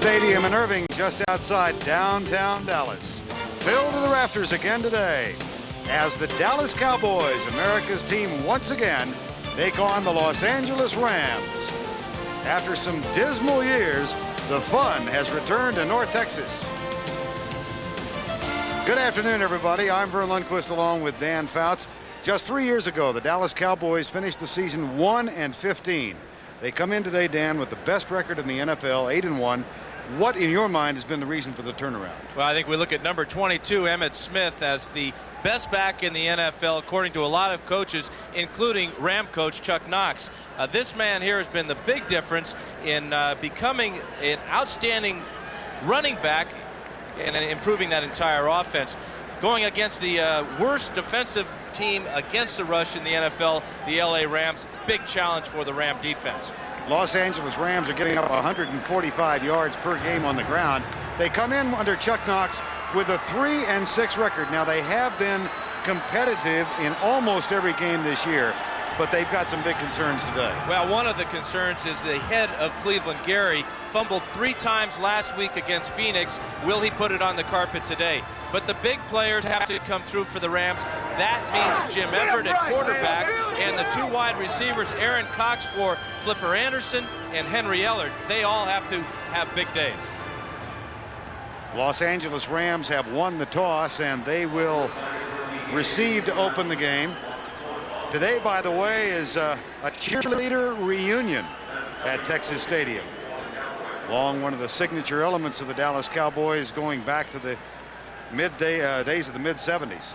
Stadium in Irving, just outside downtown Dallas. Filled to the rafters again today as the Dallas Cowboys, America's team once again, take on the Los Angeles Rams. After some dismal years, the fun has returned to North Texas. Good afternoon, everybody. I'm Vern Lundquist along with Dan Fouts. Just 3 years ago, the Dallas Cowboys finished the season 1-15. They come in today, Dan, with the best record in the NFL, 8-1. What, in your mind, has been the reason for the turnaround? Well, I think we look at number 22, Emmitt Smith, as the best back in the NFL, according to a lot of coaches, including Ram coach Chuck Knox. This man here has been the big difference in becoming an outstanding running back and improving that entire offense. Going against the worst defensive team against the rush in the NFL, the LA Rams. Big challenge for the Ram defense. Los Angeles Rams are giving up 145 yards per game on the ground. They come in under Chuck Knox with a 3-6 record. Now, they have been competitive in almost every game this year, but they've got some big concerns today. Well, one of the concerns is the head of Cleveland, Gary, fumbled 3 times last week against Phoenix. Will he put it on the carpet today? But the big players have to come through for the Rams. That means Jim Everett at quarterback and the 2 wide receivers, Aaron Cox for Flipper Anderson and Henry Ellard. They all have to have big days. Los Angeles Rams have won the toss, and they will receive to open the game. Today, by the way, is a cheerleader reunion at Texas Stadium. Along one of the signature elements of the Dallas Cowboys going back to the days of the mid-70s.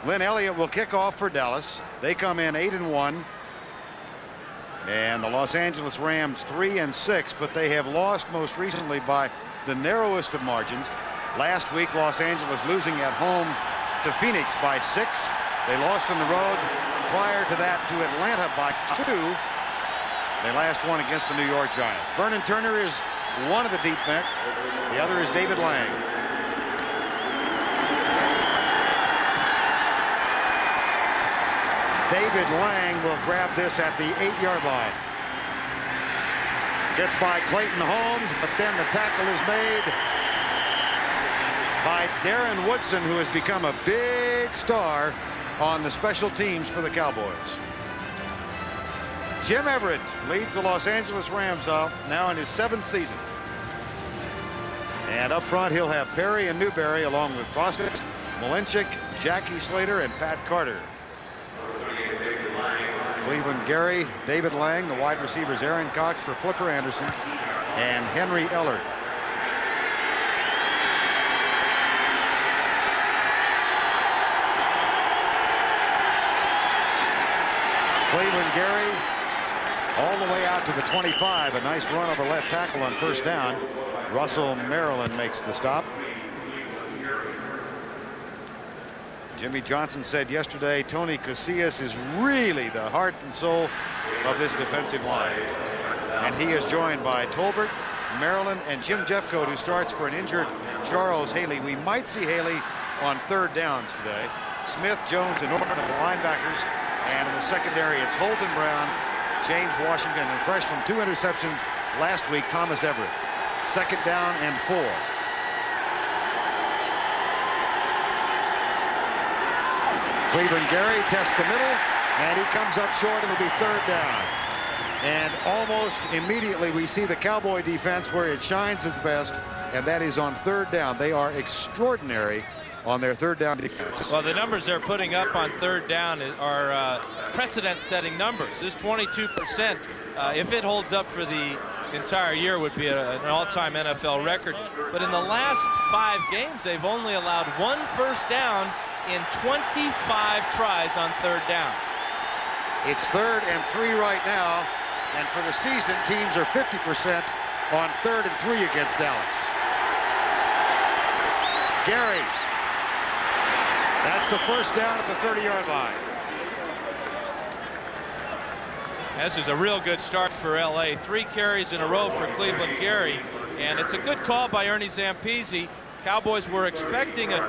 Lynn Elliott will kick off for Dallas. They come in 8-1. And the Los Angeles Rams 3-6, but they have lost most recently by the narrowest of margins. Last week, Los Angeles losing at home to Phoenix by 6. They lost on the road prior to that to Atlanta by 2. They last won against the New York Giants. Vernon Turner is one of the deep men. The other is David Lang. David Lang will grab this at the 8-yard line. Gets by Clayton Holmes, but then the tackle is made by Darren Woodson, who has become a big star on the special teams for the Cowboys. Jim Everett leads the Los Angeles Rams now in his 7th season. And up front, he'll have Perry and Newberry along with Bostic, Malinchik, Jackie Slater, and Pat Carter. Cleveland Gary, David Lang, the wide receivers Aaron Cox for Flipper Anderson, and Henry Ellard. Cleveland Gary all the way out to the 25. A nice run over left tackle on first down. Russell Maryland makes the stop. Jimmy Johnson said yesterday Tony Casillas is really the heart and soul of this defensive line. And he is joined by Tolbert, Maryland, and Jim Jeffcoat, who starts for an injured Charles Haley. We might see Haley on 3rd downs today. Smith, Jones, and Norton are the linebackers. And in the secondary, it's Holton Brown, James Washington, and fresh from 2 interceptions last week, Thomas Everett. 2nd down and 4. Cleveland Gary tests the middle, and he comes up short. It'll be 3rd down. And almost immediately we see the Cowboy defense where it shines its best, and that is on 3rd down. They are extraordinary on their 3rd down defense. Well, the numbers they're putting up on 3rd down are precedent-setting numbers. This 22%, if it holds up for the entire year, would be an all-time NFL record. But in the last 5 games, they've only allowed 1 first down in 25 tries on 3rd down. It's 3rd and 3 right now, and for the season, teams are 50% on 3rd and 3 against Dallas. Gary. That's the first down at the 30-yard line. This is a real good start for LA. 3 carries in a row for Cleveland Gary, and it's a good call by Ernie Zampese. Cowboys were expecting a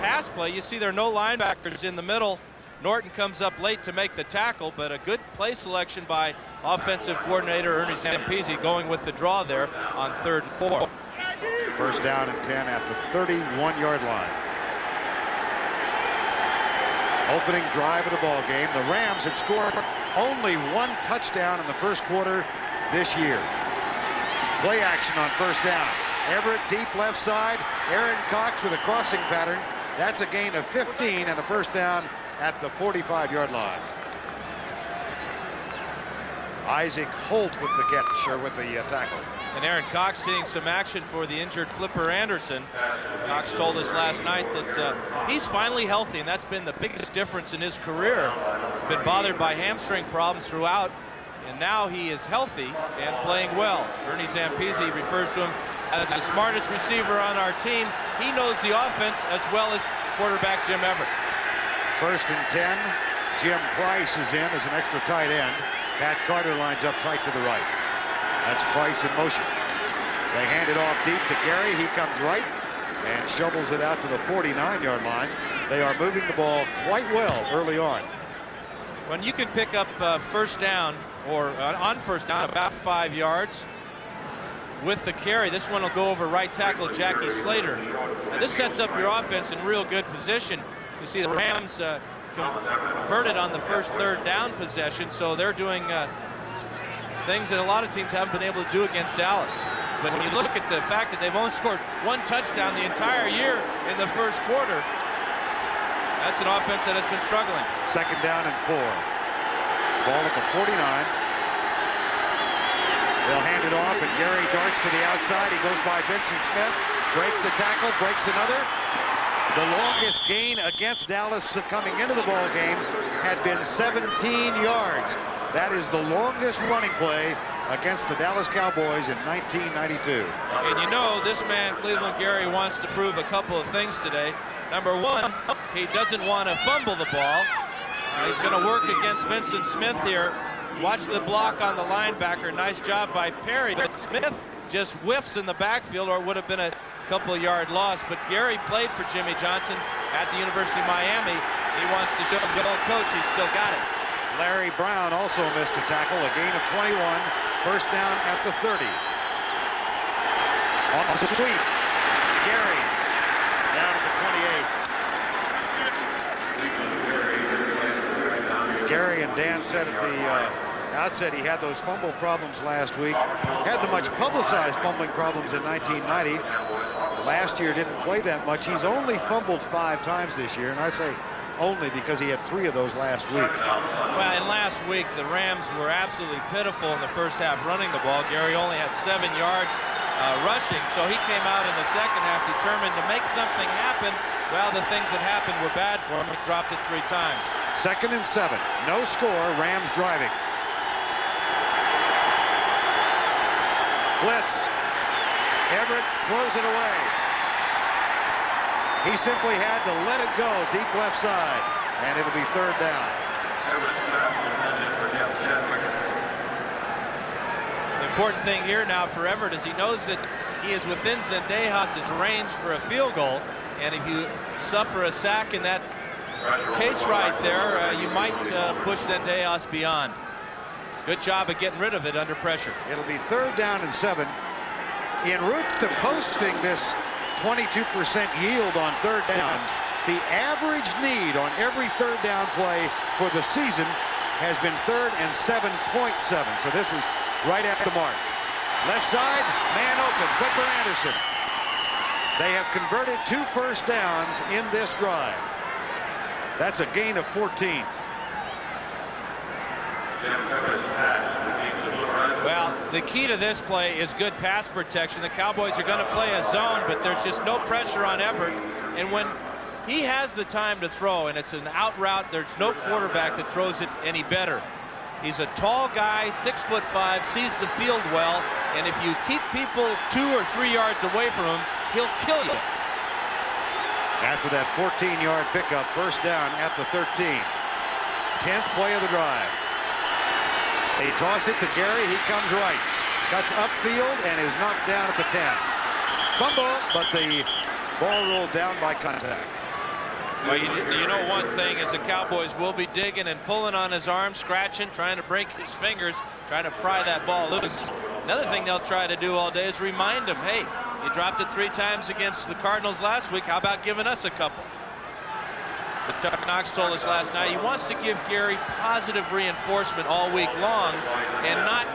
pass play. You see there are no linebackers in the middle. Norton comes up late to make the tackle, but a good play selection by offensive coordinator Ernie Zampese going with the draw there on 3rd and 4. First down and 10 at the 31-yard line. Opening drive of the ball game. The Rams had scored only one touchdown in the first quarter this year. Play action on first down. Everett deep left side. Aaron Cox with a crossing pattern. That's a gain of 15 and a first down at the 45-yard line. Isaac Holt with the catch, or with the tackle. And Aaron Cox seeing some action for the injured Flipper Anderson. Cox told us last night that he's finally healthy, and that's been the biggest difference in his career. He's been bothered by hamstring problems throughout, and now he is healthy and playing well. Ernie Zampese refers to him as the smartest receiver on our team. He knows the offense as well as quarterback Jim Everett. First and 10. Jim Price is in as an extra tight end. Pat Carter lines up tight to the right. That's Price in motion. They hand it off deep to Gary. He comes right and shovels it out to the 49-yard line. They are moving the ball quite well early on. When you can pick up first down, or on first down, about 5 yards with the carry, this one will go over right tackle Jackie Slater. Now, this sets up your offense in real good position. You see the Rams converted on the first third down possession, so they're doing things that a lot of teams haven't been able to do against Dallas. But when you look at the fact that they've only scored one touchdown the entire year in the first quarter, that's an offense that has been struggling. Second down and 4. Ball at the 49. They'll hand it off, and Gary darts to the outside. He goes by Vincent Smith, breaks a tackle, breaks another. The longest gain against Dallas coming into the ball game had been 17 yards. That is the longest running play against the Dallas Cowboys in 1992. And you know, this man, Cleveland Gary, wants to prove a couple of things today. Number one, he doesn't want to fumble the ball. He's going to work against Vincent Smith here. Watch the block on the linebacker. Nice job by Perry. But Smith just whiffs in the backfield, or it would have been a couple-yard loss. But Gary played for Jimmy Johnson at the University of Miami. He wants to show the good old coach he's still got it. Larry Brown also missed a tackle, a gain of 21. First down at the 30. On the sweep, Gary down at the 28. Gary and Dan said at the outset he had those fumble problems last week. Had the much publicized fumbling problems in 1990. Last year didn't play that much. He's only fumbled 5 times this year, and I say only because he had 3 of those last week. Well, and last week the Rams were absolutely pitiful in the first half running the ball. Gary only had 7 yards rushing, so he came out in the second half determined to make something happen. Well, the things that happened were bad for him. He dropped it 3 times. Second and 7. No score. Rams driving. Blitz. Everett throws it away. He simply had to let it go deep left side, and it'll be third down. The important thing here now for Everett is he knows that he is within Zendejas' range for a field goal, and if you suffer a sack in that case right there, you might push Zendejas beyond. Good job of getting rid of it under pressure. It'll be third down and 7. En route to posting this 22% yield on third downs, the average need on every third down play for the season has been 3rd and 7.7. So this is right at the mark. Left side, man open, Flipper Anderson. They have converted 2 first downs in this drive. That's a gain of 14. Well, the key to this play is good pass protection. The Cowboys are going to play a zone, but there's just no pressure on Everett. And when he has the time to throw, and it's an out route, there's no quarterback that throws it any better. He's a tall guy, 6'5", sees the field well, and if you keep people 2 or 3 yards away from him, he'll kill you. After that 14-yard pickup, first down at the 13. 10th play of the drive. They toss it to Gary. He comes right. Cuts upfield and is knocked down at the 10. Fumble, but the ball rolled down by contact. Well, you know one thing is the Cowboys will be digging and pulling on his arm, scratching, trying to break his fingers, trying to pry that ball loose. Another thing they'll try to do all day is remind him, hey, You dropped it 3 times against the Cardinals last week. How about giving us a couple? But Chuck Knox told us last night he wants to give Gary positive reinforcement all week long and not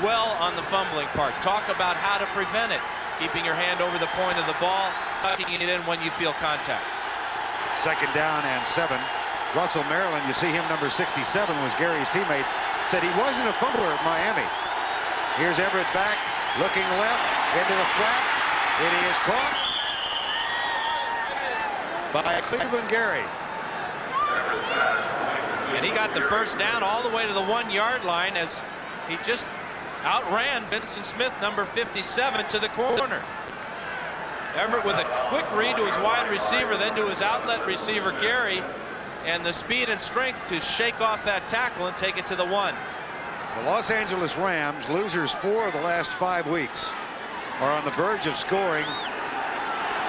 dwell on the fumbling part. Talk about how to prevent it. Keeping your hand over the point of the ball, tucking it in when you feel contact. 2nd down and 7. Russell Maryland, you see him, number 67, was Gary's teammate, said he wasn't a fumbler at Miami. Here's Everett back, looking left, into the flat. It is caught by Cleveland Gary. And he got the 1st down all the way to the 1-yard line as he just outran Vincent Smith, number 57, to the corner. Everett with a quick read to his wide receiver, then to his outlet receiver, Gary, and the speed and strength to shake off that tackle and take it to the 1. The Los Angeles Rams, losers 4 of the last 5 weeks, are on the verge of scoring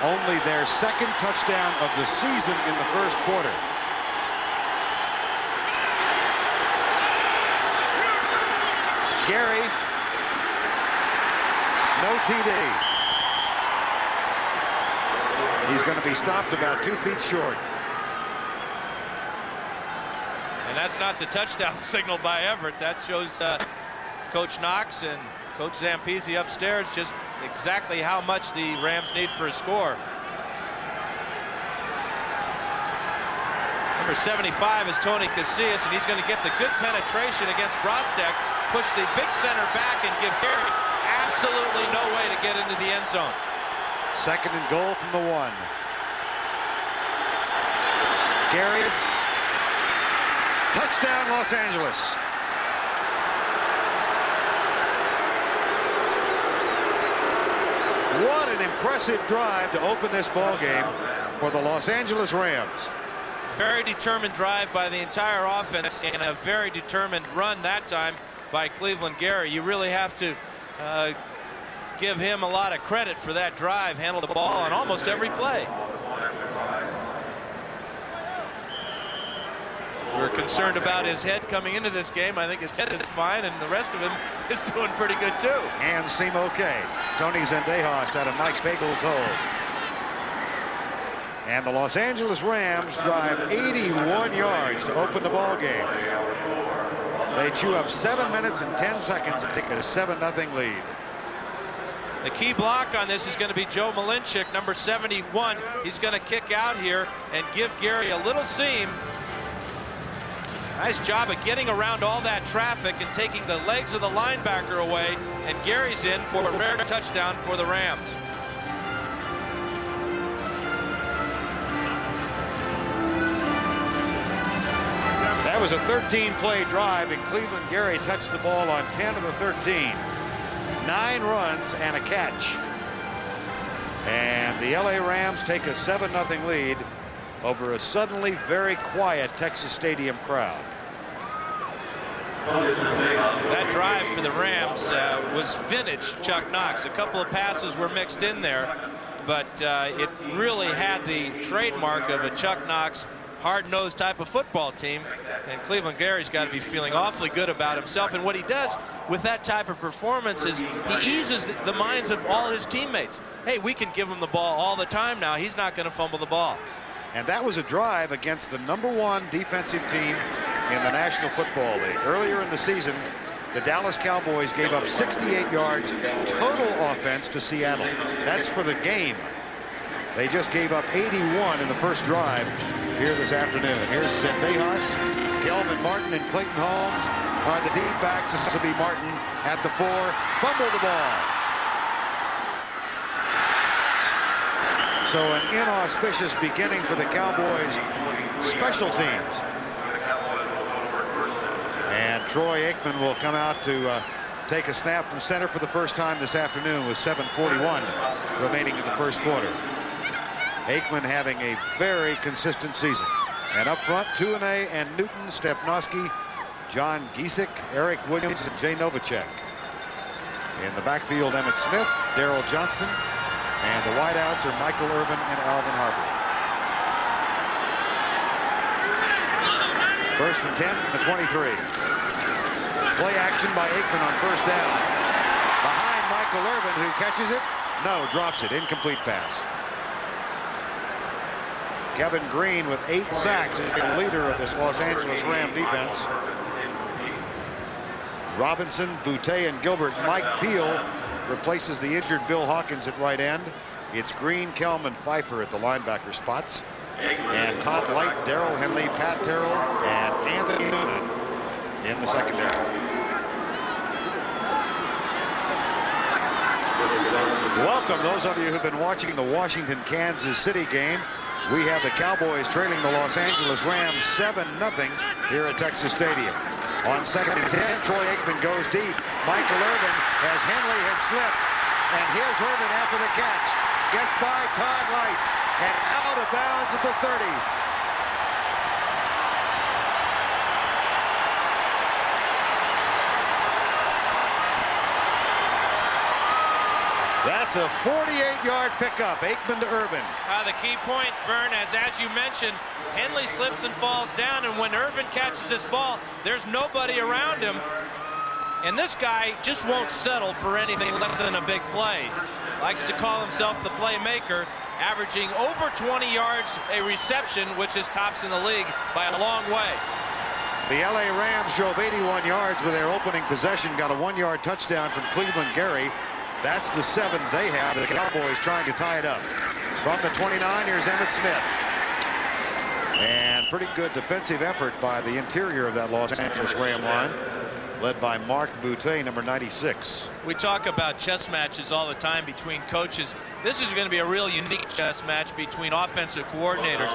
only their 2nd touchdown of the season in the 1st quarter. Gary, no TD. He's going to be stopped about 2 feet short. And that's not the touchdown signal by Everett. That shows Coach Knox and Coach Zampese upstairs just exactly how much the Rams need for a score. Number 75 is Tony Casillas, and he's going to get the good penetration against Brostek, push the big center back, and give Gary absolutely no way to get into the end zone. 2nd and goal from the 1. Gary, touchdown Los Angeles. What an impressive drive to open this ball game for the Los Angeles Rams. Very determined drive by the entire offense and a very determined run that time by Cleveland Gary. You really have to give him a lot of credit for that drive. Handled the ball on almost every play. We're concerned about his head coming into this game. I think his head is fine, and the rest of him is doing pretty good too. Hands seem okay. Tony Zendejas out of Mike Bagel's hold. And the Los Angeles Rams drive 81 yards to open the ball game. They chew up 7 minutes and 10 seconds and take a 7-0 lead. The key block on this is going to be Joe Malinchik, number 71. He's going to kick out here and give Gary a little seam. Nice job of getting around all that traffic and taking the legs of the linebacker away, and Gary's in for a rare touchdown for the Rams. That was a 13-play drive, and Cleveland Gary touched the ball on 10 of the 13. 9 runs and a catch. And the LA Rams take a 7-0 lead over a suddenly very quiet Texas Stadium crowd. That drive for the Rams was vintage Chuck Knox. A couple of passes were mixed in there, but it really had the trademark of a Chuck Knox hard-nosed type of football team, and Cleveland Gary's got to be feeling awfully good about himself. And what he does with that type of performance is he eases the minds of all his teammates. Hey, we can give him the ball all the time now. He's not going to fumble the ball. And that was a drive against the #1 defensive team in the National Football League. Earlier in the season, the Dallas Cowboys gave up 68 yards total offense to Seattle. That's for the game. They just gave up 81 in the first drive here this afternoon. Here's Zendejas, Kelvin Martin, and Clayton Holmes are the deep backs. This will be Martin at the 4. Fumble the ball. So an inauspicious beginning for the Cowboys special teams. And Troy Aikman will come out to take a snap from center for the first time this afternoon with 7:41 remaining in the first quarter. Aikman having a very consistent season. And up front, Tuanay and Newton, Stepnoski, John Giesick, Eric Williams, and Jay Novacek. In the backfield, Emmitt Smith, Darrell Johnston, and the wideouts are Michael Irvin and Alvin Harper. First and 10 from the 23. Play action by Aikman on first down. Behind Michael Irvin, who catches it No, drops it. Incomplete pass. Kevin Green with 8 sacks is the leader of this Los Angeles Ram defense. Robinson, Boutte, and Gilbert. Mike Peel replaces the injured Bill Hawkins at right end. It's Green, Kelm, and Pfeiffer at the linebacker spots. And Todd Light, Darrell Henley, Pat Terrell, and Anthony Newman in the secondary. Welcome those of you who've been watching the Washington-Kansas City game. We have the Cowboys trailing the Los Angeles Rams 7-0 here at Texas Stadium. On 2nd and 10, Troy Aikman goes deep. Michael Irvin, as Henley had slipped, and here's Irvin after the catch. Gets by Todd Light and out of bounds at the 30. That's a 48-yard pickup. Aikman to Irvin. The key point, Vern, as you mentioned, Henley slips and falls down, and when Irvin catches this ball, there's nobody around him. And this guy just won't settle for anything less than a big play. Likes to call himself the playmaker, averaging over 20 yards a reception, which is tops in the league by a long way. The LA Rams drove 81 yards with their opening possession, got a 1-yard touchdown from Cleveland Gary. That's the 7th they have. The Cowboys trying to tie it up. From the 29, here's Emmitt Smith. And pretty good defensive effort by the interior of that Los Angeles Ram line, led by Mark Boutte, number 96. We talk about chess matches all the time between coaches. This is going to be a real unique chess match between offensive coordinators.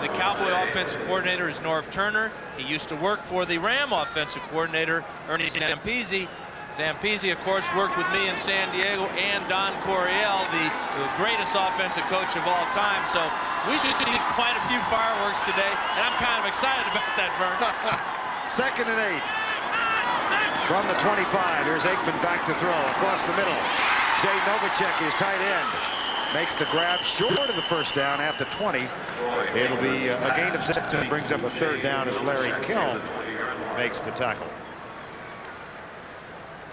The Cowboy offensive coordinator is Norv Turner. He used to work for the Ram offensive coordinator, Ernie Zampese. Zampese, of course, worked with me in San Diego, and Don Coryell, the greatest offensive coach of all time. So we should see quite a few fireworks today, and I'm kind of excited about that, Vern. 2nd and 8. From the 25, here's Aikman back to throw across the middle. Jay Novacek, his tight end, makes the grab short of the first down at the 20. It'll be a gain of 6 and brings up a 3rd down as Larry Kelm makes the tackle.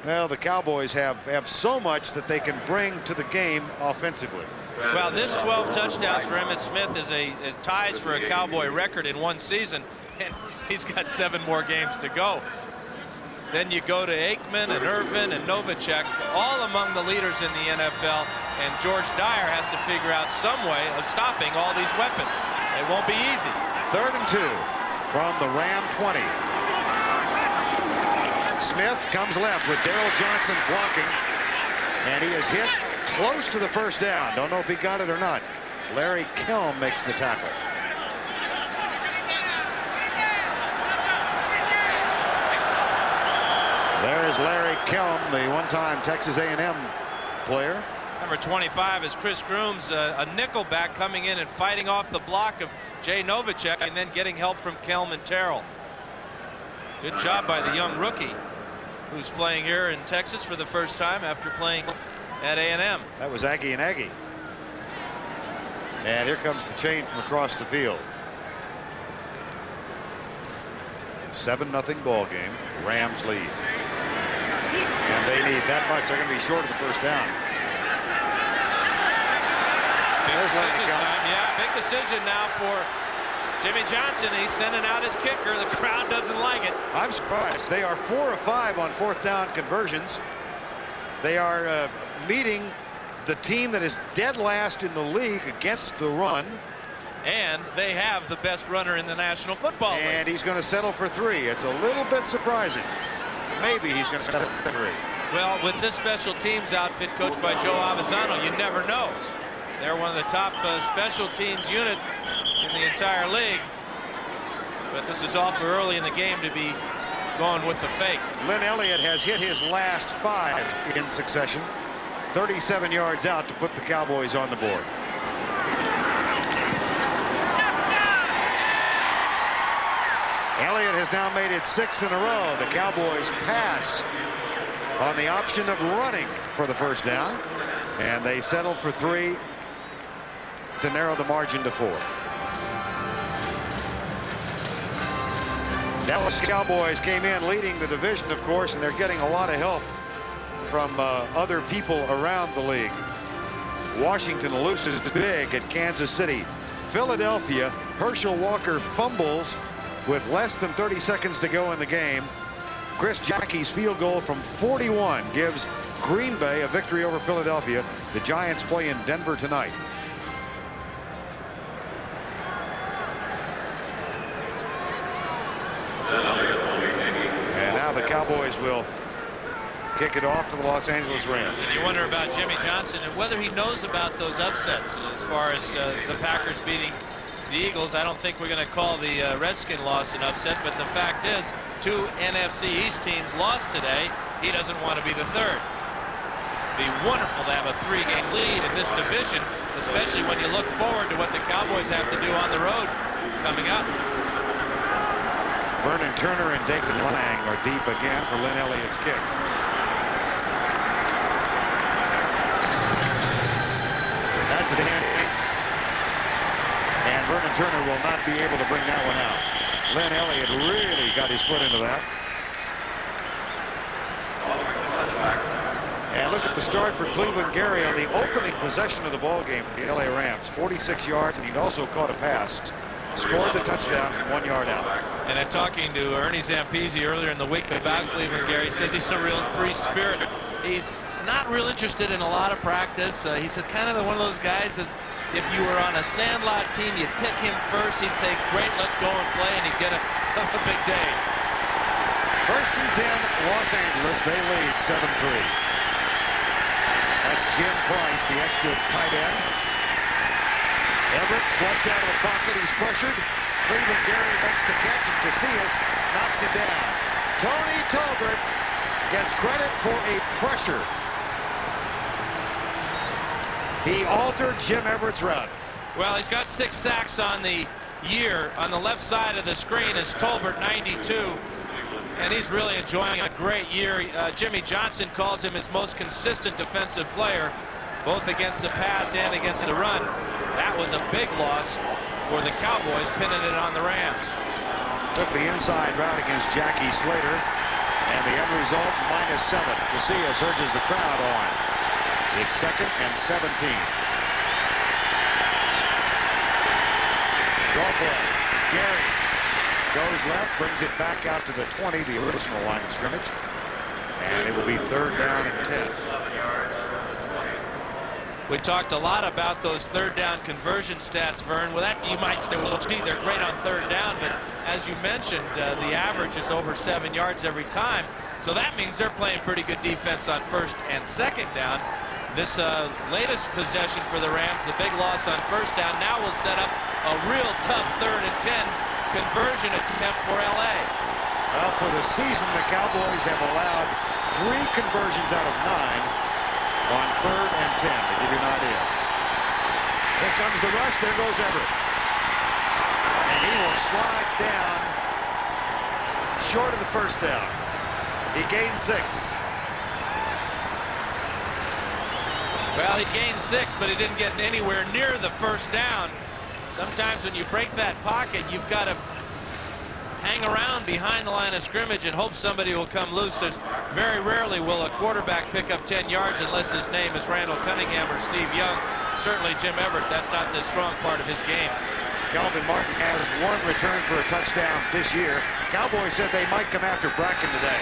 Well, the Cowboys have so much that they can bring to the game offensively. Well, this 12 touchdowns for Emmitt Smith is ties for a Cowboy record in one season, and he's got 7 more games to go. Then you go to Aikman and Irvin and Novacek, all among the leaders in the NFL, and George Dyer has to figure out some way of stopping all these weapons. It won't be easy. 3rd and 2 from the Ram 20. Smith comes left with Darrell Johnson blocking, and he is hit close to the first down. Don't know if he got it or not. Larry Kelm makes the tackle. There's Larry Kelm, the one-time Texas A&M player. Number 25 is Chris Grooms, a nickelback coming in and fighting off the block of Jay Novacek and then getting help from Kelm and Terrell. Good job by the young rookie who's playing here in Texas for the first time after playing at A&M. That was Aggie and Aggie. And here comes the chain from across the field. 7-0 ball game. Rams lead. And they need that much. They're going to be short of the first down. Big decision time. Yeah, big decision now for Jimmy Johnson. He's sending out his kicker. The crowd doesn't like it. I'm surprised. They are 4 of 5 on 4th down conversions. They are meeting the team that is dead last in the league against the run. And they have the best runner in the National Football League. And he's going to settle for 3. It's a little bit surprising. Maybe he's going to settle for 3. Well, with this special teams outfit coached by Joe Avezzano, you never know. They're one of the top special teams unit in the entire league. But this is awful early in the game to be going with the fake. Lynn Elliott has hit his last 5 in succession. 37 yards out to put the Cowboys on the board. Elliott has now made it 6 in a row. The Cowboys pass on the option of running for the first down, and they settle for 3 to narrow the margin to 4. Dallas Cowboys came in leading the division, of course, and they're getting a lot of help from other people around the league. Washington loses big at Kansas City. Philadelphia, Herschel Walker fumbles with less than 30 seconds to go in the game. Chris Jackie's field goal from 41 gives Green Bay a victory over Philadelphia. The Giants play in Denver tonight. And now the Cowboys will kick it off to the Los Angeles Rams. You wonder about Jimmy Johnson and whether he knows about those upsets as far as the Packers beating the Eagles. I don't think we're going to call the Redskin loss an upset, but the fact is 2 NFC East teams lost today. He doesn't want to be the third. Be wonderful to have a 3-game lead in this division, especially when you look forward to what the Cowboys have to do on the road coming up. Vernon Turner and David Lang are deep again for Lynn Elliott's kick. That's a damn. And Vernon Turner will not be able to bring that one out. Lynn Elliott really got his foot into that. And look at the start for Cleveland Gary on the opening possession of the ball game for the LA Rams. 46 yards, and he also caught a pass. Scored the touchdown from 1 yard out. And in talking to Ernie Zampese earlier in the week about Cleveland Gary, says he's a real free spirit. He's not real interested in a lot of practice. He's kind of one of those guys that if you were on a Sandlot team, you'd pick him first. He'd say, great, let's go and play, and he'd get a big day. 1st and 10, Los Angeles. They lead 7-3. That's Jim Price, the extra tight end. Everett flushed out of the pocket. He's pressured. Cleveland Gary makes the catch, and Casillas knocks him down. Tony Tolbert gets credit for a pressure. He altered Jim Everett's route. Well, he's got 6 sacks on the year. On the left side of the screen is Tolbert, 92. And he's really enjoying a great year. Jimmy Johnson calls him his most consistent defensive player, both against the pass and against the run. That was a big loss for the Cowboys, pinning it on the Rams. Took the inside route against Jackie Slater, and the end result, -7. Casillas urges the crowd on. It's 2nd and 17. Ball play. Gary goes left, brings it back out to the 20, the original line of scrimmage. And it will be 3rd down and 10. We talked a lot about those 3rd down conversion stats, Vern. Well, that you might say, well, gee, they're great on 3rd down, but as you mentioned, the average is over 7 yards every time. So that means they're playing pretty good defense on 1st and 2nd down. This latest possession for the Rams, the big loss on 1st down, now will set up a real tough 3rd and 10 conversion attempt for LA. Well, for the season, the Cowboys have allowed 3 conversions out of 9 on 3rd and 10, to give you an idea. Here comes the rush. There goes Everett. And he will slide down short of the 1st down. He gained 6. Well, he gained 6, but he didn't get anywhere near the 1st down. Sometimes when you break that pocket, you've got to hang around behind the line of scrimmage and hope somebody will come loose. There's very rarely will a quarterback pick up 10 yards unless his name is Randall Cunningham or Steve Young. Certainly Jim Everett, that's not the strong part of his game. Calvin Martin has 1 return for a touchdown this year. Cowboys said they might come after Bracken today.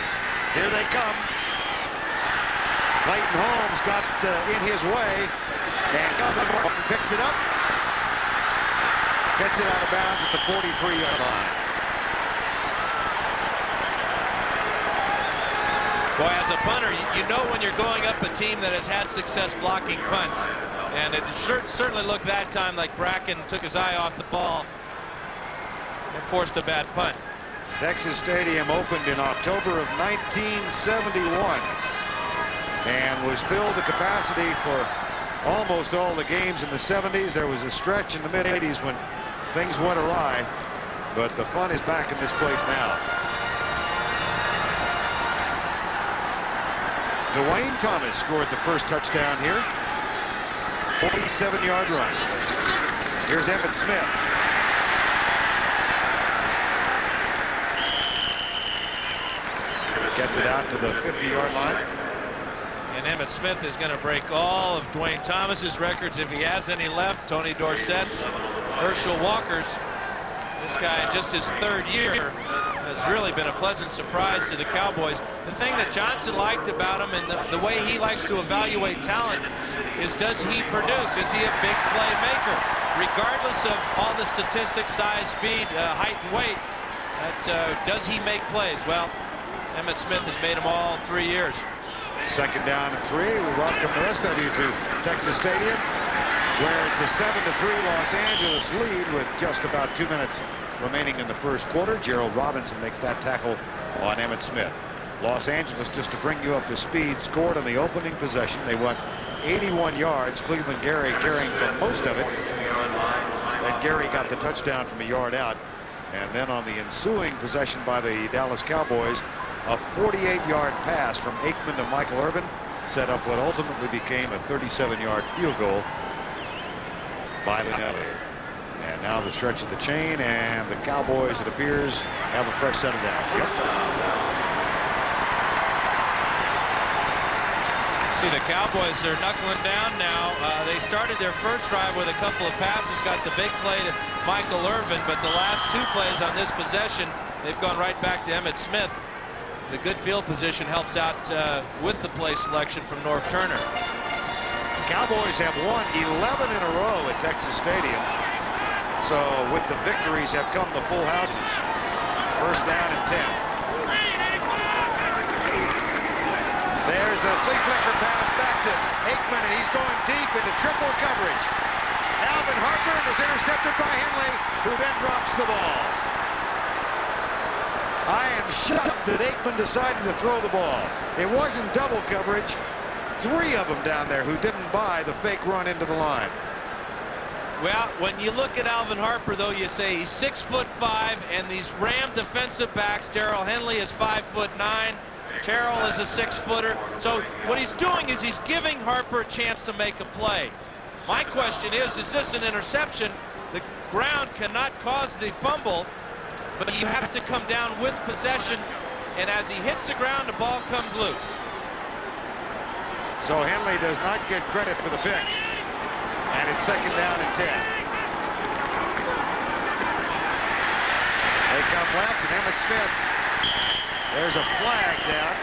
Here they come. Clayton Holmes got in his way, and Calvin Martin picks it up. Gets it out of bounds at the 43-yard line. Boy, as a punter, you know when you're going up a team that has had success blocking punts. And it certainly looked that time like Bracken took his eye off the ball and forced a bad punt. Texas Stadium opened in October of 1971 and was filled to capacity for almost all the games in the 70s. There was a stretch in the mid-80s when things went awry, but the fun is back in this place now. Dwayne Thomas scored the first touchdown here. 47-yard run. Here's Emmitt Smith. Gets it out to the 50-yard line. And Emmitt Smith is going to break all of Dwayne Thomas's records if he has any left. Tony Dorsett's, Herschel Walker's. This guy in just his third year has really been a pleasant surprise to the Cowboys. The thing that Johnson liked about him and the way he likes to evaluate talent is, does he produce? Is he a big playmaker? Regardless of all the statistics, size, speed, height, and weight, does he make plays? Well, Emmitt Smith has made them all 3 years. Second down and 3. We welcome the rest of you to Texas Stadium, where it's a 7-3 Los Angeles lead with just about 2 minutes remaining in the first quarter. Gerald Robinson makes that tackle on Emmitt Smith. Los Angeles, just to bring you up to speed, scored on the opening possession. They went 81 yards. Cleveland Gary carrying for most of it. Then Gary got the touchdown from a yard out. And then on the ensuing possession by the Dallas Cowboys, a 48-yard pass from Aikman to Michael Irvin set up what ultimately became a 37-yard field goal by the Nelly. And now the stretch of the chain, and the Cowboys, it appears, have a fresh set of downs. Yep. See, the Cowboys are knuckling down now. They started their first drive with a couple of passes, got the big play to Michael Irvin, but the last 2 plays on this possession, they've gone right back to Emmitt Smith. The good field position helps out with the play selection from North Turner. Cowboys have won 11 in a row at Texas Stadium. So with the victories have come the full houses. First down and 10. There's the flea flicker pass back to Aikman, and he's going deep into triple coverage. Alvin Harper is intercepted by Henley, who then drops the ball. I am shocked that Aikman decided to throw the ball. It wasn't double coverage. 3 of them down there who didn't buy the fake run into the line. Well, when you look at Alvin Harper, though, you say he's 6'5", and these Ram defensive backs, Darrell Henley is 5'9", Terrell is a 6-footer. So what he's doing is he's giving Harper a chance to make a play. My question is this an interception? The ground cannot cause the fumble, but you have to come down with possession, and as he hits the ground, the ball comes loose. So Henley does not get credit for the pick. And it's second down and 10. They come left, and Emmitt Smith. There's a flag down.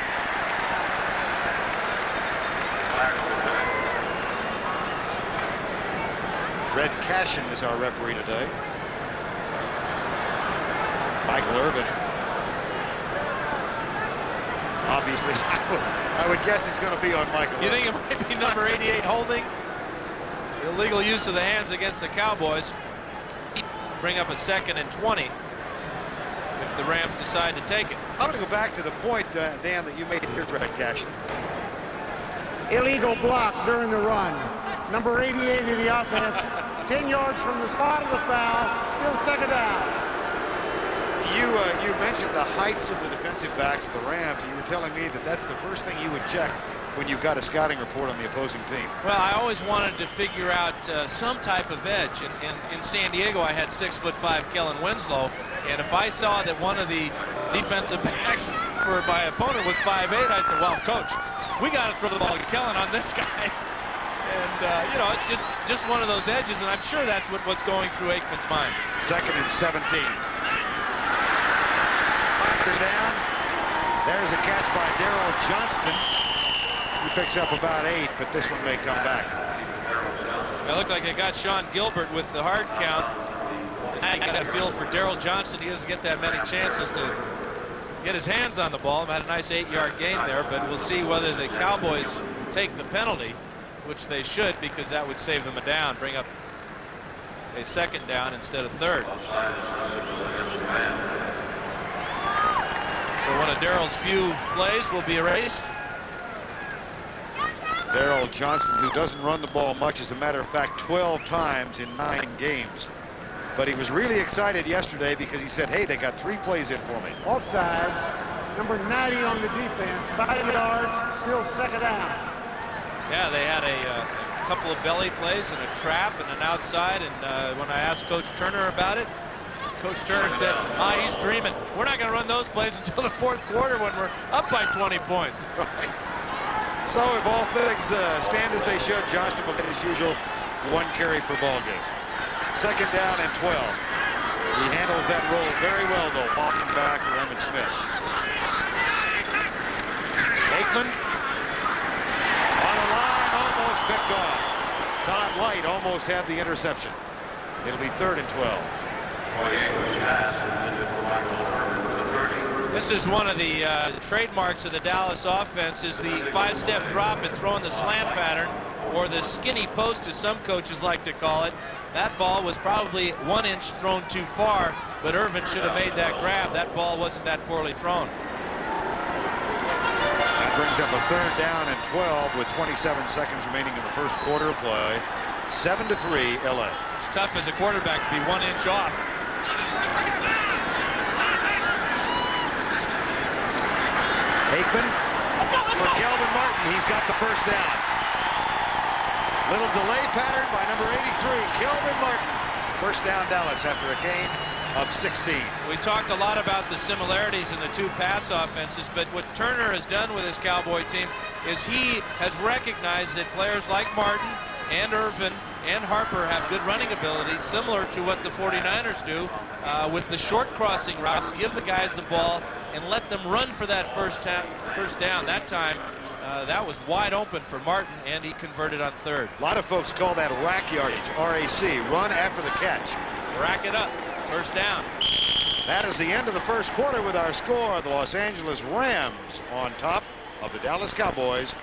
Red Cashin is our referee today. Michael Irvin. Obviously, I would guess it's going to be on Michael. You think it might be number 88 holding? Illegal use of the hands against the Cowboys. Bring up a 2nd and 20 if the Rams decide to take it. I'm going to go back to the point, Dan, that you made here, Red Cashin. Illegal block during the run. Number 88 of the offense, 10 yards from the spot of the foul, still second down. You mentioned the heights of the defensive backs of the Rams. You were telling me that that's the first thing you would check when you've got a scouting report on the opposing team. Well, I always wanted to figure out some type of edge. In San Diego, I had 6'5" Kellen Winslow, and if I saw that one of the defensive backs for my opponent was 5'8", I said, well, coach, we got to throw the ball to Kellen on this guy. And, you know, it's just one of those edges, and I'm sure that's what's going through Aikman's mind. 2nd and 17. Fox down. There's a catch by Darrell Johnston. He picks up about 8, but this one may come back. It looked like they got Sean Gilbert with the hard count. I got a feel for Darrell Johnston. He doesn't get that many chances to get his hands on the ball. Had a nice 8-yard gain there, but we'll see whether the Cowboys take the penalty, which they should, because that would save them a down, bring up a 2nd down instead of 3rd. So one of Darrell's few plays will be erased. Darrell Johnston, who doesn't run the ball much, as a matter of fact, 12 times in 9 games. But he was really excited yesterday because he said, hey, they got 3 plays in for me. Both sides. Number 90 on the defense, 5 yards, still second down. Yeah, they had a couple of belly plays and a trap and an outside. And when I asked Coach Turner about it, Coach Turner said, he's dreaming. We're not going to run those plays until the 4th quarter when we're up by 20 points. So if all things stand as they should, Johnston will get his usual 1 carry per ball game. 2nd down and 12. He handles that role very well, though, walking back for Emmitt Smith. Aikman on a line, almost picked off. Todd Light almost had the interception. It'll be 3rd and 12. This is one of the trademarks of the Dallas offense, is the 5-step drop and throwing the slant pattern, or the skinny post as some coaches like to call it. That ball was probably 1 inch thrown too far, but Irvin should have made that grab. That ball wasn't that poorly thrown. That brings up a 3rd down and 12 with 27 seconds remaining in the first quarter of play. 7-3 LA. It's tough as a quarterback to be 1 inch off. Aikman for Kelvin Martin. He's got the first down. Little delay pattern by number 83, Kelvin Martin. First down Dallas after a gain of 16. We talked a lot about the similarities in the 2 pass offenses, but what Turner has done with his Cowboy team is he has recognized that players like Martin and Irvin and Harper have good running ability, similar to what the 49ers do with the short crossing routes. Give the guys the ball and let them run for that first down. That time, that was wide open for Martin, and he converted on 3rd. A lot of folks call that rack yardage, R-A-C, run after the catch. Rack it up, first down. That is the end of the first quarter with our score. The Los Angeles Rams on top of the Dallas Cowboys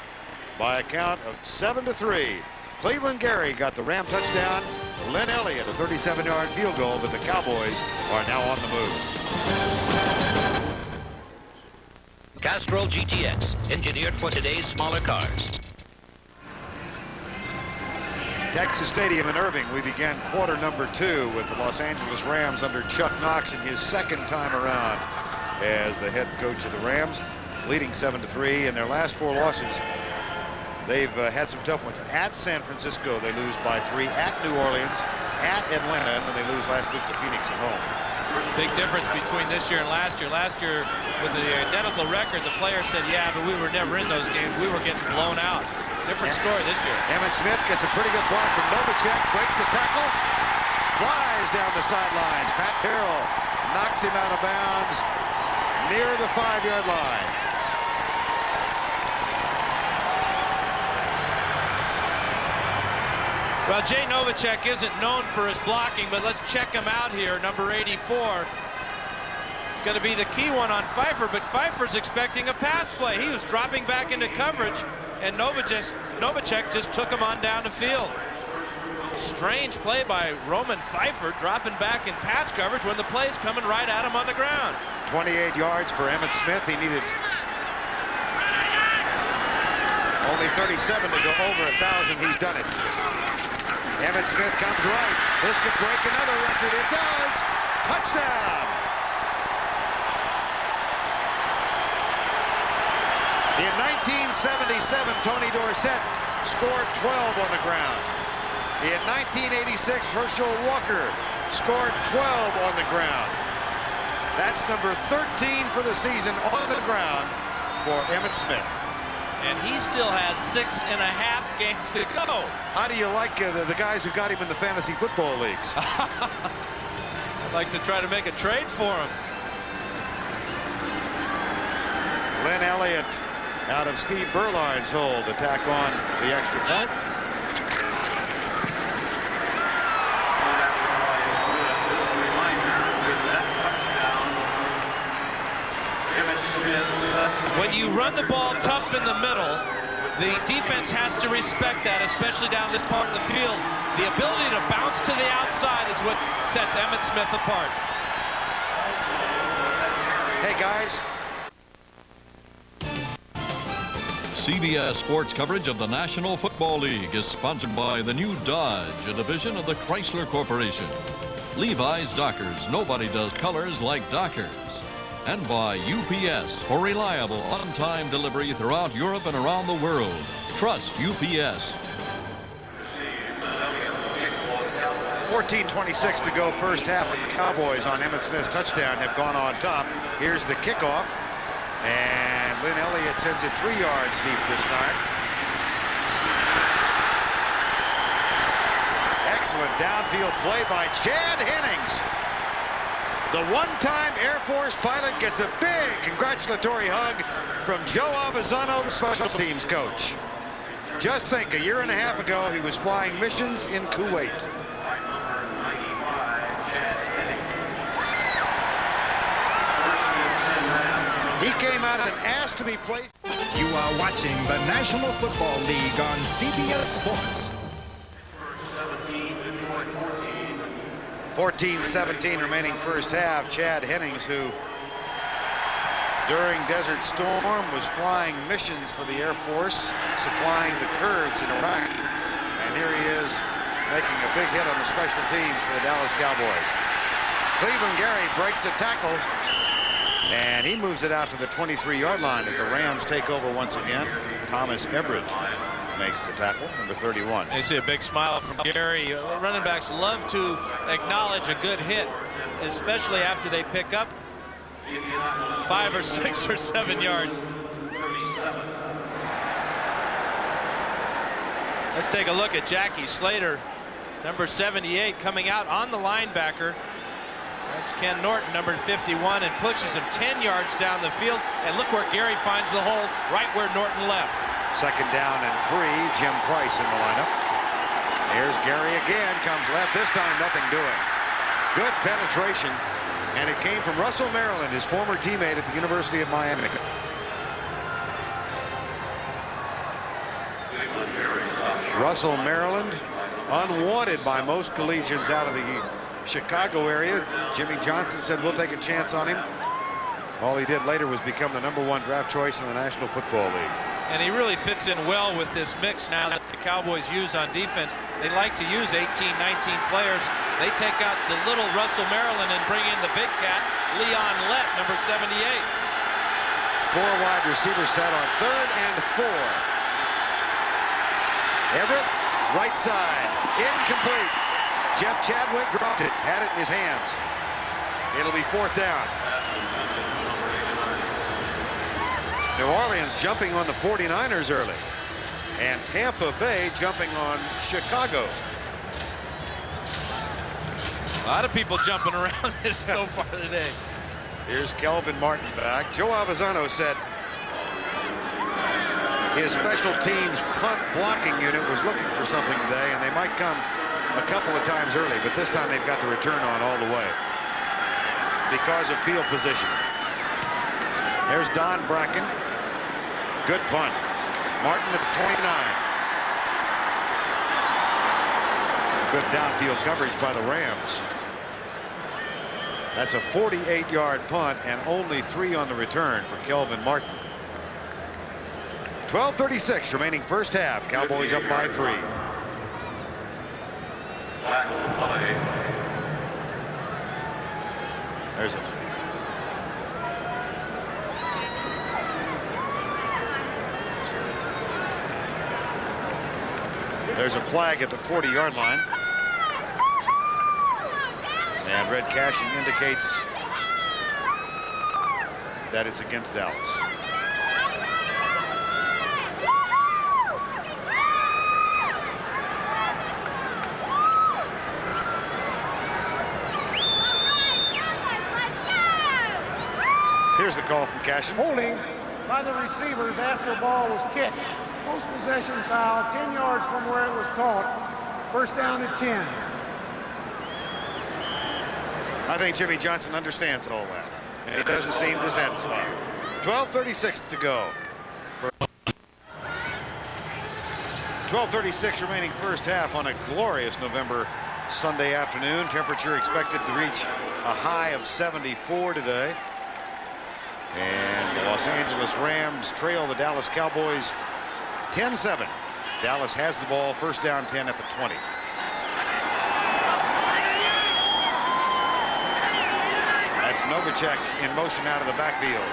by a count of 7-3. Cleveland Gary got the Ram touchdown. Lynn Elliott a 37-yard field goal, but the Cowboys are now on the move. Castrol GTX, engineered for today's smaller cars. Texas Stadium in Irving, we began quarter number 2 with the Los Angeles Rams under Chuck Knox in his 2nd time around as the head coach of the Rams, leading 7-3. In their last 4 losses, they've had some tough ones. At San Francisco, they lose by 3. At New Orleans, at Atlanta, and then they lose last week to Phoenix at home. Big difference between this year and last year. Last year, with the identical record, the players said, yeah, but we were never in those games. We were getting blown out. Different story this year. Emmitt Smith gets a pretty good block from Novacek, breaks the tackle, flies down the sidelines. Pat Carroll knocks him out of bounds near the 5-yard line. Well, Jay Novacek isn't known for his blocking, but let's check him out here. Number 84. It's going to be the key one on Pfeiffer, but Pfeiffer's expecting a pass play. He was dropping back into coverage, and Novacek just took him on down the field. Strange play by Roman Pfeiffer, dropping back in pass coverage when the play's coming right at him on the ground. 28 yards for Emmitt Smith. He needed only 37 to go over 1,000. He's done it. Emmitt Smith comes right. This could break another record. It does. Touchdown. In 1977, Tony Dorsett scored 12 on the ground. In 1986, Herschel Walker scored 12 on the ground. That's number 13 for the season on the ground for Emmitt Smith. And he still has 6.5 games to go. How do you like the guys who got him in the fantasy football leagues? I'd like to try to make a trade for him. Lynn Elliott out of Steve Berline's hold to tack on the extra point. When you run the ball tough in the middle, the defense has to respect that, especially down this part of the field. The ability to bounce to the outside is what sets Emmitt Smith apart. Hey, guys. CBS Sports coverage of the National Football League is sponsored by the new Dodge, a division of the Chrysler Corporation. Levi's Dockers. Nobody does colors like Dockers. And by UPS for reliable on-time delivery throughout Europe and around the world. Trust UPS. 14:26 to go first half, and the Cowboys on Emmitt Smith's touchdown have gone on top. Here's the kickoff. And Lynn Elliott sends it 3 yards deep this time. Excellent downfield play by Chad Hennings. The one-time Air Force pilot gets a big congratulatory hug from Joe Avizano, the special teams coach. Just think, a year and a half ago, he was flying missions in Kuwait. He came out and asked to be placed. You are watching the National Football League on CBS Sports. 14-17 remaining first half. Chad Hennings, who during Desert Storm was flying missions for the Air Force, supplying the Kurds in Iraq. And here he is making a big hit on the special teams for the Dallas Cowboys. Cleveland Gary breaks a tackle, and he moves it out to the 23-yard line as the Rams take over once again. Thomas Everett makes the tackle, number 31. You see a big smile from Gary. Running backs love to acknowledge a good hit, especially after they pick up 5 or 6 or 7 yards. Let's take a look at Jackie Slater, number 78, coming out on the linebacker. That's Ken Norton, number 51, and pushes him 10 yards down the field. And look where Gary finds the hole, right where Norton left. Second down and 3. Jim Price in the lineup. Here's Gary again. Comes left. This time nothing doing. Good penetration. And it came from Russell Maryland, his former teammate at the University of Miami. Russell Maryland, unwanted by most collegians out of the Chicago area. Jimmy Johnson said, we'll take a chance on him. All he did later was become the #1 draft choice in the National Football League. And he really fits in well with this mix now that the Cowboys use on defense. They like to use 18, 19 players. They take out the little Russell Maryland and bring in the big cat, Leon Lett, number 78. 4 wide receivers set on 3rd and 4. Everett, right side, incomplete. Jeff Chadwick dropped it, had it in his hands. It'll be 4th down. New Orleans jumping on the 49ers early. And Tampa Bay jumping on Chicago. A lot of people jumping around so far today. Here's Kelvin Martin back. Joe Avizano said his special teams punt blocking unit was looking for something today, and they might come a couple of times early, but this time they've got the return on all the way because of field position. There's Don Bracken. Good punt. Martin at the 29. Good downfield coverage by the Rams. That's a 48-yard punt and only 3 on the return for Kelvin Martin. 12:36 remaining first half. Cowboys up by 3. There's a flag at the 40-yard line. And red cashing indicates that it's against Dallas. Here's the call from Cashin. Holding by the receivers after the ball was kicked. Post-possession foul, 10 yards from where it was caught. First down at 10. I think Jimmy Johnson understands all that. And he doesn't seem dissatisfied. 12:36 to go. 12:36 remaining first half on a glorious November Sunday afternoon. Temperature expected to reach a high of 74 today. And the Los Angeles Rams trail the Dallas Cowboys 10-7. Dallas has the ball, first down 10 at the 20. That's Novacek in motion out of the backfield.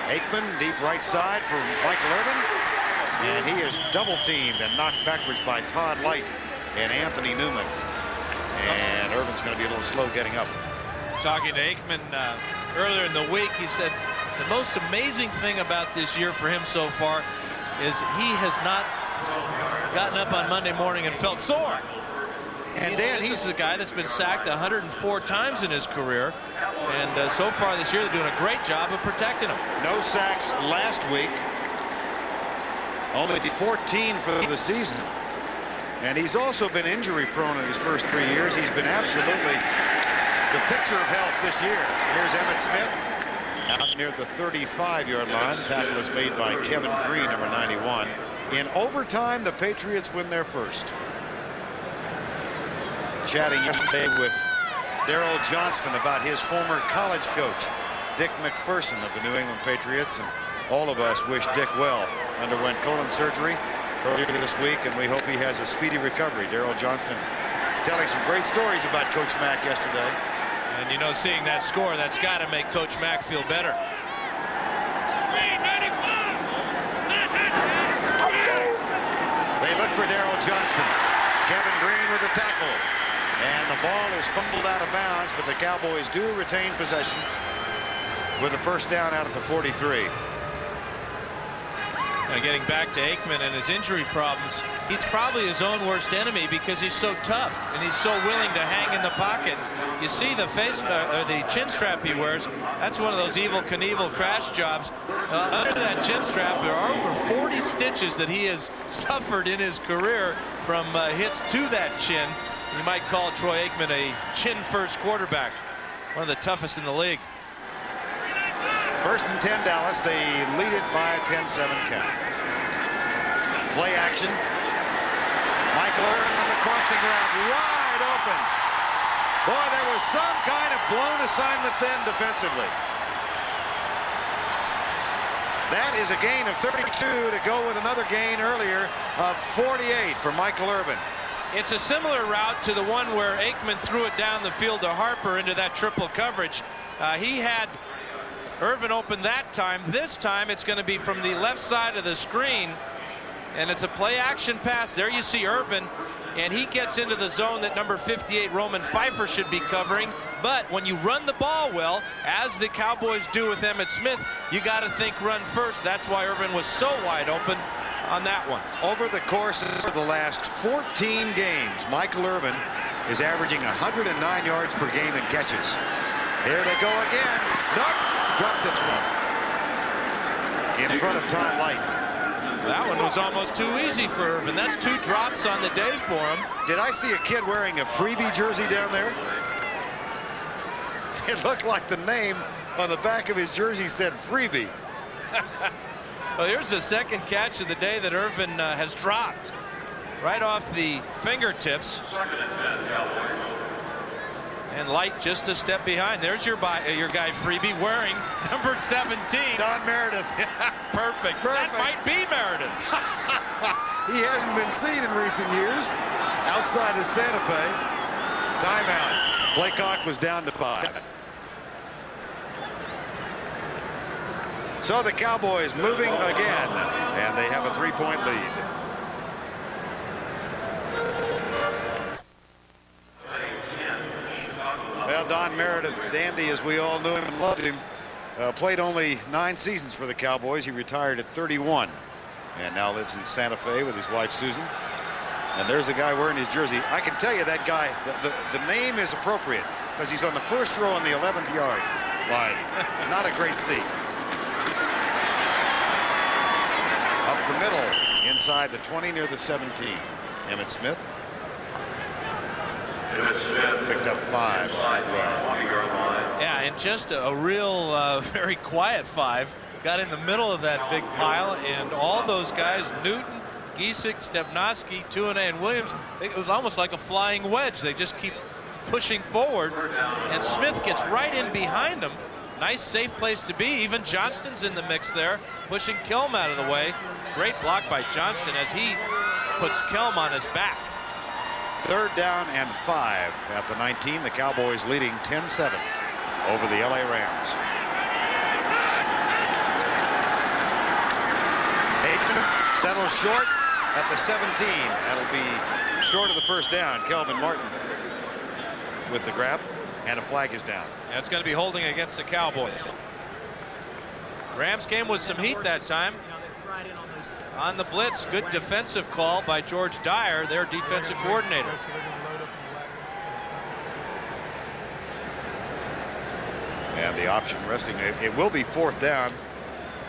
Aikman deep right side for Michael Irvin. And he is double teamed and knocked backwards by Todd Light and Anthony Newman. And Irvin's going to be a little slow getting up. Talking to Aikman earlier in the week, he said The most amazing thing about this year for him so far is he has not gotten up on Monday morning and felt sore. And Dan, he's a guy that's been sacked 104 times in his career, and so far this year they're doing a great job of protecting him. No sacks last week. Only 14 for the season. And he's also been injury prone in his first 3 years. He's been absolutely the picture of health this year. Here's Emmitt Smith out near the 35-yard line. Tackle is made by Kevin Green, number 91. In overtime, the Patriots win their first. Chatting yesterday with Daryl Johnston about his former college coach, Dick McPherson of the New England Patriots, and all of us wish Dick well. Underwent colon surgery earlier this week, and we hope he has a speedy recovery. Daryl Johnston telling some great stories about Coach Mack yesterday. And you know, seeing that score, that's got to make Coach Mack feel better. They look for Daryl Johnston. Kevin Green with the tackle. And the ball is fumbled out of bounds, but the Cowboys do retain possession with a first down out at the 43. Now getting back to Aikman and his injury problems, he's probably his own worst enemy because he's so tough and he's so willing to hang in the pocket. You see the the chin strap he wears. That's one of those Evel Knievel crash jobs. Under that chin strap, there are over 40 stitches that he has suffered in his career from hits to that chin. You might call Troy Aikman a chin-first quarterback, one of the toughest in the league. First and 10 Dallas. They lead it by a 10-7 count. Play action. Michael Irvin on the crossing route, wide open. Boy, there was some kind of blown assignment then defensively. That is a gain of 32 to go with another gain earlier of 48 for Michael Irvin. It's a similar route to the one where Aikman threw it down the field to Harper into that triple coverage. He had Irvin open that time. This time it's going to be from the left side of the screen, and it's a play action pass. There you see Irvin, and he gets into the zone that number 58 Roman Pfeiffer should be covering. But when you run the ball well, as the Cowboys do with Emmitt Smith, you got to think run first. That's why Irvin was so wide open on that one. Over the course of the last 14 games, Michael Irvin is averaging 109 yards per game in catches. Here they go again. Nope. Dropped its one. In front of Tom Light. That one was almost too easy for Irvin. That's 2 drops on the day for him. Did I see a kid wearing a freebie jersey down there? It looked like the name on the back of his jersey said freebie. Well, here's the second catch of the day that Irvin has dropped right off the fingertips. And Light just a step behind. There's your guy Freebie wearing number 17. Don Meredith. Perfect. That might be Meredith. He hasn't been seen in recent years outside of Santa Fe. Timeout. Play clock was down to 5. So the Cowboys moving again, and they have a 3-point lead. Well, Don Meredith, dandy as we all knew him and loved him, played only 9 seasons for the Cowboys. He retired at 31 and now lives in Santa Fe with his wife Susan. And there's a guy wearing his jersey. I can tell you that guy, the name is appropriate because he's on the first row on the 11th yard line. Not a great seat. Up the middle, inside the 20 near the 17. Emmitt Smith. Picked up 5. Yeah, and just a real very quiet 5. Got in the middle of that big pile, and all those guys, Newton, Giesick, Stepnoski, Tuanay, and Williams, it was almost like a flying wedge. They just keep pushing forward, and Smith gets right in behind them. Nice, safe place to be. Even Johnston's in the mix there, pushing Kelm out of the way. Great block by Johnston as he puts Kelm on his back. 3rd down and 5 at the 19. The Cowboys leading 10-7 over the LA Rams. Aikman settles short at the 17. That'll be short of the first down. Kelvin Martin with the grab, and a flag is down. And it's going to be holding against the Cowboys. Rams came with some heat that time. On the blitz, good defensive call by George Dyer, their defensive coordinator. And the option resting. It will be 4th down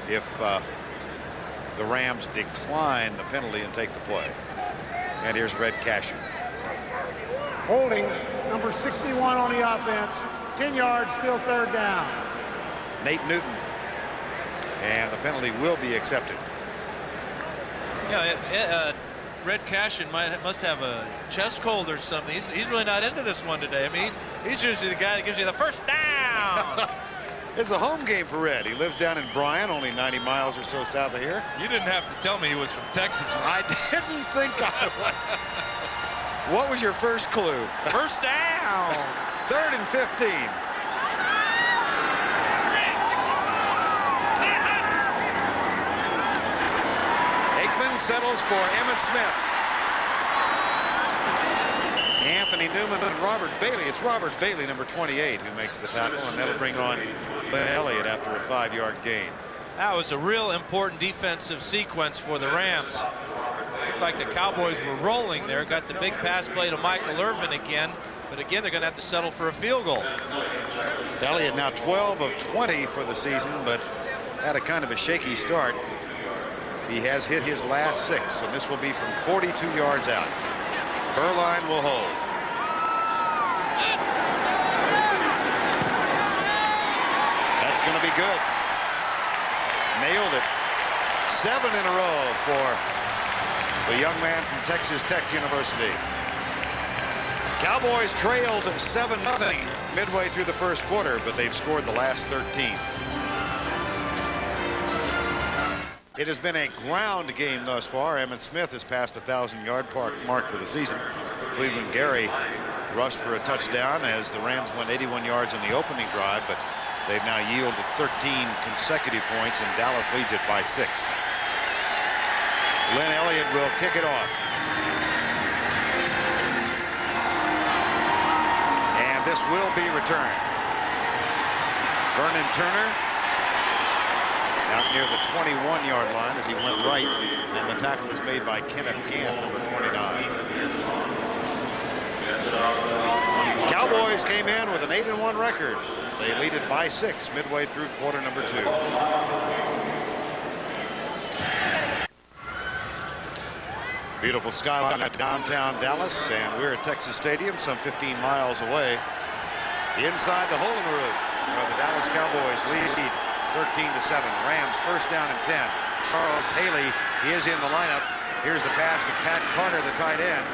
if the Rams decline the penalty and take the play. And here's Red Cashin. Holding, number 61 on the offense. 10 yards, still 3rd down. Nate Newton. And the penalty will be accepted. Yeah, Red Cashin must have a chest cold or something. He's really not into this one today. I mean, he's usually the guy that gives you the first down. It's a home game for Red. He lives down in Bryan, only 90 miles or so south of here. You didn't have to tell me he was from Texas. I didn't think I would. What was your first clue? First down. 3rd and 15. Aikman settles for Emmitt Smith. Anthony Newman and Robert Bailey. It's Robert Bailey, number 28, who makes the tackle, and that'll bring on Len Elliott after a 5-yard gain. That was a real important defensive sequence for the Rams. Looked like the Cowboys were rolling there. Got the big pass play to Michael Irvin again. But again, they're going to have to settle for a field goal. Elliott now 12 of 20 for the season, but had a kind of a shaky start. He has hit his last 6, and this will be from 42 yards out. Berline will hold. That's going to be good. Nailed it. 7 in a row for the young man from Texas Tech University. Cowboys trailed 7-0 midway through the first quarter, but they've scored the last 13. It has been a ground game thus far. Emmitt Smith has passed the 1,000-yard mark for the season. Cleveland Gary rushed for a touchdown as the Rams went 81 yards in the opening drive, but they've now yielded 13 consecutive points, and Dallas leads it by 6. Len Elliott will kick it off. And this will be returned. Vernon Turner out near the 21-yard line as he went right, and the tackle was made by Kenneth Gant, number 29. Cowboys came in with an 8-1 record. They lead it by 6 midway through quarter number 2. Beautiful skyline at downtown Dallas, and we're at Texas Stadium, some 15 miles away. Inside the hole in the roof, where the Dallas Cowboys lead 13-7. Rams first down and 10. Charles Haley, he is in the lineup. Here's the pass to Pat Carter, the tight end.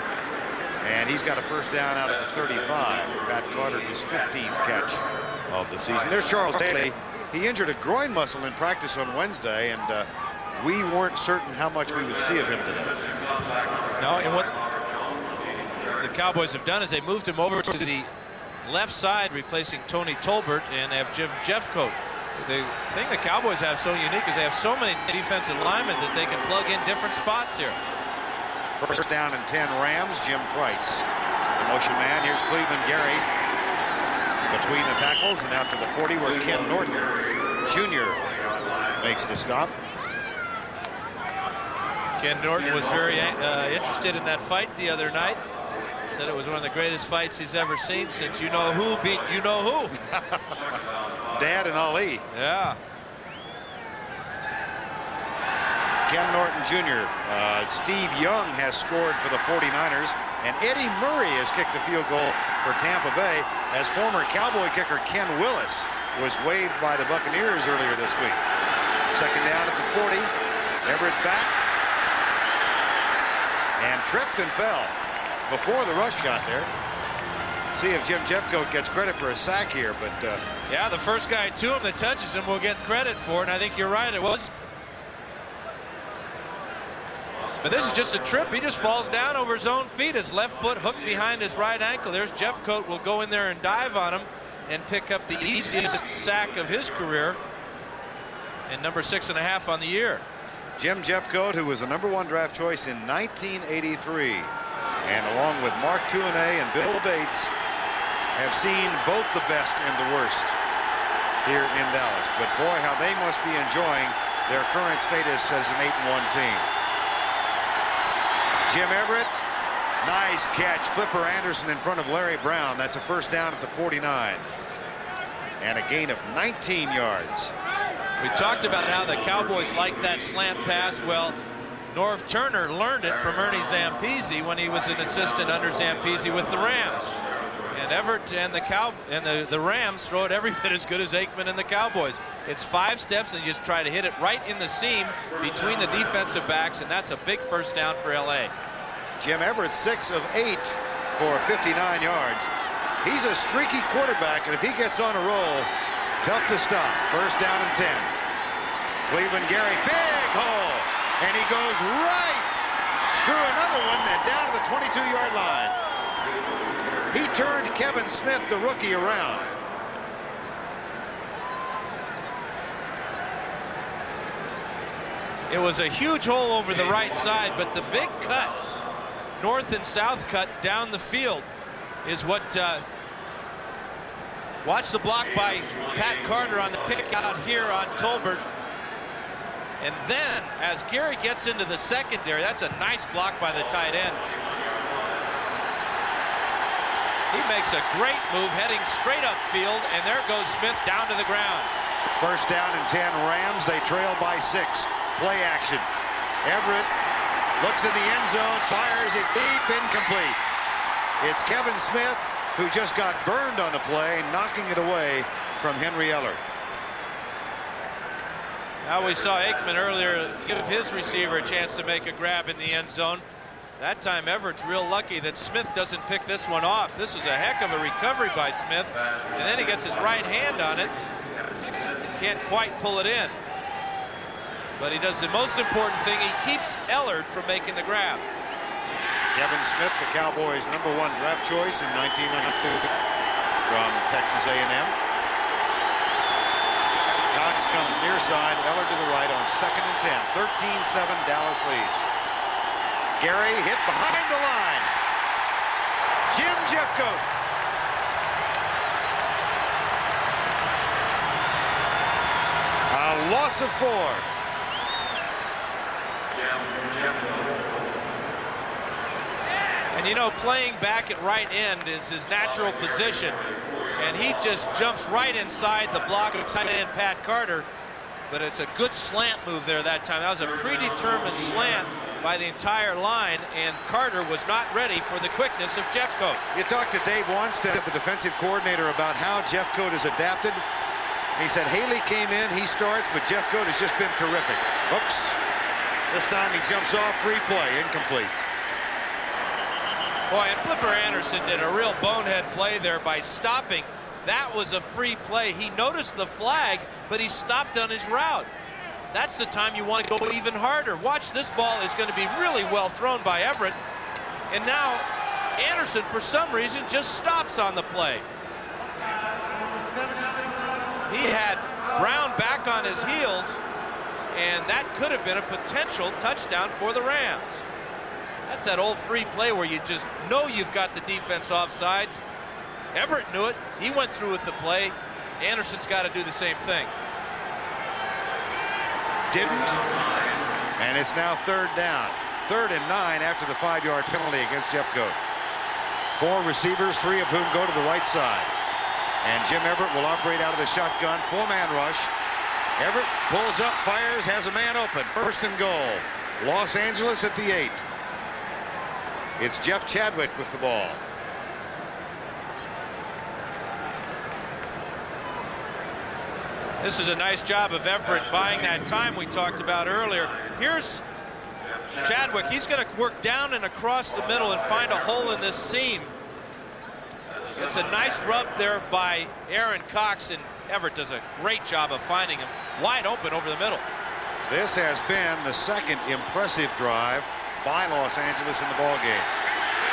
And he's got a first down out of the 35. Pat Carter, his 15th catch of the season. There's Charles Haley. He injured a groin muscle in practice on Wednesday, and we weren't certain how much we would see of him today. No, and what the Cowboys have done is they moved him over to the left side, replacing Tony Tolbert, and have Jim Jeffcoat. The thing the Cowboys have so unique is they have so many defensive linemen that they can plug in different spots here. First down and 10 Rams, Jim Price. The motion man, here's Cleveland Gary. Between the tackles and out to the 40 where Ken Norton Jr. makes the stop. Ken Norton was very interested in that fight the other night. Said it was one of the greatest fights he's ever seen since you know who beat you know who. Dad and Ali. Yeah. Ken Norton Jr. Steve Young has scored for the 49ers, and Eddie Murray has kicked a field goal for Tampa Bay as former Cowboy kicker Ken Willis was waived by the Buccaneers earlier this week. Second down at the 40. Everett back and tripped and fell before the rush got there. See if Jim Jeffcoat gets credit for a sack here, but yeah, the first guy to him that touches him will get credit for it, and I think you're right, it was. But this is just a trip. He just falls down over his own feet. His left foot hooked behind his right ankle. There's Jeffcoat will go in there and dive on him and pick up the easiest sack of his career, and number 6.5 on the year. Jim Jeffcoat, who was a #1 draft choice in 1983, and along with Mark Tuinei and Bill Bates, have seen both the best and the worst here in Dallas. But boy, how they must be enjoying their current status as an 8-1 team. Jim Everett, nice catch. Flipper Anderson in front of Larry Brown. That's a first down at the 49. And a gain of 19 yards. We talked about how the Cowboys like that slant pass. Well, Norv Turner learned it from Ernie Zampese when he was an assistant under Zampese with the Rams. And Everett and the Rams throw it every bit as good as Aikman and the Cowboys. It's 5 steps, and you just try to hit it right in the seam between the defensive backs, and that's a big first down for LA. Jim Everett 6 of 8 for 59 yards. He's a streaky quarterback, and if he gets on a roll, tough to stop. First down and 10. Cleveland Gary, big hole, and he goes right through another one and down to the 22-yard line. He turned Kevin Smith, the rookie, around. It was a huge hole over the right side, but the big cut, north and south cut down the field, is what watch the block by Pat Carter on the pick out here on Tolbert. And then as Gary gets into the secondary, that's a nice block by the tight end. He makes a great move heading straight upfield, and there goes Smith down to the ground. First down and 10 Rams. They trail by 6. Play action. Everett looks in the end zone, fires it deep, incomplete. It's Kevin Smith who just got burned on the play, knocking it away from Henry Eller. Now we saw Aikman earlier give his receiver a chance to make a grab in the end zone. That time Everett's real lucky that Smith doesn't pick this one off. This is a heck of a recovery by Smith, and then he gets his right hand on it. Can't quite pull it in. But he does the most important thing. He keeps Ellard from making the grab. Kevin Smith, the Cowboys' #1 draft choice in 1992 from Texas A&M. Cox comes near side, Ellard to the right on 2nd and 10. 13-7 Dallas leads. Gary hit behind the line. Jim Jeffcoat. A loss of 4. And you know, playing back at right end is his natural position, and he just jumps right inside the block of tight end Pat Carter. But it's a good slant move there that time. That was a predetermined slant by the entire line, and Carter was not ready for the quickness of Jeffcoat. You talked to Dave Wanstead, the defensive coordinator, about how Jeffcoat has adapted. He said Haley came in, he starts, but Jeffcoat has just been terrific. Oops. This time he jumps off, free play, incomplete. Boy, and Flipper Anderson did a real bonehead play there by stopping. That was a free play. He noticed the flag, but he stopped on his route. That's the time you want to go even harder. Watch, this ball is going to be really well thrown by Everett. And now Anderson, for some reason, just stops on the play. He had Brown back on his heels, and that could have been a potential touchdown for the Rams. That's that old free play where you just know you've got the defense offsides. Everett knew it. He went through with the play. Anderson's got to do the same thing. Didn't. And it's now 3rd down. 3rd and 9 after the 5-yard penalty against Jeffcoat. 4 receivers, 3 of whom go to the right side. And Jim Everett will operate out of the shotgun. 4-man rush. Everett pulls up, fires, has a man open. 1st and goal. Los Angeles at the 8. It's Jeff Chadwick with the ball. This is a nice job of Everett buying that time we talked about earlier. Here's Chadwick. He's going to work down and across the middle and find a hole in this seam. It's a nice rub there by Aaron Cox, and Everett does a great job of finding him wide open over the middle. This has been the 2nd impressive drive by Los Angeles in the ball game.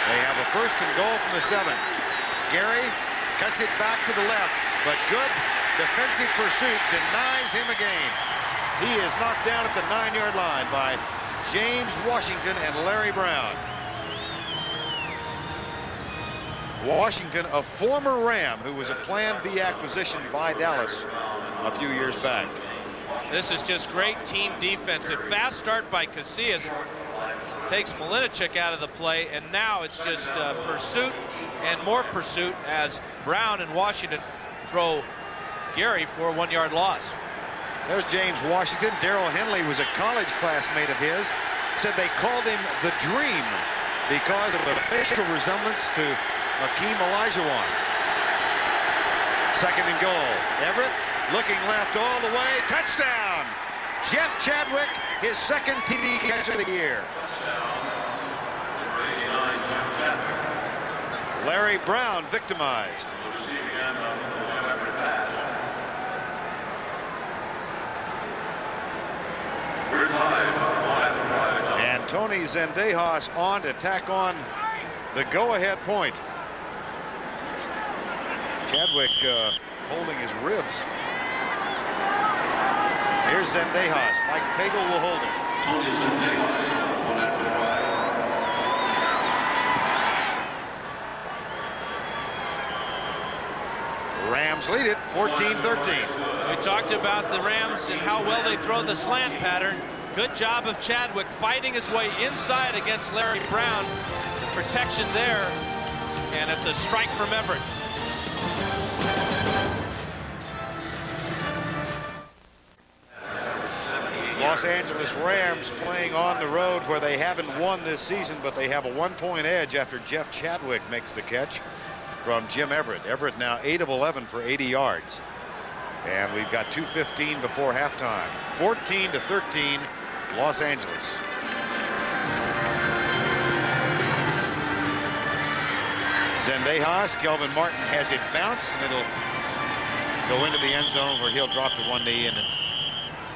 They have a 1st and goal from the 7. Gary cuts it back to the left, but good defensive pursuit denies him a gain. He is knocked down at the 9-yard line by James Washington and Larry Brown. Washington, a former Ram who was a Plan B acquisition by Dallas a few years back. This is just great team defense. A fast start by Casillas takes Malinicek out of the play, and now it's just pursuit and more pursuit as Brown and Washington throw Gary for a 1-yard loss. There's James Washington. Darrell Henley was a college classmate of his. Said they called him the Dream because of a facial resemblance to Akeem Olajuwon. 2nd and goal. Everett looking left all the way. Touchdown! Jeff Chadwick, his 2nd TD catch of the year. Larry Brown victimized. And Tony Zendejas on to tack on the go-ahead point. Chadwick holding his ribs. Here's Zendejas. Mike Pagel will hold it. Rams lead it 14-13. We talked about the Rams and how well they throw the slant pattern. Good job of Chadwick fighting his way inside against Larry Brown. The protection there, and it's a strike from Everett. Los Angeles Rams playing on the road where they haven't won this season, but they have a 1-point edge after Jeff Chadwick makes the catch from Jim Everett. Everett now 8 of 11 for 80 yards. And we've got 2:15 before halftime. 14-13, Los Angeles. Zendejas, Kelvin Martin has it bounced, and it'll go into the end zone where he'll drop to one knee and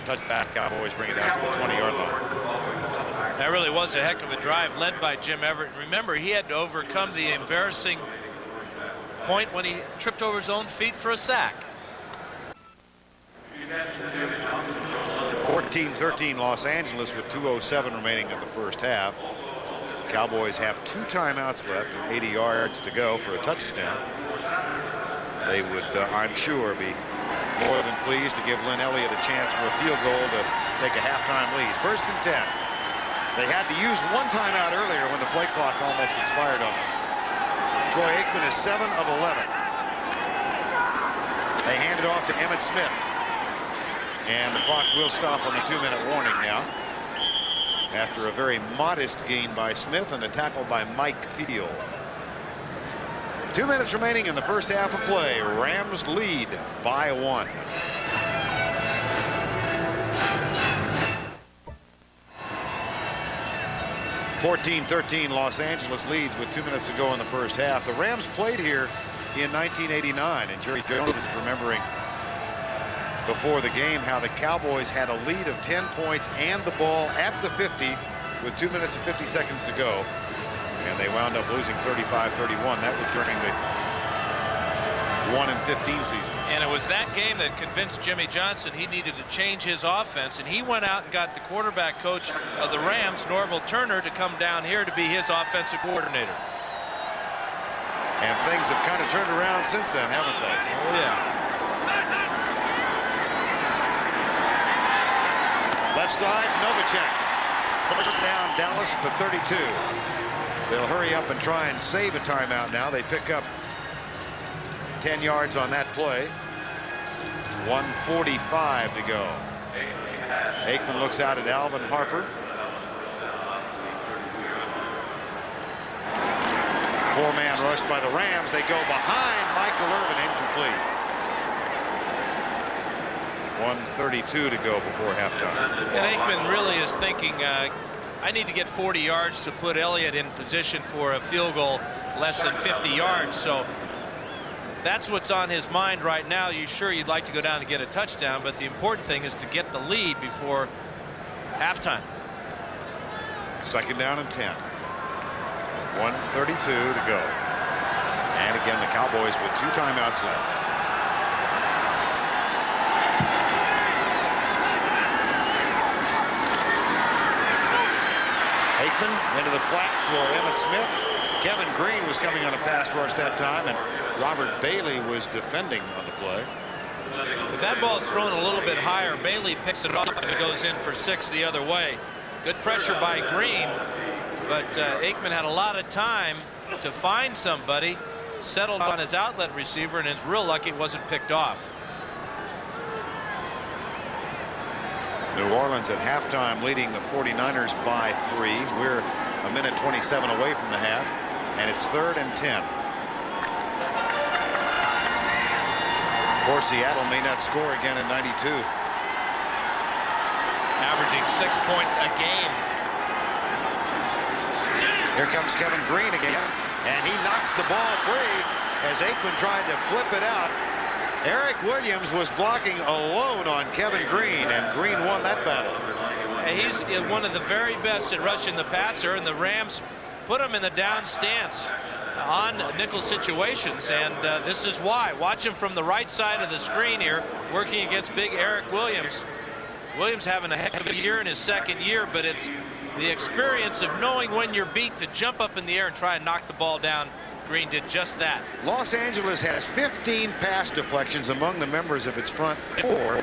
touchback. Cowboys bring it out to the 20-yard line. That really was a heck of a drive led by Jim Everett. Remember, he had to overcome the embarrassing point when he tripped over his own feet for a sack. 14-13 Los Angeles with 2:07 remaining in the first half. Cowboys have 2 timeouts left and 80 yards to go for a touchdown. They would, I'm sure, be more than pleased to give Lynn Elliott a chance for a field goal to take a halftime lead. 1st and 10. They had to use 1 timeout earlier when the play clock almost expired on them. Troy Aikman is 7 of 11. They hand it off to Emmitt Smith. And the clock will stop on the 2-minute warning now. After a very modest gain by Smith and a tackle by Mike Peel. 2 minutes remaining in the first half of play. Rams lead by 1. (14-13) Los Angeles leads with 2 minutes to go in the first half. The Rams played here in 1989, and Jerry Jones is remembering before the game how the Cowboys had a lead of 10 points and the ball at the 50 with 2 minutes and 50 seconds to go. And they wound up losing 35-31. That was during the 1-15 season. And it was that game that convinced Jimmy Johnson he needed to change his offense. And he went out and got the quarterback coach of the Rams, Norville Turner, to come down here to be his offensive coordinator. And things have kind of turned around since then, haven't they? Oh, yeah. Left side, Novacek. First down, Dallas at the 32. They'll hurry up and try and save a timeout now. They pick up 10 yards on that play. 1:45 to go. Aikman looks out at Alvin Harper. 4-man rush by the Rams. They go behind Michael Irvin, incomplete. 1:32 to go before halftime. And Aikman really is thinking, I need to get 40 yards to put Elliott in position for a field goal less than 50 yards. So that's what's on his mind right now. You'd like to go down and get a touchdown, but the important thing is to get the lead before halftime. 2nd down and 10. 1:32 to go. And again, the Cowboys with 2 timeouts left. Aikman into the flat for Emmitt Smith. Kevin Green was coming on a pass rush that time, and Robert Bailey was defending on the play. If that ball is thrown a little bit higher, Bailey picks it off and it goes in for 6 the other way. Good pressure by Green, but Aikman had a lot of time to find somebody, settled on his outlet receiver, and is real lucky it wasn't picked off. New Orleans at halftime leading the 49ers by 3. We're a minute 27 away from the half, and it's 3rd and 10. Of course, Seattle may not score again in 92. Averaging 6 points a game. Here comes Kevin Green again, and he knocks the ball free as Aikman tried to flip it out. Eric Williams was blocking alone on Kevin Green, and Green won that battle. He's one of the very best at rushing the passer, and the Rams put him in the down stance on nickel situations, and this is why. Watch him from the right side of the screen here, working against big Eric Williams. Williams having a heck of a year in his 2nd year, but it's the experience of knowing when you're beat to jump up in the air and try and knock the ball down. Green did just that. Los Angeles has 15 pass deflections among the members of its front 4.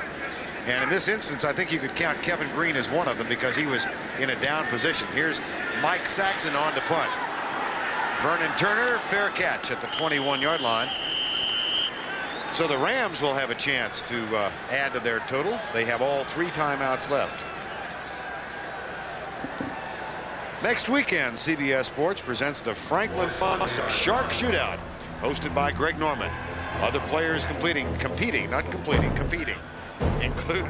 And in this instance, I think you could count Kevin Green as one of them because he was in a down position. Here's Mike Saxon on to punt. Vernon Turner, fair catch at the 21-yard line. So the Rams will have a chance to add to their total. They have all 3 timeouts left. Next weekend, CBS Sports presents the Franklin Funds Shark Shootout, hosted by Greg Norman. Other players competing include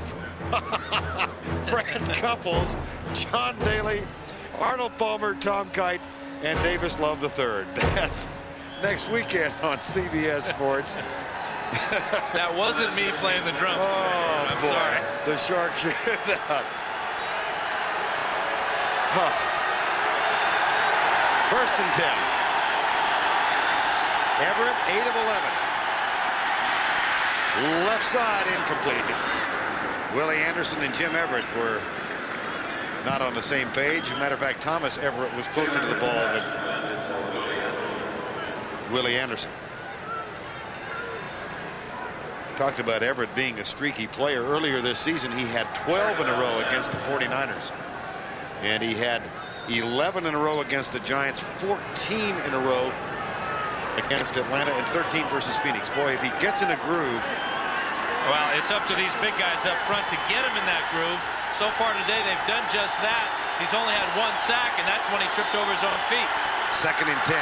Fred Couples, John Daly, Arnold Palmer, Tom Kite, and Davis Love III. That's next weekend on CBS Sports. That wasn't me playing the drum. Oh, I'm boy. sorry. The Shark Shootout. Huh. 1st and 10. Everett, 8 of 11. Left side incomplete. Willie Anderson and Jim Everett were not on the same page. As a matter of fact, Thomas Everett was closer to the ball than Willie Anderson. Talked about Everett being a streaky player. Earlier this season, he had 12 in a row against the 49ers. And he had 11 in a row against the Giants, 14 in a row against Atlanta, and 13 versus Phoenix. Boy, if he gets in a groove. Well, it's up to these big guys up front to get him in that groove. So far today, they've done just that. He's only had 1 sack, and that's when he tripped over his own feet. 2nd and 10.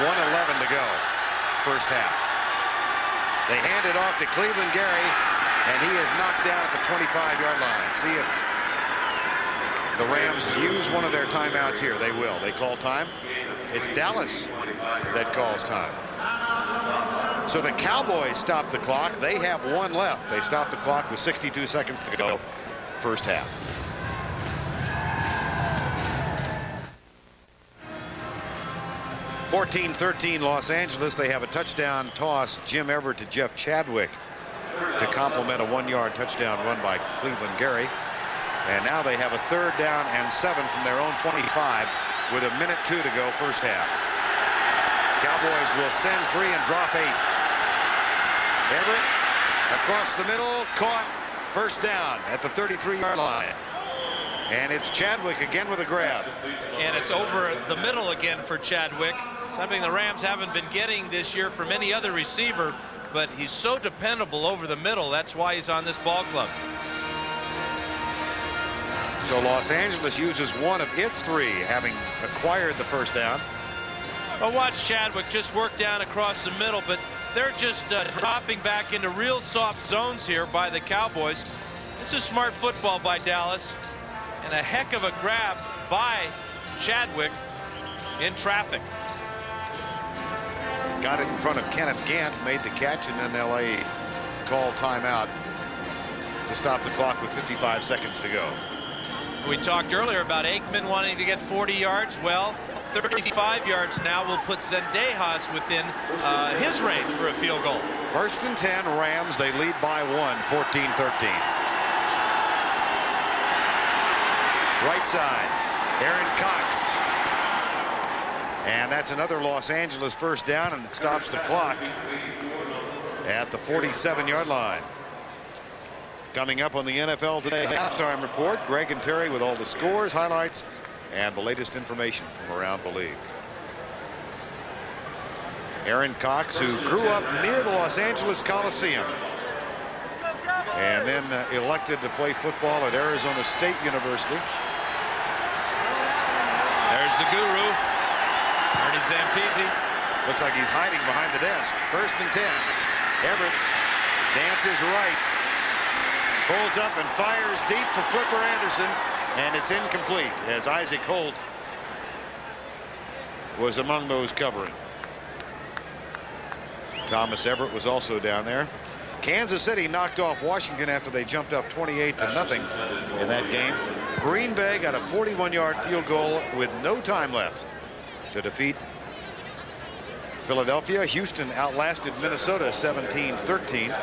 1:11 to go. First half. They hand it off to Cleveland Gary, and he is knocked down at the 25-yard line. See if the Rams use one of their timeouts here. They will. They call time. It's Dallas that calls time. So the Cowboys stop the clock. They have 1 left. They stop the clock with 62 seconds to go. First half. (14-13) Los Angeles. They have a touchdown toss. Jim Everett to Jeff Chadwick to complement a 1-yard touchdown run by Cleveland Gary. And now they have a 3rd down and 7 from their own 25 with 1:02 to go first half. Cowboys will send 3 and drop 8. Everett across the middle, caught, first down at the 33-yard line. And it's Chadwick again with a grab. And it's over the middle again for Chadwick. Something the Rams haven't been getting this year from any other receiver, but he's so dependable over the middle. That's why he's on this ball club. So Los Angeles uses 1 of its 3, having acquired the first down. Well, watch Chadwick just work down across the middle, but they're just dropping back into real soft zones here by the Cowboys. This is smart football by Dallas, and a heck of a grab by Chadwick in traffic. Got it in front of Kenneth Gant, made the catch, and then LA called timeout to stop the clock with 55 seconds to go. We talked earlier about Aikman wanting to get 40 yards. Well, 35 yards now will put Zendejas within his range for a field goal. 1st and 10, Rams. They lead by 1, 14-13. Right side, Aaron Cox. And that's another Los Angeles first down, and it stops the clock at the 47-yard line. Coming up on the NFL Today halftime report, Greg and Terry with all the scores, highlights, and the latest information from around the league. Aaron Cox, who grew up near the Los Angeles Coliseum and then elected to play football at Arizona State University. There's the guru, Ernie Zampese. Looks like he's hiding behind the desk. 1st and 10. Everett dances right, pulls up and fires deep for Flipper Anderson, and it's incomplete as Isaac Holt was among those covering. Thomas Everett was also down there. Kansas City knocked off Washington after they jumped up 28-0 in that game. Green Bay got a 41-yard field goal with no time left to defeat Philadelphia. Houston outlasted Minnesota 17-13.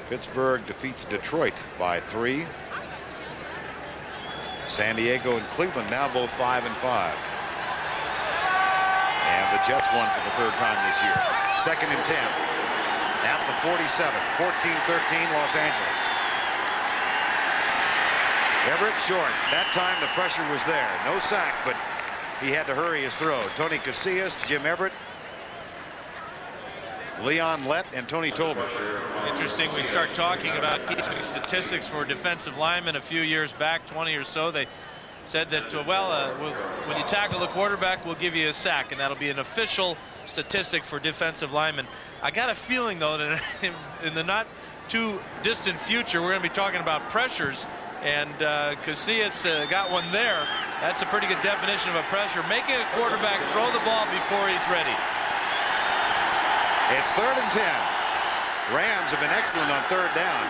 Pittsburgh defeats Detroit by 3. San Diego and Cleveland now both 5-5. And the Jets won for the 3rd time this year. 2nd and 10 at the 47. 14-13 Los Angeles. Everett short. That time the pressure was there. No sack, but he had to hurry his throw. Tony Casillas, Jim Everett, Leon Lett, and Tony Tolbert. Interesting, we start talking about keeping statistics for defensive linemen a few years back, 20 or so. They said that, when you tackle the quarterback, we'll give you a sack, and that'll be an official statistic for defensive linemen. I got a feeling, though, that in the not too distant future, we're going to be talking about pressures, and Casillas got one there. That's a pretty good definition of a pressure. Making a quarterback throw the ball before he's ready. It's 3rd and 10. Rams have been excellent on 3rd down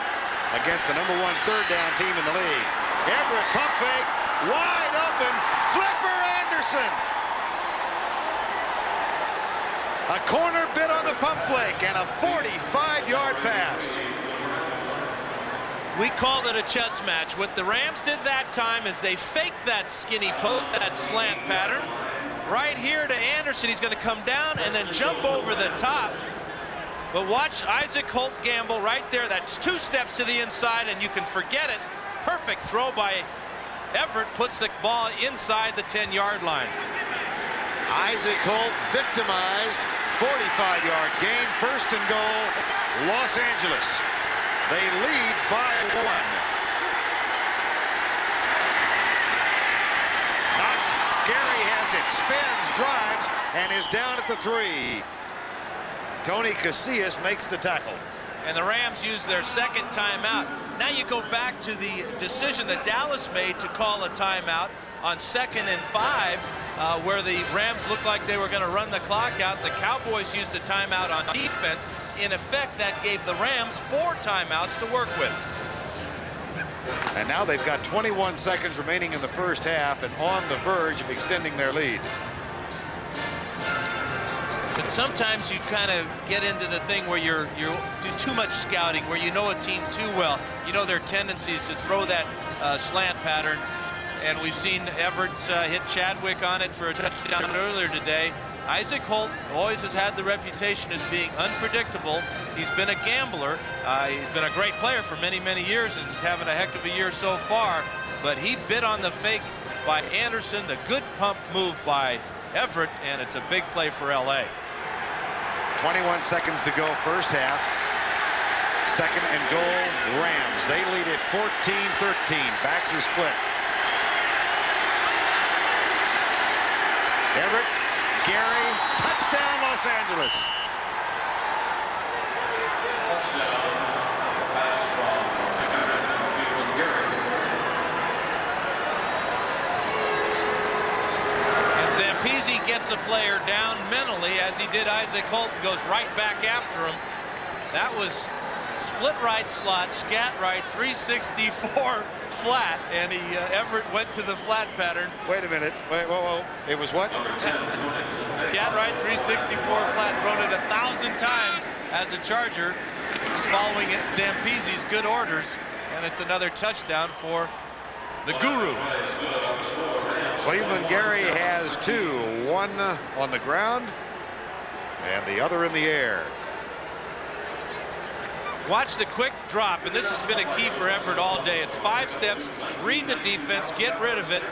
against the #1 3rd down team in the league. Everett pump fake, wide open, Flipper Anderson. A corner bit on the pump flake and a 45-yard pass. We called it a chess match. What the Rams did that time is they faked that skinny post, that slant pattern. Right here to Anderson. He's going to come down and then jump over the top. But watch Isaac Holt gamble right there. That's 2 steps to the inside, and you can forget it. Perfect throw by Everett. Puts the ball inside the 10-yard line. Isaac Holt victimized. 45-yard gain. 1st and goal. Los Angeles. They lead by 1. Knocked. Gary has it. Spins, drives, and is down at the 3. Tony Casillas makes the tackle. And the Rams use their 2nd timeout. Now you go back to the decision that Dallas made to call a timeout on 2nd and 5, where the Rams looked like they were going to run the clock out. The Cowboys used a timeout on defense. In effect, that gave the Rams 4 timeouts to work with. And now they've got 21 seconds remaining in the first half and on the verge of extending their lead. But sometimes you kind of get into the thing where you do too much scouting, where you know a team too well. You know their tendencies to throw that slant pattern. And we've seen Everett hit Chadwick on it for a touchdown earlier today. Isaac Holt always has had the reputation as being unpredictable. He's been a gambler. He's been a great player for many, many years, and he's having a heck of a year so far. But he bit on the fake by Anderson, the good pump move by Everett, and it's a big play for L.A. 21 seconds to go first half. 2nd and goal, Rams. They lead it 14-13. Backs are split. Everett, Gary, touchdown Los Angeles. And Zampese gets a player down mentally, as he did Isaac Holt, and goes right back after him. That was split right slot, scat right, 364 flat, and Everett went to the flat pattern. Wait a minute. Wait, whoa. It was what? Scat right, 364 flat, thrown it 1,000 times as a Charger. He's following Zampese's good orders, and it's another touchdown for the guru. Cleveland Gary has 2, one on the ground and the other in the air. Watch the quick drop, and this has been a key for Everett all day. It's 5 steps, read the defense, get rid of it,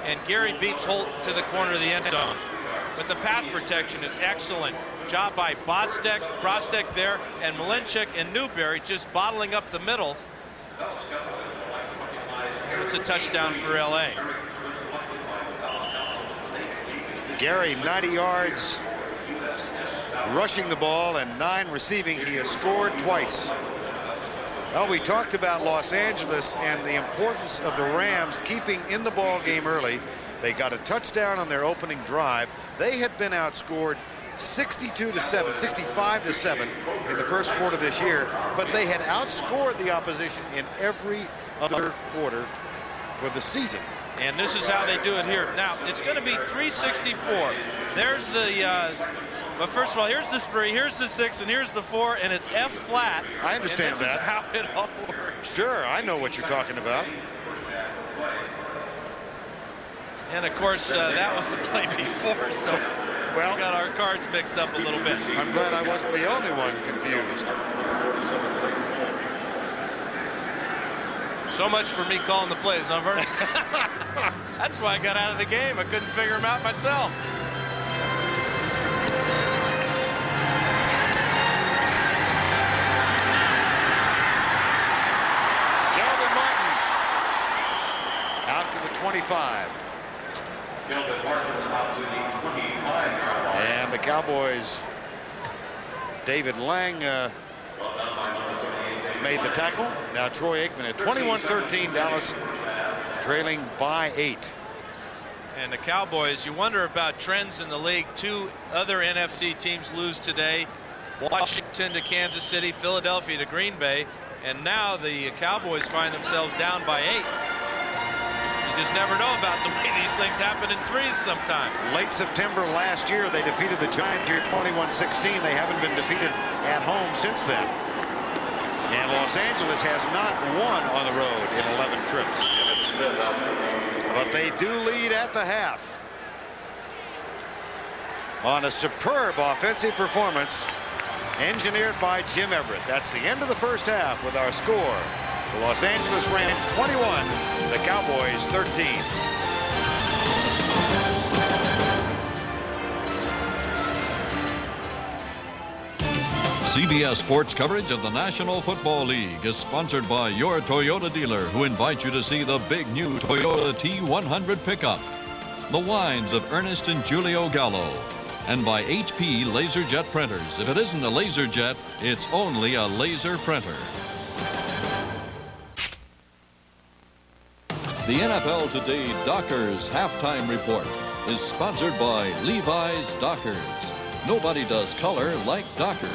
and Gary beats Holt to the corner of the end zone. But the pass protection is excellent. Job by Brostek there, and Malinchik and Newberry just bottling up the middle. It's a touchdown for LA. Gary 90 yards rushing the ball and 9 receiving. He has scored twice. Well, we talked about Los Angeles and the importance of the Rams keeping in the ball game early. They got a touchdown on their opening drive. They had been outscored 62-7, 65-7 in the first quarter this year, but they had outscored the opposition in every other quarter for the season. And this is how they do it here. Now, it's going to be 364. There's the, but first of all, here's the 3, here's the 6, and here's the 4, and it's F flat. I understand that. This is how it all works. Sure, I know what you're talking about. And of course, that was the play before, so well, we got our cards mixed up a little bit. I'm glad I wasn't the only one confused. So much for me calling the plays, huh, Vernon? That's why I got out of the game. I couldn't figure them out myself. Calvin Martin out to the 25. And the Cowboys, David Lang made the tackle. Now Troy Aikman at 21-13, Dallas trailing by 8. And the Cowboys, you wonder about trends in the league. 2 other NFC teams lose today. Washington to Kansas City, Philadelphia to Green Bay, and now the Cowboys find themselves down by 8. You just never know about the way these things happen in threes sometimes. Late September last year, they defeated the Giants here 21-16. They haven't been defeated at home since then. And Los Angeles has not won on the road in 11 trips. But they do lead at the half on a superb offensive performance engineered by Jim Everett. That's the end of the first half with our score. The Los Angeles Rams 21, the Cowboys 13. CBS Sports coverage of the National Football League is sponsored by your Toyota dealer, who invites you to see the big new Toyota T100 pickup, the wines of Ernest and Julio Gallo, and by HP LaserJet printers. If it isn't a LaserJet, it's only a laser printer. The NFL Today Dockers Halftime Report is sponsored by Levi's Dockers. Nobody does color like Dockers.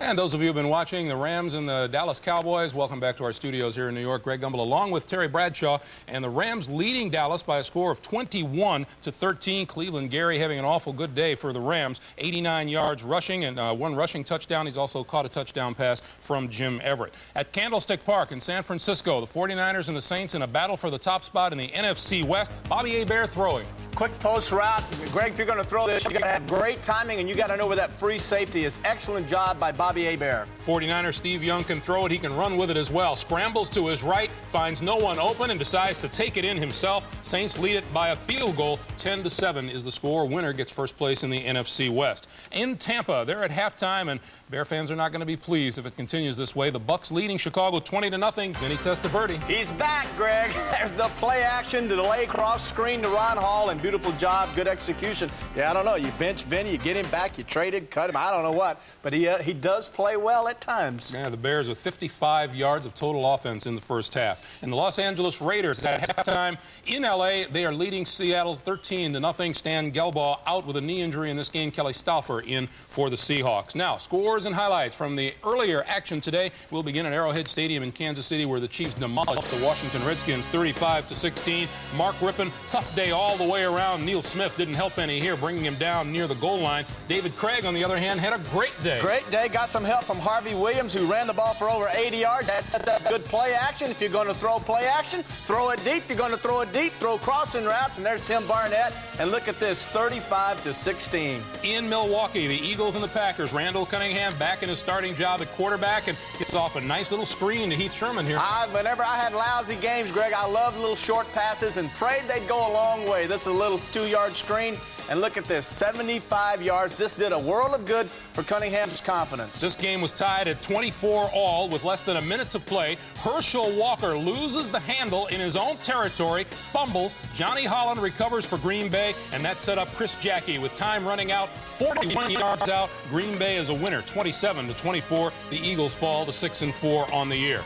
And those of you who have been watching the Rams and the Dallas Cowboys, welcome back to our studios here in New York. Greg Gumbel along with Terry Bradshaw, and the Rams leading Dallas by a score of 21-13. Cleveland Gary having an awful good day for the Rams. 89 yards rushing and 1 rushing touchdown. He's also caught a touchdown pass from Jim Everett. At Candlestick Park in San Francisco, the 49ers and the Saints in a battle for the top spot in the NFC West. Bobby Hebert throwing. Quick post route. Greg, if you're going to throw this, you got to have great timing, and you got to know where that free safety is. Excellent job by Bobby Hebert. 49er Steve Young can throw it. He can run with it as well. Scrambles to his right, finds no one open, and decides to take it in himself. Saints lead it by a field goal. 10-7 is the score. Winner gets first place in the NFC West. In Tampa, they're at halftime, and Bear fans are not going to be pleased if it continues this way. The Bucs leading Chicago 20-0. Vinny Testaverde. He's back, Greg. There's the play action, the delay cross screen to Ron Hall, and beautiful job, good execution. Yeah, I don't know. You bench Vinny, you get him back, you trade him, cut him. I don't know what, but he does play well at times. Yeah, the Bears with 55 yards of total offense in the first half. And the Los Angeles Raiders at halftime in L.A., they are leading Seattle 13-0. Stan Gelbaugh out with a knee injury in this game. Kelly Stauffer in for the Seahawks. Now, scores and highlights from the earlier action today. We'll begin at Arrowhead Stadium in Kansas City, where the Chiefs demolished the Washington Redskins 35-16. Mark Rippon, tough day all the way around. around Neil Smith didn't help any here, bringing him down near the goal line. David Craig, on the other hand, had a great day. Great day. Got some help from Harvey Williams, who ran the ball for over 80 yards. That set up good play action. If you're going to throw play action, throw it deep. If you're going to throw it deep, throw crossing routes. And there's Tim Barnett. And look at this, 35-16. In Milwaukee, the Eagles and the Packers. Randall Cunningham back in his starting job at quarterback and gets off a nice little screen to Heath Sherman here. Whenever I had lousy games, Greg, I loved little short passes and prayed they'd go a long way. This is a little 2-yard screen. And look at this, 75 yards. This did a world of good for Cunningham's confidence. This game was tied at 24 all with less than a minute to play. Herschel Walker loses the handle in his own territory, fumbles. Johnny Holland recovers for Green Bay, and that set up Chris Jackie with time running out, 41 yards out. Green Bay is a winner, 27-24. The Eagles fall to 6-4 on the year.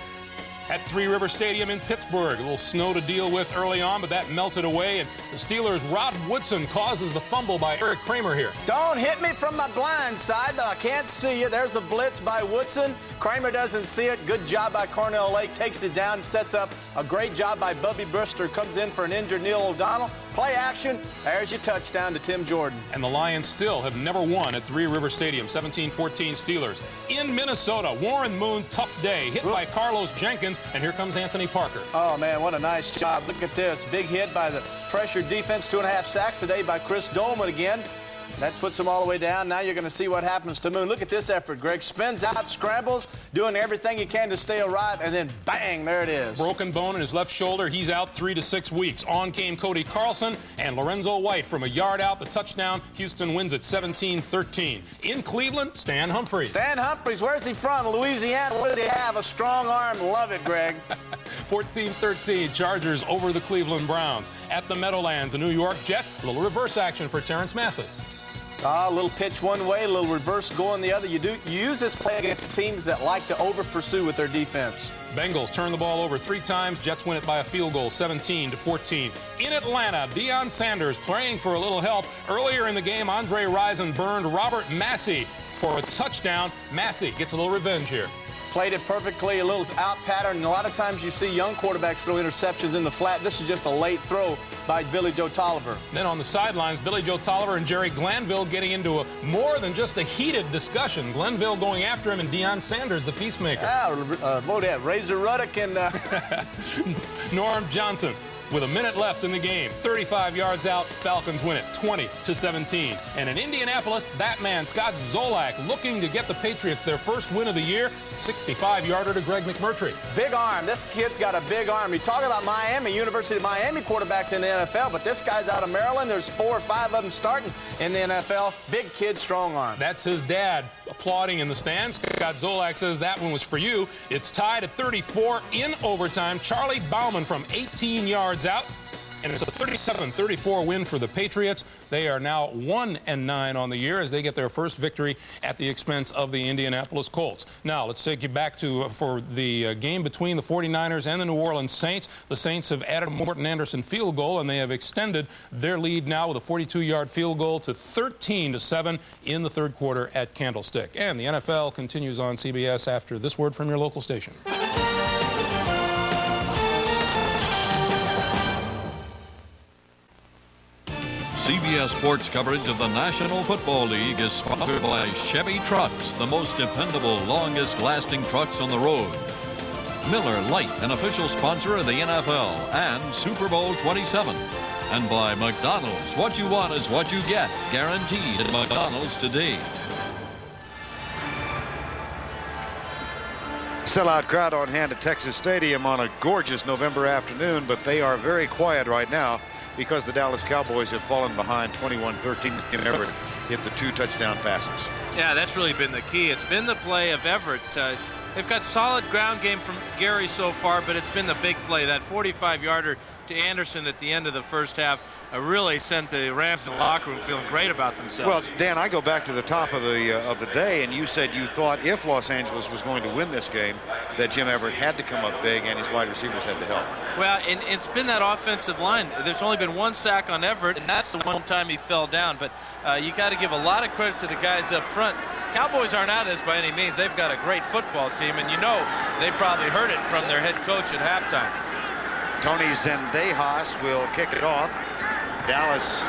At Three River Stadium in Pittsburgh, a little snow to deal with early on, but that melted away, and the Steelers' Rod Woodson causes the fumble by Eric Kramer here. Don't hit me from my blind side. I can't see you. There's a blitz by Woodson. Kramer doesn't see it. Good job by Cornell Lake. Takes it down, sets up a great job by Bubby Brister. Comes in for an injured Neil O'Donnell. Play action. There's your touchdown to Tim Jordan. And the Lions still have never won at Three River Stadium. 17-14 Steelers. In Minnesota, Warren Moon, tough day. Hit by Carlos Jenkins, and here comes Anthony Parker. Oh, man, what a nice job. Look at this. Big hit by the pressure defense. 2.5 sacks today by Chris Dolman again. That puts him all the way down. Now you're going to see what happens to Moon. Look at this effort, Greg. Spins out, scrambles, doing everything he can to stay alive, and then bang, there it is. Broken bone in his left shoulder. He's out 3 to 6 weeks. On came Cody Carlson and Lorenzo White from a yard out. The touchdown. Houston wins at 17-13. In Cleveland, Stan Humphries. Stan Humphries, where's he from? Louisiana. What did he have? A strong arm. Love it, Greg. 14-13. Chargers over the Cleveland Browns. At the Meadowlands, the New York Jets. A little reverse action for Terrence Mathis. A little pitch one way, a little reverse going the other. You use this play against teams that like to over-pursue with their defense. Bengals turn the ball over 3 times. Jets win it by a field goal, 17-14. In Atlanta, Deion Sanders praying for a little help. Earlier in the game, Andre Rison burned Robert Massey for a touchdown. Massey gets a little revenge here. Played it perfectly, a little out pattern. And a lot of times you see young quarterbacks throw interceptions in the flat. This is just a late throw by Billy Joe Tolliver. Then on the sidelines, Billy Joe Tolliver and Jerry Glanville getting into a more than just a heated discussion. Glanville going after him and Deion Sanders, the peacemaker. Razor Ruddock and Norm Johnson. With a minute left in the game, 35 yards out, Falcons win it 20-17. And in Indianapolis, that man, Scott Zolak, looking to get the Patriots their first win of the year, 65-yarder to Greg McMurtry. Big arm. This kid's got a big arm. You talk about Miami, University of Miami quarterbacks in the NFL, but this guy's out of Maryland. There's 4 or 5 of them starting in the NFL. Big kid, strong arm. That's his dad applauding in the stands. Scott Zolak says that one was for you. It's tied at 34 in overtime. Charlie Bauman from 18 yards out. And it's a 37-34 win for the Patriots. They are now 1-9 on the year as they get their first victory at the expense of the Indianapolis Colts. Now, let's take you back to for the game between the 49ers and the New Orleans Saints. The Saints have added a Morton Anderson field goal, and they have extended their lead now with a 42-yard field goal to 13-7 in the third quarter at Candlestick. And the NFL continues on CBS after this word from your local station. CBS Sports coverage of the National Football League is sponsored by Chevy Trucks, the most dependable, longest-lasting trucks on the road. Miller Lite, an official sponsor of the NFL and Super Bowl 27. And by McDonald's, what you want is what you get, guaranteed at McDonald's today. Sellout crowd on hand at Texas Stadium on a gorgeous November afternoon, but they are very quiet right now because the Dallas Cowboys have fallen behind 21-13 in Everett, hit the 2 touchdown passes. Yeah, that's really been the key. It's been the play of Everett. They've got solid ground game from Gary so far, but it's been the big play. That 45-yarder to Anderson at the end of the first half really sent the Rams in the locker room feeling great about themselves. Well, Dan, I go back to the top of the day, and you said you thought if Los Angeles was going to win this game, that Jim Everett had to come up big and his wide receivers had to help. Well, and it's been that offensive line. There's only been 1 sack on Everett, and that's the one time he fell down. But you got to give a lot of credit to the guys up front. Cowboys aren't out of this by any means. They've got a great football team, and you know they probably heard it from their head coach at halftime. Tony Zendejas will kick it off. Dallas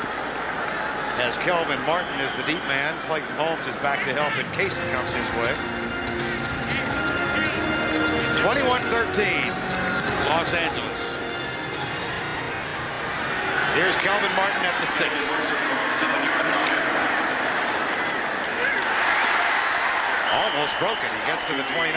has Kelvin Martin as the deep man. Clayton Holmes is back to help in case it comes his way. 21-13, Los Angeles. Here's Kelvin Martin at the 6. Almost broken. He gets to the 29.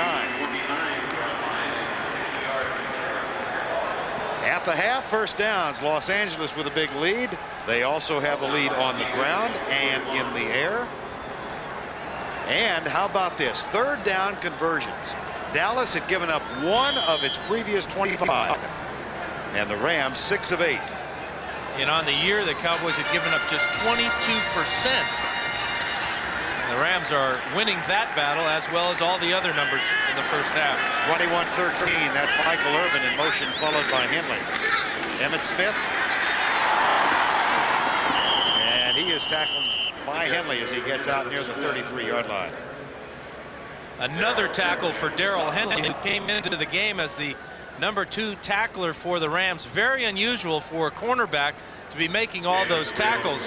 At the half, first downs. Los Angeles with a big lead. They also have the lead on the ground and in the air. And how about this? Third down conversions. Dallas had given up 1 of its previous 25. And the Rams 6 of 8. And on the year, the Cowboys had given up just 22%. The Rams are winning that battle as well as all the other numbers in the first half. 21-13. That's Michael Irvin in motion, followed by Henley. Emmitt Smith. And he is tackled by Henley as he gets out near the 33-yard line. Another tackle for Darrell Henley, who came into the game as the number 2 tackler for the Rams. Very unusual for a cornerback to be making all those tackles.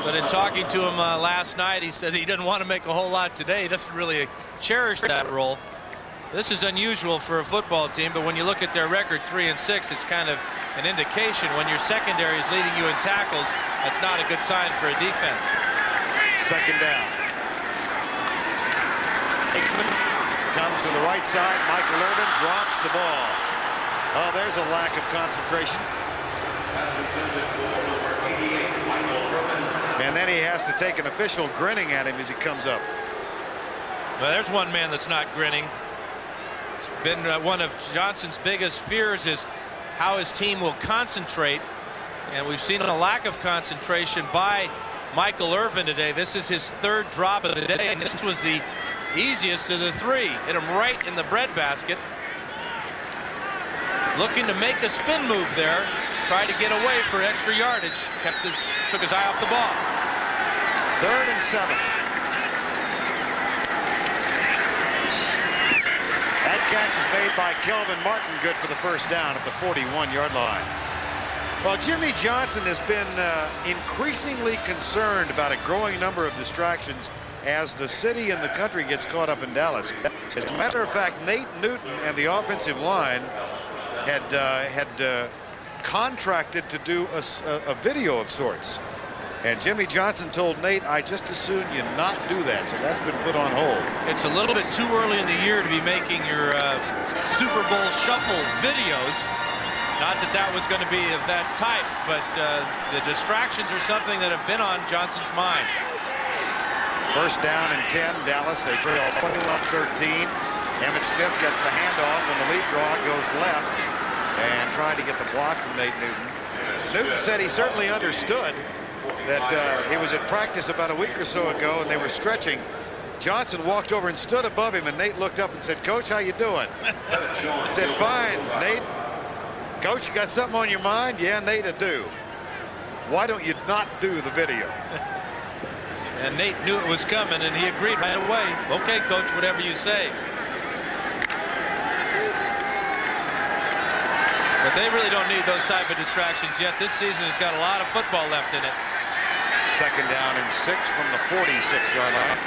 But in talking to him last night, he said he doesn't want to make a whole lot today. He doesn't really cherish that role. This is unusual for a football team, but when you look at their record 3-6, it's kind of an indication when your secondary is leading you in tackles, that's not a good sign for a defense. Second down. Aikman comes to the right side. Michael Irvin drops the ball. Oh, there's a lack of concentration. And then he has to take an official grinning at him as he comes up. Well, there's one man that's not grinning. It's been one of Johnson's biggest fears is how his team will concentrate. And we've seen a lack of concentration by Michael Irvin today. This is his 3rd drop of the day, and this was the easiest of the 3. Hit him right in the breadbasket. Looking to make a spin move there. Tried to get away for extra yardage. Took his eye off the ball. 3rd and 7. That catch is made by Kelvin Martin, good for the first down at the 41-yard line. Well, Jimmy Johnson has been increasingly concerned about a growing number of distractions as the city and the country gets caught up in Dallas. As a matter of fact, Nate Newton and the offensive line had contracted to do a video of sorts. And Jimmy Johnson told Nate, I just as soon you not do that. So that's been put on hold. It's a little bit too early in the year to be making your Super Bowl shuffle videos. Not that that was going to be of that type, but the distractions are something that have been on Johnson's mind. First down and 10, Dallas. They trail 21-13. Emmitt Smith gets the handoff, and the lead draw goes left and trying to get the block from Nate Newton. Newton said he certainly understood that he was at practice about a week or so ago, and they were stretching. Johnson walked over and stood above him, and Nate looked up and said, Coach, how you doing? He said, fine, Nate. Coach, you got something on your mind? Yeah, Nate, I do. Why don't you not do the video? And Nate knew it was coming, and he agreed right away. Okay, Coach, whatever you say. But they really don't need those type of distractions yet. This season has got a lot of football left in it. Second down and 6 from the 46-yard line.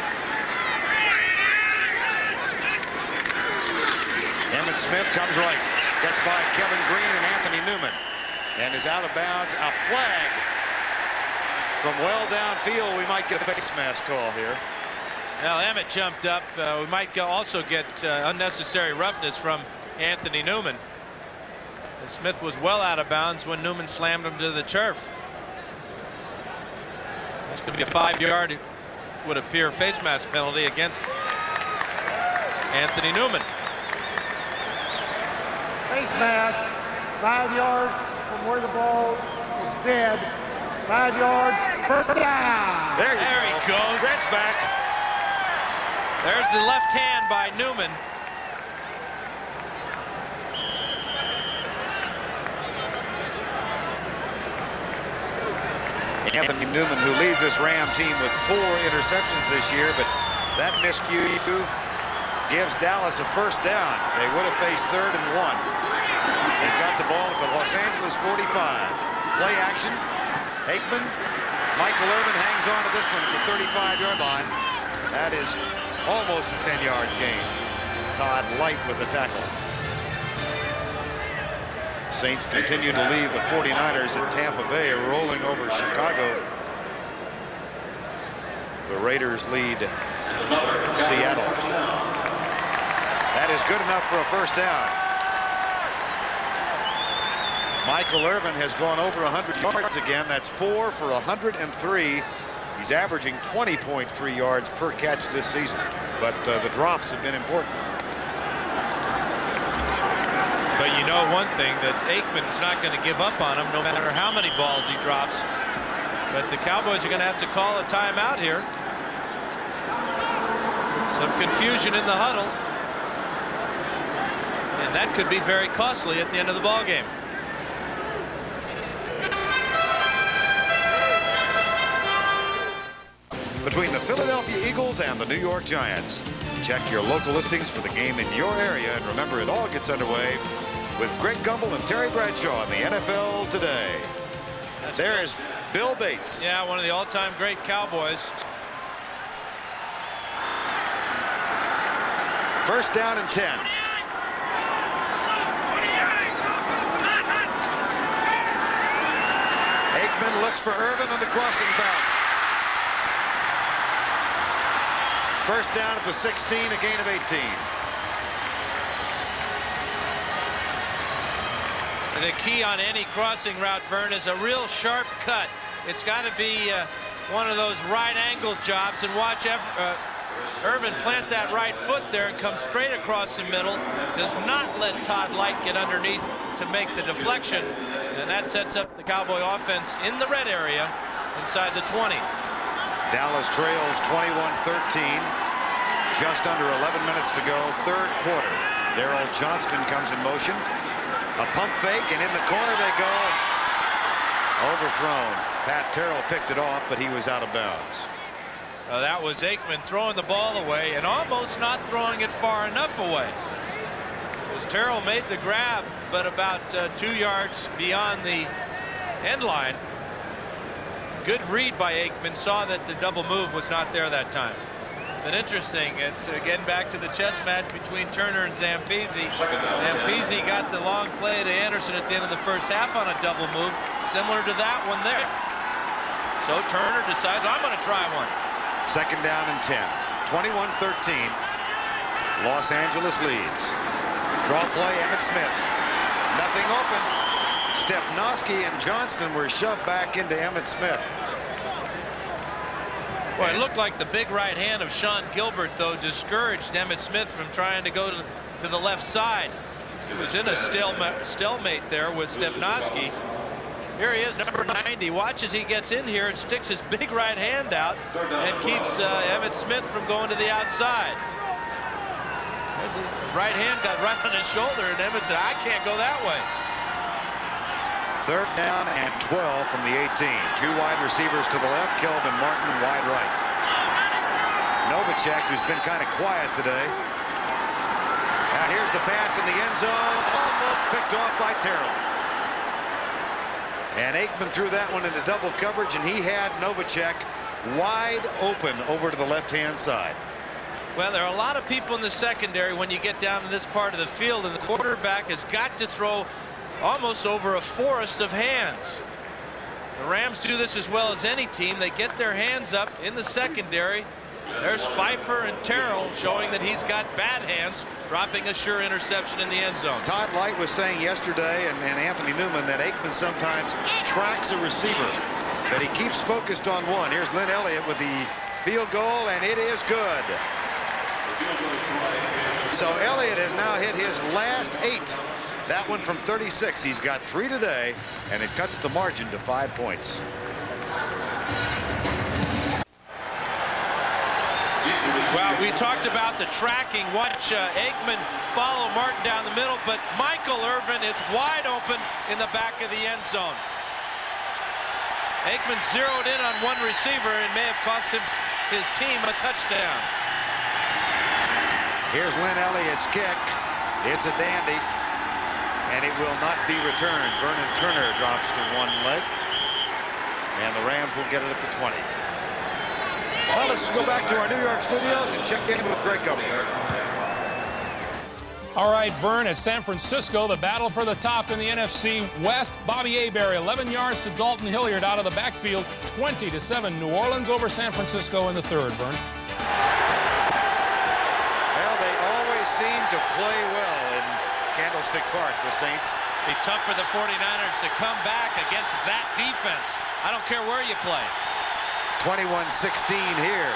Emmitt Smith comes right. Gets by Kevin Green and Anthony Newman. And is out of bounds. A flag from well downfield. We might get a face mask call here. Now Emmitt jumped up. We might also get unnecessary roughness from Anthony Newman. And Smith was well out of bounds when Newman slammed him to the turf. That's going to be a 5-yard, would appear, face mask penalty against Anthony Newman. Face mask, 5 yards from where the ball was dead. 5 yards, first down. There he goes. Red's back. There's the left hand by Newman. Anthony Newman, who leads this Ram team with 4 interceptions this year, but that miscue gives Dallas a first down. They would have faced 3rd and 1. They've got the ball at the Los Angeles 45. Play action. Aikman. Michael Irvin hangs on to this one at the 35-yard line. That is almost a 10-yard gain. Todd Light with the tackle. Saints continue to leave the 49ers at Tampa Bay, rolling over Chicago. The Raiders lead Seattle. That is good enough for a first down. Michael Irvin has gone over 100 yards again. That's 4 for 103. He's averaging 20.3 yards per catch this season. But the drops have been important. But you know one thing, that Aikman is not going to give up on him no matter how many balls he drops. But the Cowboys are going to have to call a timeout here. Some confusion in the huddle. And that could be very costly at the end of the ball game. Between the Philadelphia Eagles and the New York Giants. Check your local listings for the game in your area. And remember, it all gets underway with Greg Gumbel and Terry Bradshaw in the NFL Today. There is Bill Bates. Yeah, one of the all-time great Cowboys. First down and 10. Aikman looks for Irvin on the crossing route. First down at the 16, a gain of 18. And the key on any crossing route, Vern, is a real sharp cut. It's got to be one of those right angle jobs, and watch Irvin plant that right foot there and come straight across the middle. Does not let Todd Light get underneath to make the deflection, and that sets up the Cowboy offense in the red area inside the 20. Dallas trails 21-13. Just under 11 minutes to go, third quarter. Darrell Johnston comes in motion. A pump fake, and in the corner they go. Overthrown. Pat Terrell picked it off, but he was out of bounds. That was Aikman throwing the ball away and almost not throwing it far enough away. As Terrell made the grab, but about 2 yards beyond the end line. Good read by Aikman, saw that the double move was not there that time. But interesting, it's getting back to the chess match between Turner and Zampese. Zampese got the long play to Anderson at the end of the first half on a double move, similar to that one there. So Turner decides, I'm going to try one. Second down and 10. 21-13. Los Angeles leads. Draw play, Emmitt Smith. Nothing open. Stepnoski and Johnston were shoved back into Emmitt Smith. Well, it looked like the big right hand of Sean Gilbert, though, discouraged Emmitt Smith from trying to go to the left side. He was in a stalemate there with Stepnoski. Here he is, number 90. Watch as he gets in here and sticks his big right hand out and keeps Emmitt Smith from going to the outside. His right hand got right on his shoulder, and Emmitt said, I can't go that way. Third down and 12 from the 18. Two wide receivers to the left, Kelvin Martin wide right. Novacek, who's been kind of quiet today. Now here's the pass in the end zone, almost picked off by Terrell. And Aikman threw that one into double coverage, and he had Novacek wide open over to the left-hand side. Well, there are a lot of people in the secondary when you get down to this part of the field, and the quarterback has got to throw almost over a forest of hands. The Rams do this as well as any team. They get their hands up in the secondary. There's Pfeiffer and Terrell showing that he's got bad hands, dropping a sure interception in the end zone. Todd Light was saying yesterday, and Anthony Newman, that Aikman sometimes tracks a receiver, but he keeps focused on one. Here's Lynn Elliott with the field goal, and it is good. So Elliott has now hit his last 8. That one from 36. He's got 3 today, and it cuts the margin to 5 points. Well, we talked about the tracking. Watch Aikman follow Martin down the middle, but Michael Irvin is wide open in the back of the end zone. Aikman zeroed in on one receiver and may have cost his team a touchdown. Here's Lynn Elliott's kick. It's a dandy. and it will not be returned. Vernon Turner drops to one leg, and the Rams will get it at the 20. Well, let's go back to our New York studios and check in with Greg Gumbel. All right, Vern, at San Francisco, the battle for the top in the NFC West. Bobby Aberry, 11 yards to Dalton Hilliard out of the backfield, 20-7. New Orleans over San Francisco in the third, Vern. Well, they always seem to play well in Candlestick Park, the Saints. Be tough for the 49ers to come back against that defense. I don't care where you play. 21-16 here.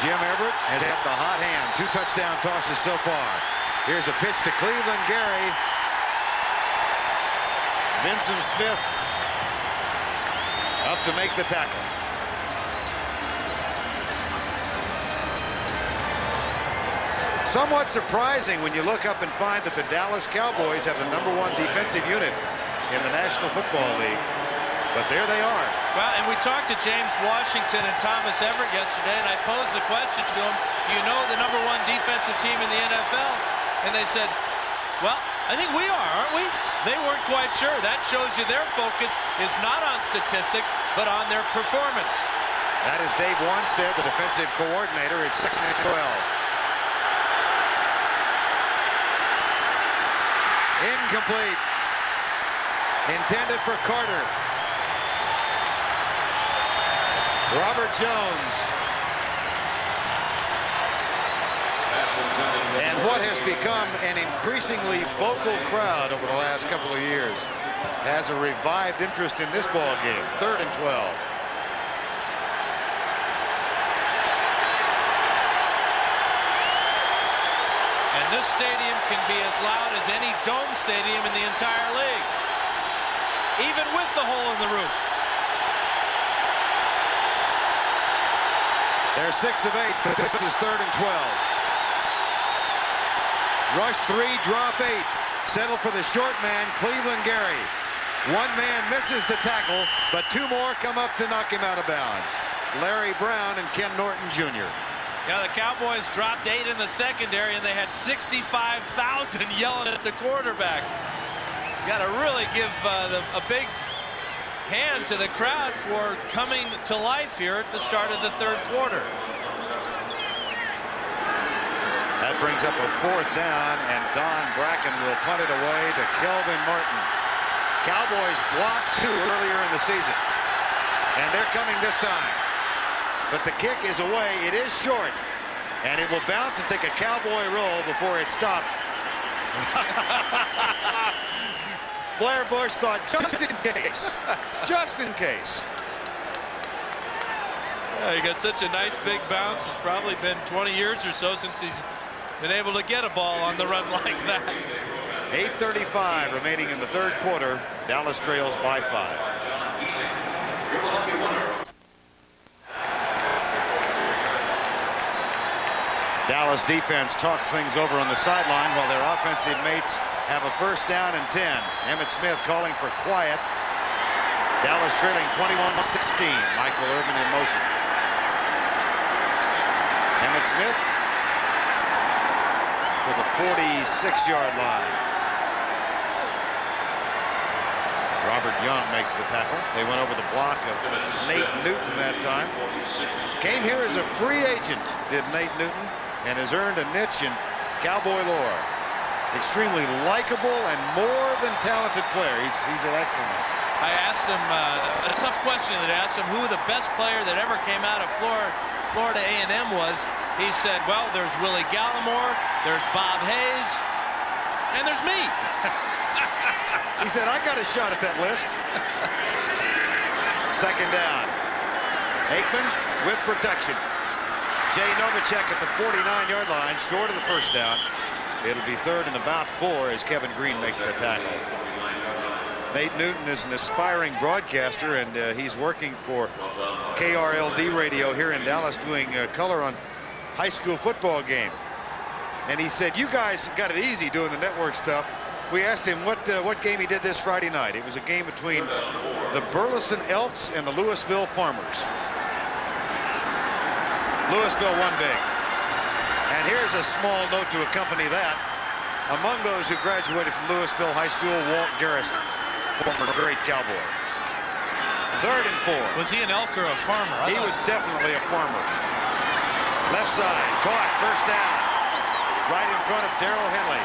Jim Everett has had the hot hand. 2 touchdown tosses so far. Here's a pitch to Cleveland Gary. Vincent Smith up to make the tackle. Somewhat surprising when you look up and find that the Dallas Cowboys have the #1 defensive unit in the National Football League. But there they are. Well, and we talked to James Washington and Thomas Everett yesterday, and I posed the question to them, do you know the #1 defensive team in the NFL? And they said, well, I think we are, aren't we? They weren't quite sure. That shows you their focus is not on statistics, but on their performance. That is Dave Wanstead, the defensive coordinator. It's 2nd and 12. Incomplete. Intended for Carter. Robert Jones. And what has become an increasingly vocal crowd over the last couple of years has a revived interest in this ball game. 3rd and 12. And this stadium can be as loud as any dome stadium in the entire league, even with the hole in the roof. They're 6 of 8, but this is 3rd and 12. Rush 3, drop 8. Settle for the short man, Cleveland Gary. One man misses the tackle, but 2 more come up to knock him out of bounds. Larry Brown and Ken Norton Jr. Yeah, the Cowboys dropped 8 in the secondary, and they had 65,000 yelling at the quarterback. You got to really give a big hand to the crowd for coming to life here at the start of the 3rd quarter. That brings up a 4th down, and Don Bracken will punt it away to Kelvin Martin. Cowboys blocked 2 earlier in the season, and they're coming this time. But the kick is away. It is short, and it will bounce and take a cowboy roll before it's stopped. Blair Bush thought, just in case. Just in case. Yeah, he got such a nice big bounce. It's probably been 20 years or so since he's been able to get a ball on the run like that. 8:35 remaining in the 3rd quarter. Dallas trails by 5. Dallas defense talks things over on the sideline while their offensive mates have a 1st down and 10. Emmitt Smith calling for quiet. Dallas trailing 21-16. Michael Irvin in motion. Emmitt Smith to the 46-yard line. Robert Young makes the tackle. They went over the block of Nate Newton that time. Came here as a free agent, did Nate Newton, and has earned a niche in Cowboy lore. Extremely likable and more than talented player. He's an excellent one. I asked him a tough question that asked him who the best player that ever came out of Florida A&M was. He said, well, there's Willie Gallimore, there's Bob Hayes, and there's me. He said, I got a shot at that list. 2nd down. Aikman with protection. Jay Novacek at the 49-yard line, short of the 1st down. It'll be 3rd and about 4 as Kevin Green makes the tackle. Nate Newton is an aspiring broadcaster, and he's working for KRLD radio here in Dallas doing color on high school football game. And he said, you guys got it easy doing the network stuff. We asked him what game he did this Friday night. It was a game between the Burleson Elks and the Louisville Farmers. Louisville won big. And here's a small note to accompany that. Among those who graduated from Louisville High School, Walt Garris, former great Cowboy. 3rd and 4. Was he an elk or a farmer? He was definitely a farmer. Left side, caught, first down. Right in front of Darrell Henley.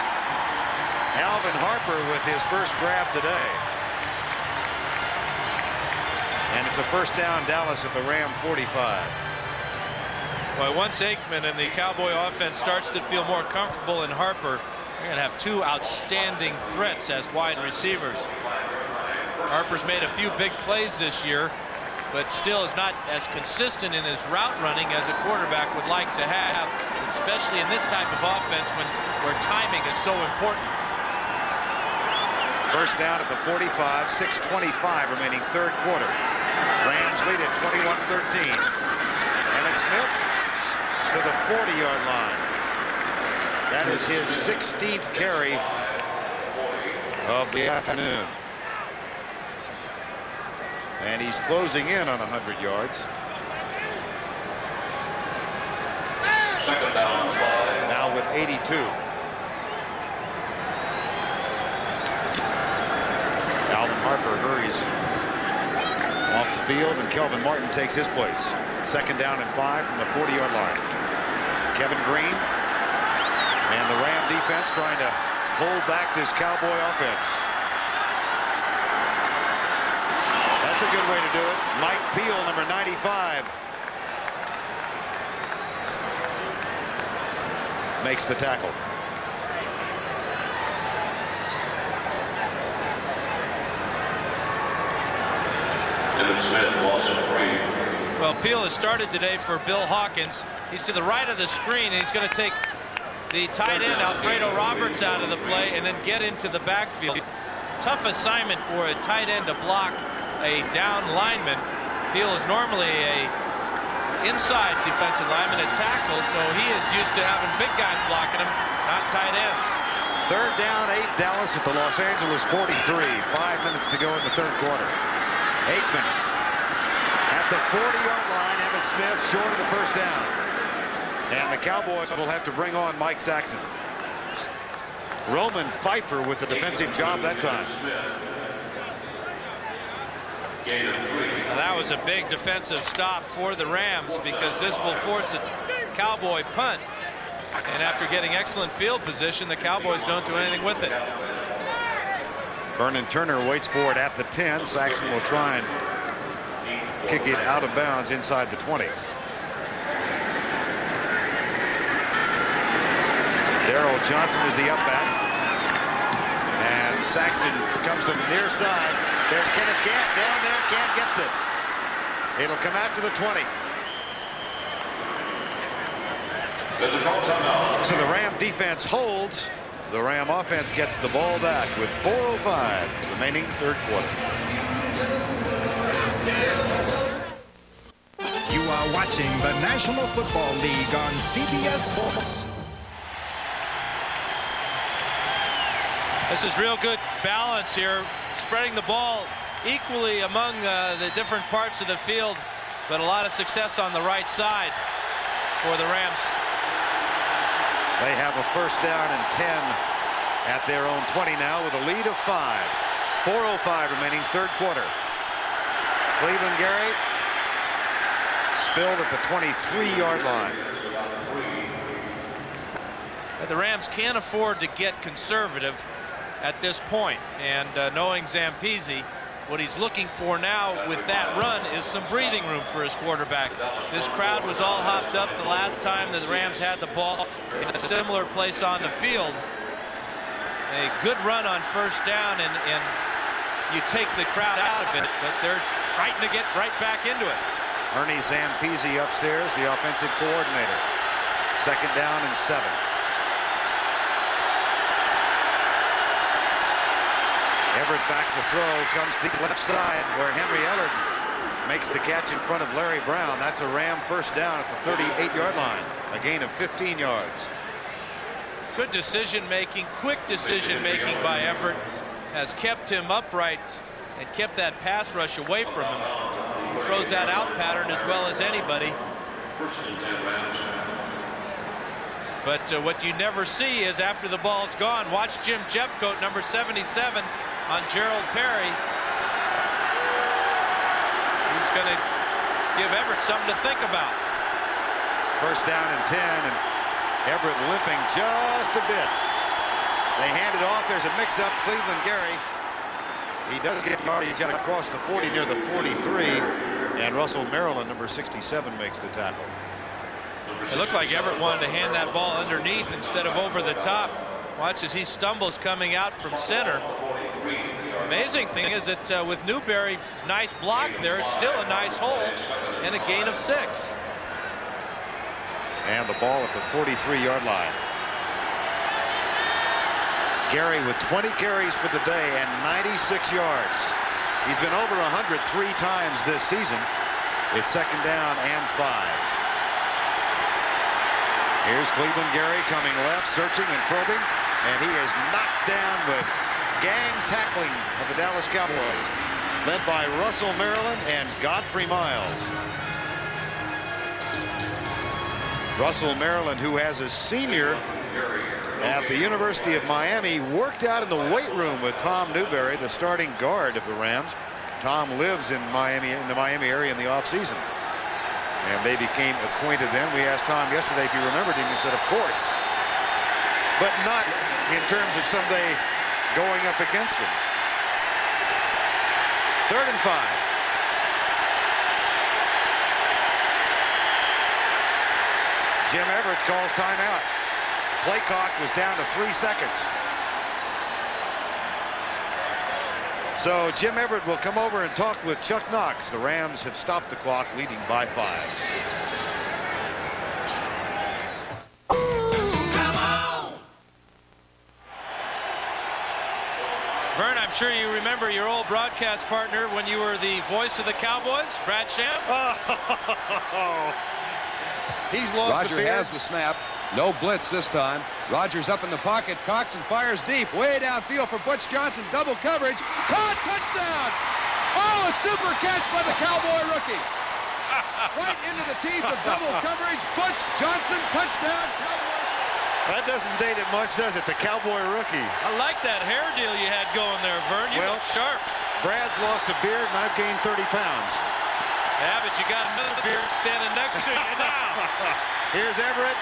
Alvin Harper with his first grab today. And it's a first down, Dallas at the Ram 45. Well, once Aikman and the Cowboy offense starts to feel more comfortable in Harper, you're going to have 2 outstanding threats as wide receivers. Harper's made a few big plays this year, but still is not as consistent in his route running as a quarterback would like to have, especially in this type of offense where timing is so important. First down at the 45, 6:25 remaining 3rd quarter. Rams lead at 21-13. Emmitt Smith to the 40-yard line. That is his 16th carry of the afternoon. And he's closing in on 100 yards. Second down. Now with 82. Alvin Harper hurries off the field, and Kelvin Martin takes his place. Second down and 5 from the 40-yard line. Kevin Green and the Ram defense trying to hold back this Cowboy offense. That's a good way to do it. Mike Peel, number 95, makes the tackle. Well, Peel has started today for Bill Hawkins. He's to the right of the screen, and he's going to take the tight end Alfredo Roberts out of the play and then get into the backfield. Tough assignment for a tight end to block a down lineman. Peel is normally a inside defensive lineman at tackle, so he is used to having big guys blocking him, not tight ends. 3rd down, 8, Dallas at the Los Angeles 43. 5 minutes to go in the 3rd quarter. Aikman at the 40-yard line. Emmitt Smith short of the first down. And the Cowboys will have to bring on Mike Saxon. Roman Pfeiffer with the defensive job that time. Now that was a big defensive stop for the Rams, because this will force a Cowboy punt. And after getting excellent field position, the Cowboys don't do anything with it. Vernon Turner waits for it at the 10. Saxon will try and kick it out of bounds inside the 20. Darrell Johnson is the up back. And Saxon comes to the near side. There's Kenneth Gant down there. Can't get it. It'll come out to the 20. So the Ram defense holds. The Ram offense gets the ball back with 4:05 remaining 3rd quarter. You are watching the National Football League on CBS Sports. This is real good balance here, spreading the ball equally among the different parts of the field, but a lot of success on the right side for the Rams. They have a first down and 10 at their own 20 now with a lead of 5. 4:05 remaining 3rd quarter. Cleveland Gary spilled at the 23-yard line. The Rams can't afford to get conservative at this point, and knowing Zampese, what he's looking for now with that run is some breathing room for his quarterback. This crowd was all hopped up the last time that the Rams had the ball in a similar place on the field. A good run on first down, and you take the crowd out of it, but they're fighting to get right back into it. Ernie Zampese upstairs, the offensive coordinator. Second down and 7. Everett back to throw, comes deep left side where Henry Ellard makes the catch in front of Larry Brown. That's a Ram first down at the 38-yard line, a gain of 15 yards. Good decision making, quick decision making by Everett has kept him upright and kept that pass rush away from him. He throws that out pattern as well as anybody. But what you never see is after the ball's gone, watch Jim Jeffcoat, number 77, on Gerald Perry. He's going to give Everett something to think about. First down and 10, and Everett limping just a bit. They hand it off. There's a mix-up. Cleveland Gary. He does get yardage across the 40 near the 43, and Russell Maryland, number 67, makes the tackle. It looked like Everett wanted to hand that ball underneath instead of over the top. Watch as he stumbles coming out from center. Amazing thing is that with Newberry's nice block there, it's still a nice hole and a gain of 6. And the ball at the 43-yard line. Gary with 20 carries for the day and 96 yards. He's been over 100 3 times this season. It's second down and 5. Here's Cleveland Gary coming left, searching and probing, and he is knocked down with gang tackling of the Dallas Cowboys, led by Russell Maryland and Godfrey Miles. Russell Maryland, who has a senior at the University of Miami, worked out in the weight room with Tom Newberry, the starting guard of the Rams. Tom lives in Miami, in the Miami area in the offseason. And they became acquainted then. We asked Tom yesterday if he remembered him. He said, of course. But not in terms of someday going up against him. 3rd and 5. Jim Everett calls timeout. Play clock was down to 3 seconds. So Jim Everett will come over and talk with Chuck Knox. The Rams have stopped the clock, leading by 5. Vern, I'm sure you remember your old broadcast partner when you were the voice of the Cowboys, Brad Sham. Oh, he's lost Roger the beard. has the snap. No blitz this time. Rogers up in the pocket. Cocks and fires deep. Way downfield for Butch Johnson. Double coverage. Caught. Touchdown. Oh, a super catch by the Cowboy rookie. Right into the teeth of double coverage. Butch Johnson. Touchdown. That doesn't date it much, does it? The Cowboy rookie. I like that hair deal you had going there, Vern. You look sharp. Brad's lost a beard, and I've gained 30 pounds. Yeah, but you got another beard standing next to you now. Here's Everett.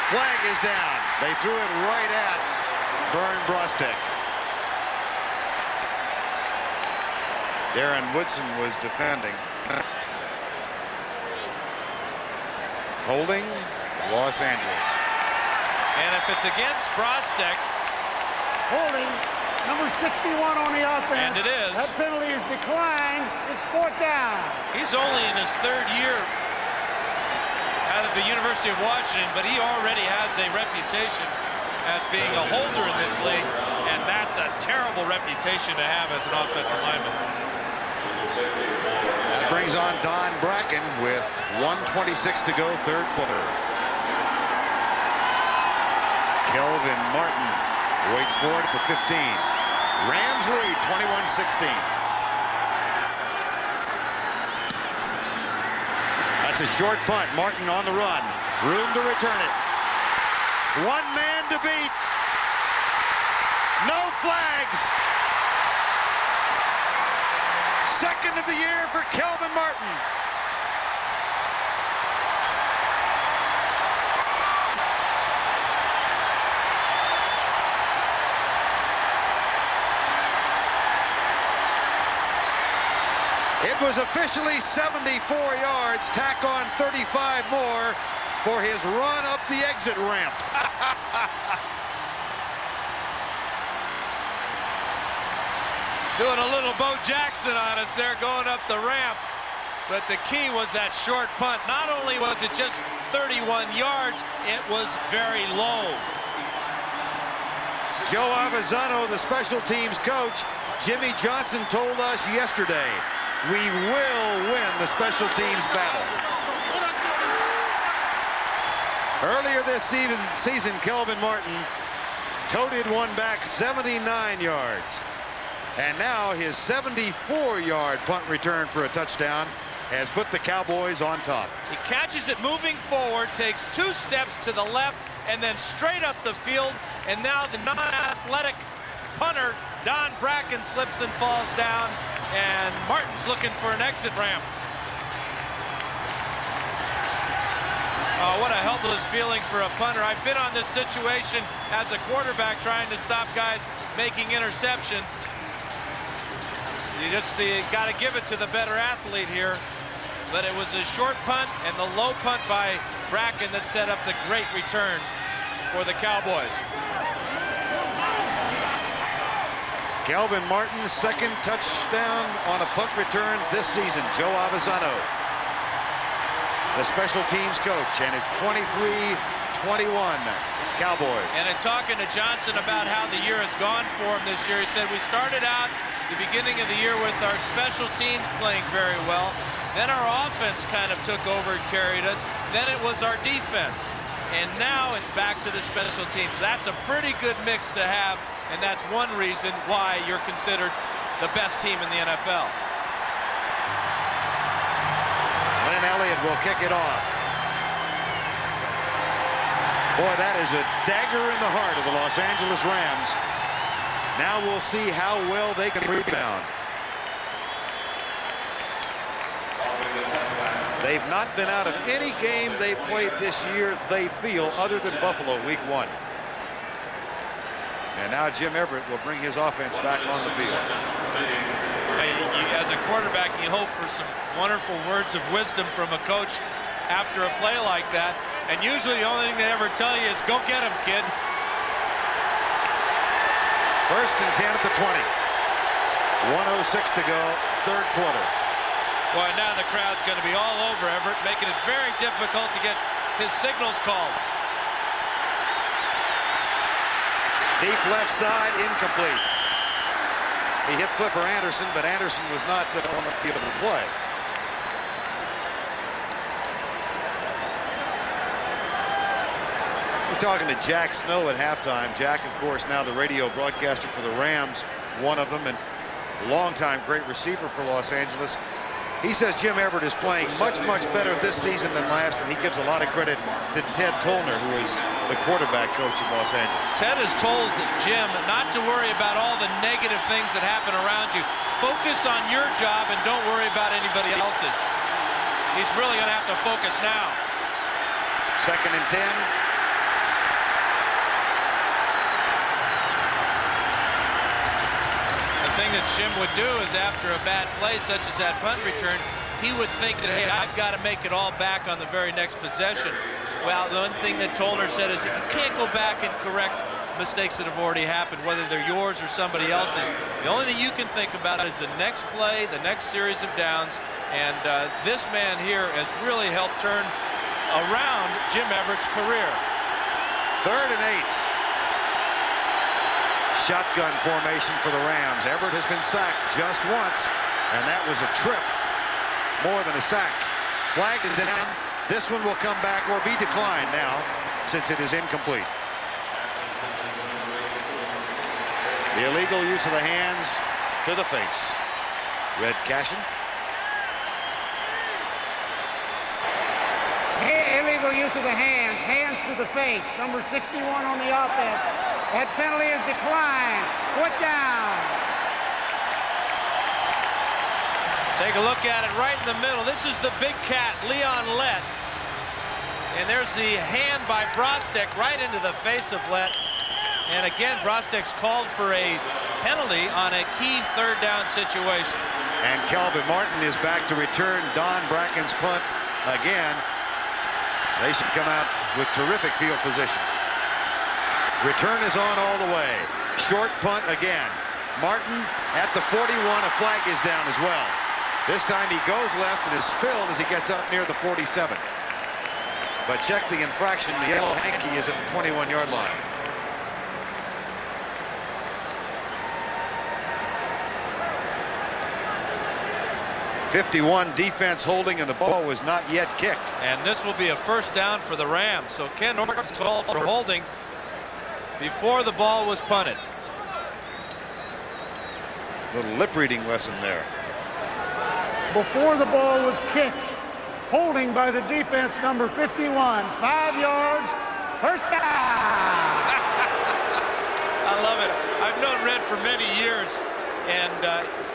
Flag is down. They threw it right at Vern Brostek. Darren Woodson was defending. Holding Los Angeles. And if it's against Brostek. Holding number 61 on the offense. And it is. That penalty is declined. It's 4th down. He's only in his 3rd year out of the University of Washington, but he already has a reputation as being a holder in this league, and that's a terrible reputation to have as an offensive lineman. That brings on Don Bracken with 1:26 to go, 3rd quarter. Kelvin Martin waits for it at the 15. Rams lead 21-16. That's a short punt. Martin on the run. Room to return it. One man to beat. No flags. Second of the year for Kelvin Martin. It was officially 74 yards, tack on 35 more for his run up the exit ramp. Doing a little Bo Jackson on us there going up the ramp. But the key was that short punt. Not only was it just 31 yards, it was very low. Joe Avezzano, the special teams coach, Jimmy Johnson told us yesterday, we will win the special teams battle. Earlier this season, Kelvin Martin toted one back 79 yards. And now his 74-yard punt return for a touchdown has put the Cowboys on top. He catches it moving forward, takes 2 steps to the left, and then straight up the field. And now the non-athletic punter, Don Bracken, slips and falls down, and Martin's looking for an exit ramp. Oh, what a helpless feeling for a punter. I've been on this situation as a quarterback trying to stop guys making interceptions. You got to give it to the better athlete here. But it was a short punt and the low punt by Bracken that set up the great return for the Cowboys. Calvin Martin's second touchdown on a punt return this season. Joe Avezzano, the special teams coach, and it's 23-21 Cowboys. And in talking to Johnson about how the year has gone for him this year, he said we started out the beginning of the year with our special teams playing very well. Then our offense kind of took over and carried us. Then it was our defense. And now it's back to the special teams. That's a pretty good mix to have, and that's one reason why you're considered the best team in the NFL. Lynn Elliott will kick it off. Boy, that is a dagger in the heart of the Los Angeles Rams. Now we'll see how well they can rebound. They've not been out of any game they've played this year, they feel, other than Buffalo week 1. And now Jim Everett will bring his offense back on the field. As a quarterback, you hope for some wonderful words of wisdom from a coach after a play like that. And usually the only thing they ever tell you is, go get him, kid. First and 10 at the 20. 1:06 to go, third quarter. Boy, now the crowd's going to be all over Everett, making it very difficult to get his signals called. Deep left side, incomplete. He hit Flipper Anderson, but Anderson was not on the field of play. I was talking to Jack Snow at halftime. Jack, of course, now the radio broadcaster for the Rams, one of them, and longtime great receiver for Los Angeles. He says Jim Everett is playing much, much better this season than last, and he gives a lot of credit to Ted Tollner, who is the quarterback coach of Los Angeles. Ted has told Jim not to worry about all the negative things that happen around you. Focus on your job and don't worry about anybody else's. He's really going to have to focus now. Second and 10. The thing that Jim would do is, after a bad play such as that punt return, he would think that, hey, I've got to make it all back on the very next possession. Well, the one thing that Tollner said is you can't go back and correct mistakes that have already happened, whether they're yours or somebody else's. The only thing you can think about is the next play, the next series of downs, and this man here has really helped turn around Jim Everett's career. Third and 8. Shotgun formation for the Rams. Everett has been sacked just once, and that was a trip more than a sack. Flag is down. This one will come back or be declined now, since it is incomplete. The illegal use of the hands to the face. Red Cashin. Illegal use of the hands to the face. Number 61 on the offense. That penalty is declined. Foot down. Take a look at it right in the middle. This is the big cat, Leon Lett. And there's the hand by Brostek right into the face of Lett. And again, Brostek's called for a penalty on a key third down situation. And Calvin Martin is back to return Don Bracken's punt again. They should come out with terrific field position. Return is on all the way. Short punt again. Martin at the 41. A flag is down as well. This time he goes left and is spilled as he gets up near the 47. But check the infraction. The yellow hanky is at the 21-yard line. .51 defense holding, and the ball was not yet kicked. And this will be a first down for the Rams. So Ken Norton's called for holding before the ball was punted. Little lip reading lesson there. Before the ball was kicked. Holding by the defense, number 51. 5 yards. First down. Red for many years, and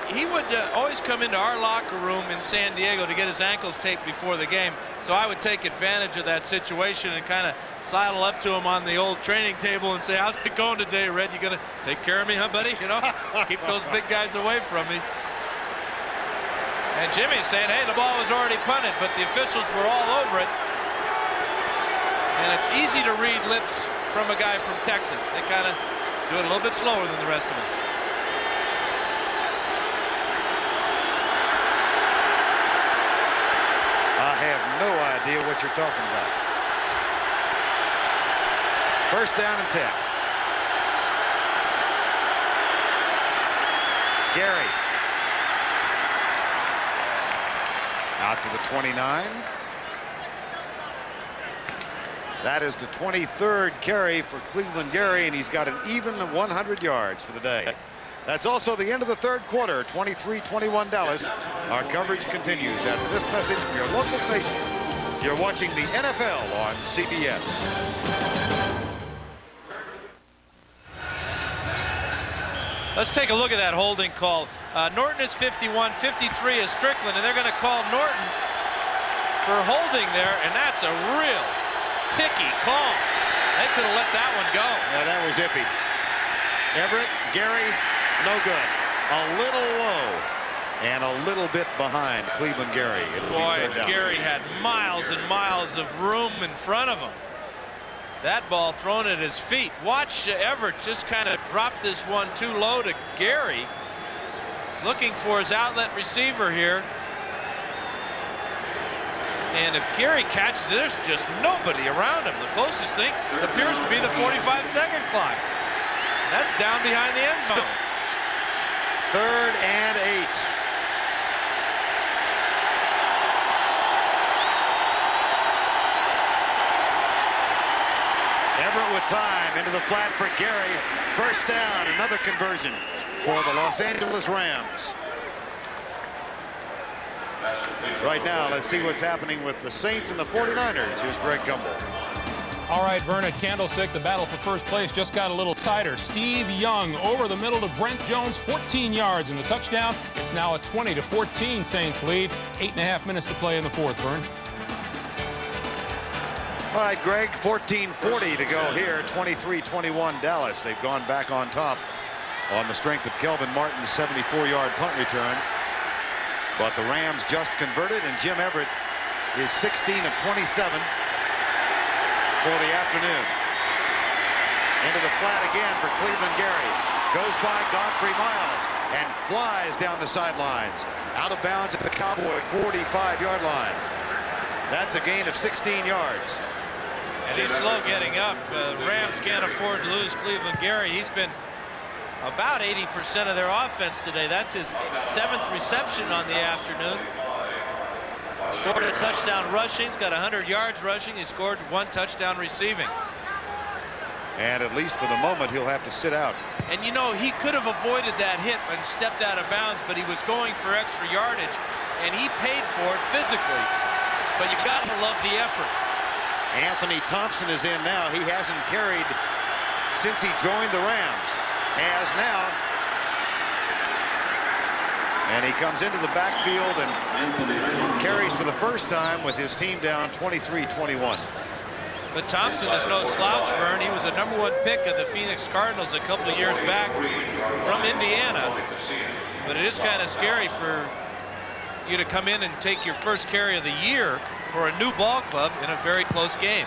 he would always come into our locker room in San Diego to get his ankles taped before the game. So I would take advantage of that situation and kind of sidle up to him on the old training table and say, "How's it going today, Red? You gonna take care of me, huh, buddy? You know, keep those big guys away from me." And Jimmy's saying, "Hey, the ball was already punted, but the officials were all over it." And it's easy to read lips from a guy from Texas. They kind of do it a little bit slower than the rest of us. I have no idea what you're talking about. First down and 10. Gary. Out to the 29. That is the 23rd carry for Cleveland Gary, and he's got an even 100 yards for the day. That's also the end of the third quarter. 23-21 Dallas. Our coverage continues after this message from your local station. You're watching the NFL on CBS. Let's take a look at that holding call. Norton is 51, 53 is Strickland, and they're going to call Norton for holding there, and that's a real picky call. They could have let that one go. Yeah, that was iffy. Everett, Gary, no good. A little low and a little bit behind Cleveland Gary. Boy, Gary had miles and miles of room in front of him. That ball thrown at his feet. Watch Everett just kind of drop this one too low to Gary. Looking for his outlet receiver here. And if Gary catches it, there's just nobody around him. The closest thing appears to be the 45-second clock. That's down behind the end zone. 3rd and 8. Everett with time into the flat for Gary. First down, another conversion for the Los Angeles Rams. Right now, let's see what's happening with the Saints and the 49ers. Here's Greg Gumbel. All right, Vern at Candlestick, the battle for first place just got a little tighter. Steve Young over the middle to Brent Jones, 14 yards in the touchdown. It's now a 20-14 Saints lead. 8.5 minutes to play in the fourth, Vern. All right, Greg, 14:40 to go here. 23-21 Dallas. They've gone back on top on the strength of Kelvin Martin's 74-yard punt return. But the Rams just converted, and Jim Everett is 16 of 27 for the afternoon. Into the flat again for Cleveland Gary. Goes by Godfrey Miles and flies down the sidelines. Out of bounds at the Cowboy 45-yard line. That's a gain of 16 yards. And he's slow getting up. Rams can't afford to lose Cleveland Gary. He's been about 80% of their offense today. That's his 7th reception on the afternoon. Scored a touchdown rushing. He's got 100 yards rushing. He scored 1 touchdown receiving. And at least for the moment, he'll have to sit out. And you know, he could have avoided that hit and stepped out of bounds, but he was going for extra yardage, and he paid for it physically. But you've got to love the effort. Anthony Thompson is in now. He hasn't carried since he joined the Rams. As now. And he comes into the backfield and carries for the first time with his team down 23-21. But Thompson is no slouch, Vern. He was a #1 pick of the Phoenix Cardinals a couple of years back from Indiana. But it is kind of scary for you to come in and take your first carry of the year for a new ball club in a very close game.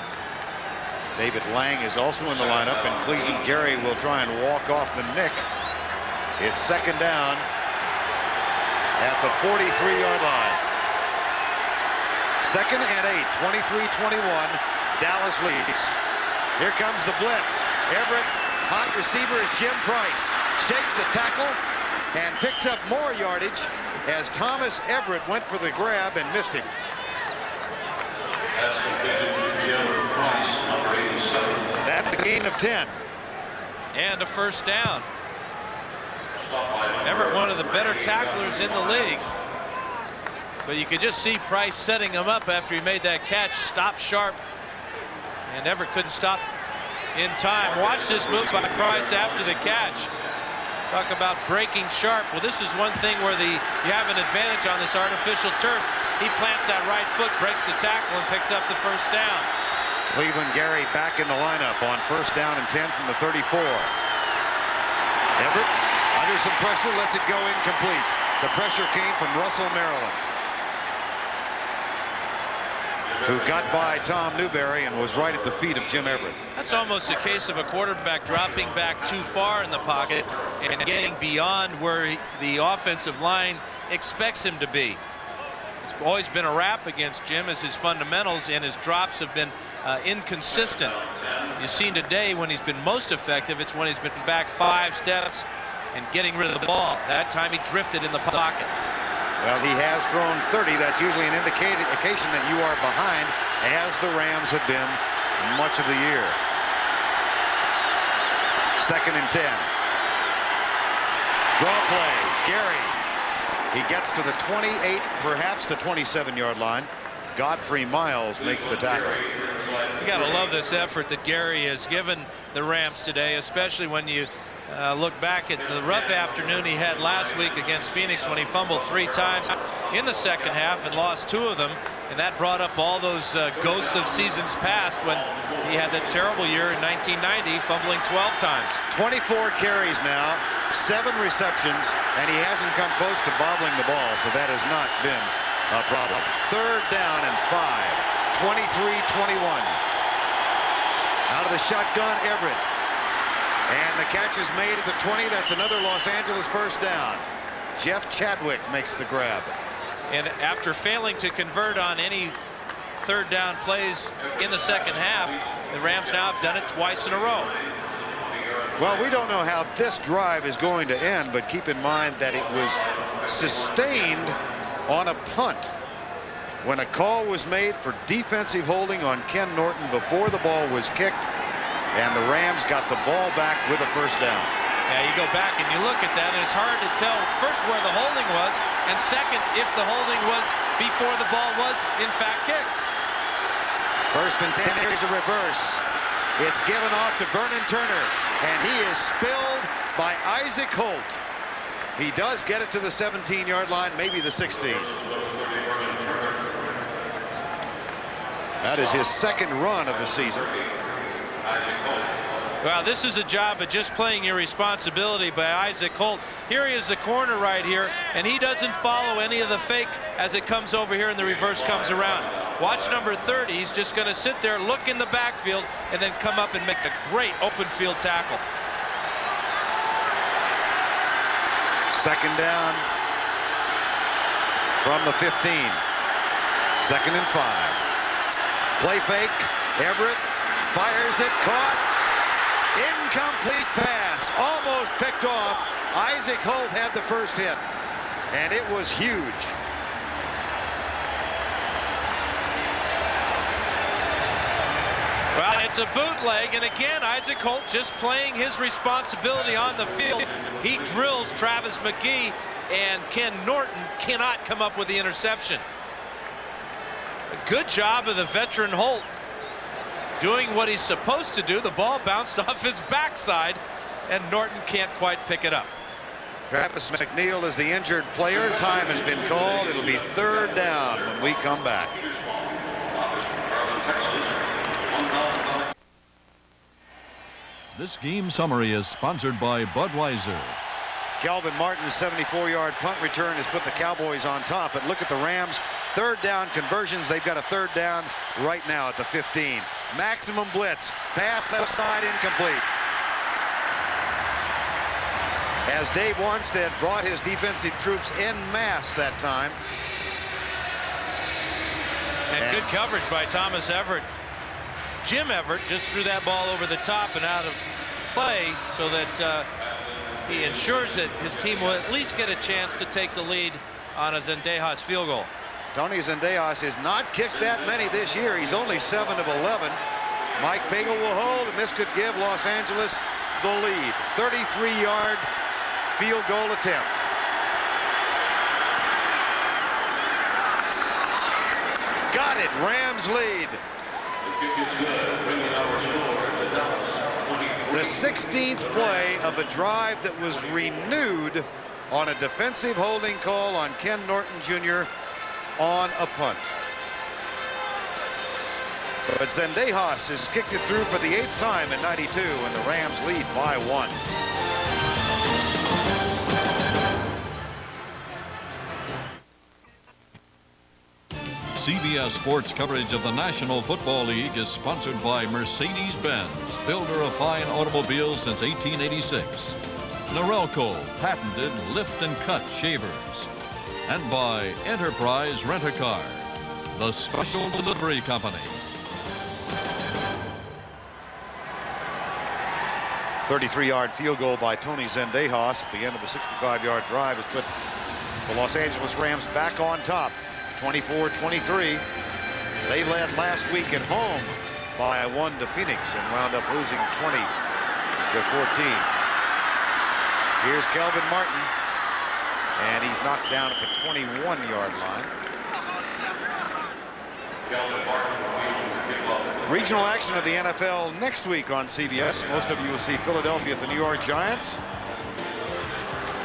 David Lang is also in the lineup, and Cleveland Gary will try and walk off the nick. It's second down at the 43-yard line. 2nd and 8, 23-21. Dallas leads. Here comes the blitz. Everett, hot receiver is Jim Price. Shakes the tackle and picks up more yardage as Thomas Everett went for the grab and missed him. That's a gain of 10. And a first down. Everett, one of the better tacklers in the league. But you could just see Price setting him up after he made that catch. Stop sharp. And Everett couldn't stop in time. Watch this move by Price after the catch. Talk about breaking sharp. Well, this is one thing where you have an advantage on this artificial turf. He plants that right foot, breaks the tackle, and picks up the first down. Cleveland Gary back in the lineup on 1st down and 10 from the 34. Everett under some pressure, lets it go incomplete. The pressure came from Russell, Maryland, who got by Tom Newberry and was right at the feet of Jim Everett. That's almost a case of a quarterback dropping back too far in the pocket and getting beyond where the offensive line expects him to be. It's always been a rap against Jim as his fundamentals, and his drops have been inconsistent. You've seen today when he's been most effective, it's when he's been back 5 steps and getting rid of the ball. That time he drifted in the pocket. Well, he has thrown 30. That's usually an indication that you are behind, as the Rams have been much of the year. 2nd and 10. Draw play. Gary. He gets to the 28, perhaps the 27-yard line. Godfrey Miles makes the tackle. You got to love this effort that Gary has given the Rams today, especially when you look back at the rough afternoon he had last week against Phoenix when he fumbled 3 times in the second half and lost 2 of them. And that brought up all those ghosts of seasons past when he had that terrible year in 1990, fumbling 12 times. 24 carries now, 7 receptions, and he hasn't come close to bobbling the ball, so that has not been a problem. 3rd down and 5, 23-21. Out of the shotgun, Everett. And the catch is made at the 20. That's another Los Angeles 1st down. Jeff Chadwick makes the grab. And after failing to convert on any 3rd down plays in the second half, the Rams now have done it twice in a row. Well, we don't know how this drive is going to end, but keep in mind that it was sustained on a punt when a call was made for defensive holding on Ken Norton before the ball was kicked, and the Rams got the ball back with a 1st down. Yeah, you go back and you look at that, and it's hard to tell, first, where the holding was, and second, if the holding was before the ball was, in fact, kicked. 1st and 10, here's a reverse. It's given off to Vernon Turner, and he is spilled by Isaac Holt. He does get it to the 17-yard line, maybe the 16. That is his 2nd run of the season. Well, this is a job of just playing your responsibility by Isaac Holt. Here he is, the corner right here, and he doesn't follow any of the fake as it comes over here and the reverse comes around. Watch number 30. He's just going to sit there, look in the backfield, and then come up and make a great open field tackle. 2nd down from the 15. 2nd and 5. Play fake. Everett fires it. Caught. Incomplete pass. Almost picked off. Isaac Holt had the first hit, and it was huge. Well, it's a bootleg, and again, Isaac Holt just playing his responsibility on the field. He drills Travis McGee, and Ken Norton cannot come up with the interception. A good job of the veteran Holt doing what he's supposed to do. The ball bounced off his backside, and Norton can't quite pick it up. Travis McNeil is the injured player. Time has been called. It'll be 3rd down when we come back. This game summary is sponsored by Budweiser. Calvin Martin's 74-yard punt return has put the Cowboys on top. But look at the Rams' 3rd down conversions. They've got a 3rd down right now at the 15. Maximum blitz. Pass left side, incomplete. As Dave Wanstead brought his defensive troops en masse that time. And good coverage by Thomas Everett. Jim Everett just threw that ball over the top and out of play so that he ensures that his team will at least get a chance to take the lead on a Zendejas field goal. Tony Zendejas has not kicked that many this year. He's only 7 of 11. Mike Pagel will hold, and this could give Los Angeles the lead. 33-yard field goal attempt. Got it. Rams lead. The 16th play of a drive that was renewed on a defensive holding call on Ken Norton Jr. on a punt. But Zendejas has kicked it through for the 8th time in 92, and the Rams lead by 1. CBS Sports coverage of the National Football League is sponsored by Mercedes-Benz, builder of fine automobiles since 1886. Norelco, patented lift and cut shavers. And by Enterprise Rent-A-Car, the special delivery company. 33-yard field goal by Tony Zendejas at the end of a 65-yard drive has put the Los Angeles Rams back on top, 24-23. They led last week at home by 1 to Phoenix and wound up losing 20-14. Here's Kelvin Martin, and he's knocked down at the 21-yard line. Regional action of the NFL next week on CBS. Most of you will see Philadelphia at the New York Giants.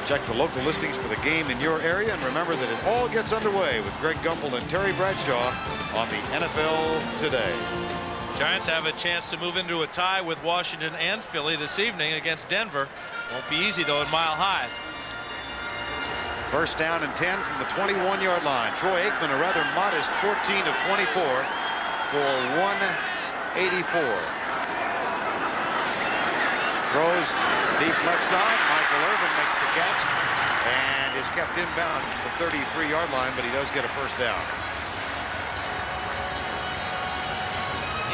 Check the local listings for the game in your area, and remember that it all gets underway with Greg Gumbel and Terry Bradshaw on the NFL Today. Giants have a chance to move into a tie with Washington and Philly this evening against Denver. Won't be easy, though, in Mile High. First down and 10 from the 21-yard line. Troy Aikman, a rather modest 14 of 24 for 184. Throws deep left side. Michael Irvin makes the catch and is kept inbounds to the 33-yard line, but he does get a first down.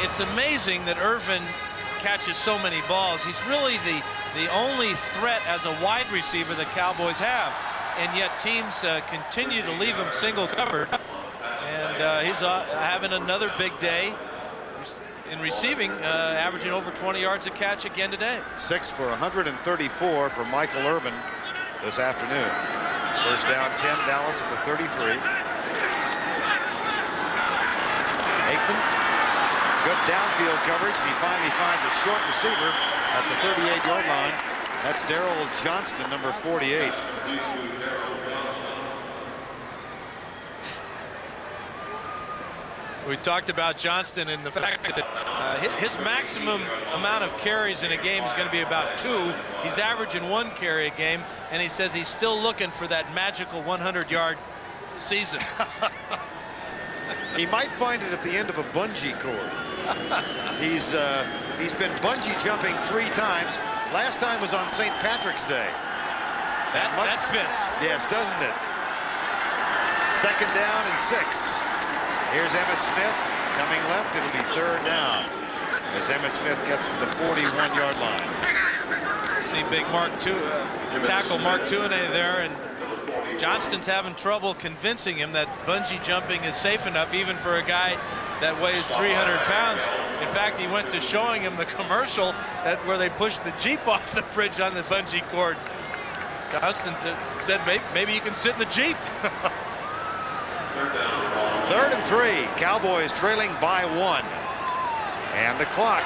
It's amazing that Irvin catches so many balls. He's really the only threat as a wide receiver the Cowboys have, and yet teams continue to leave him single covered. And he's having another big day in receiving, averaging over 20 yards a catch again today. 6 for 134 for Michael Irvin this afternoon. First down 10, Dallas at the 33. Aikman, good downfield coverage, and he finally finds a short receiver at the 38-yard line. That's Darrell Johnston, number 48. We talked about Johnston and the fact that his maximum amount of carries in a game is going to be about 2. He's averaging 1 carry a game, and he says he's still looking for that magical 100-yard season. He might find it at the end of a bungee cord. He's been bungee jumping 3 times. Last time was on St. Patrick's Day. That fits. Yes, doesn't it? Second down and 6. Here's Emmitt Smith coming left. It'll be third down as Emmitt Smith gets to the 41-yard line. See big tackle Mark Tuinei there, and Johnston's having trouble convincing him that bungee jumping is safe enough even for a guy that weighs 300 pounds. In fact, he went to showing him the commercial where they pushed the Jeep off the bridge on the bungee cord. Johnston said maybe you can sit in the Jeep. Third and 3. Cowboys trailing by 1. And the clock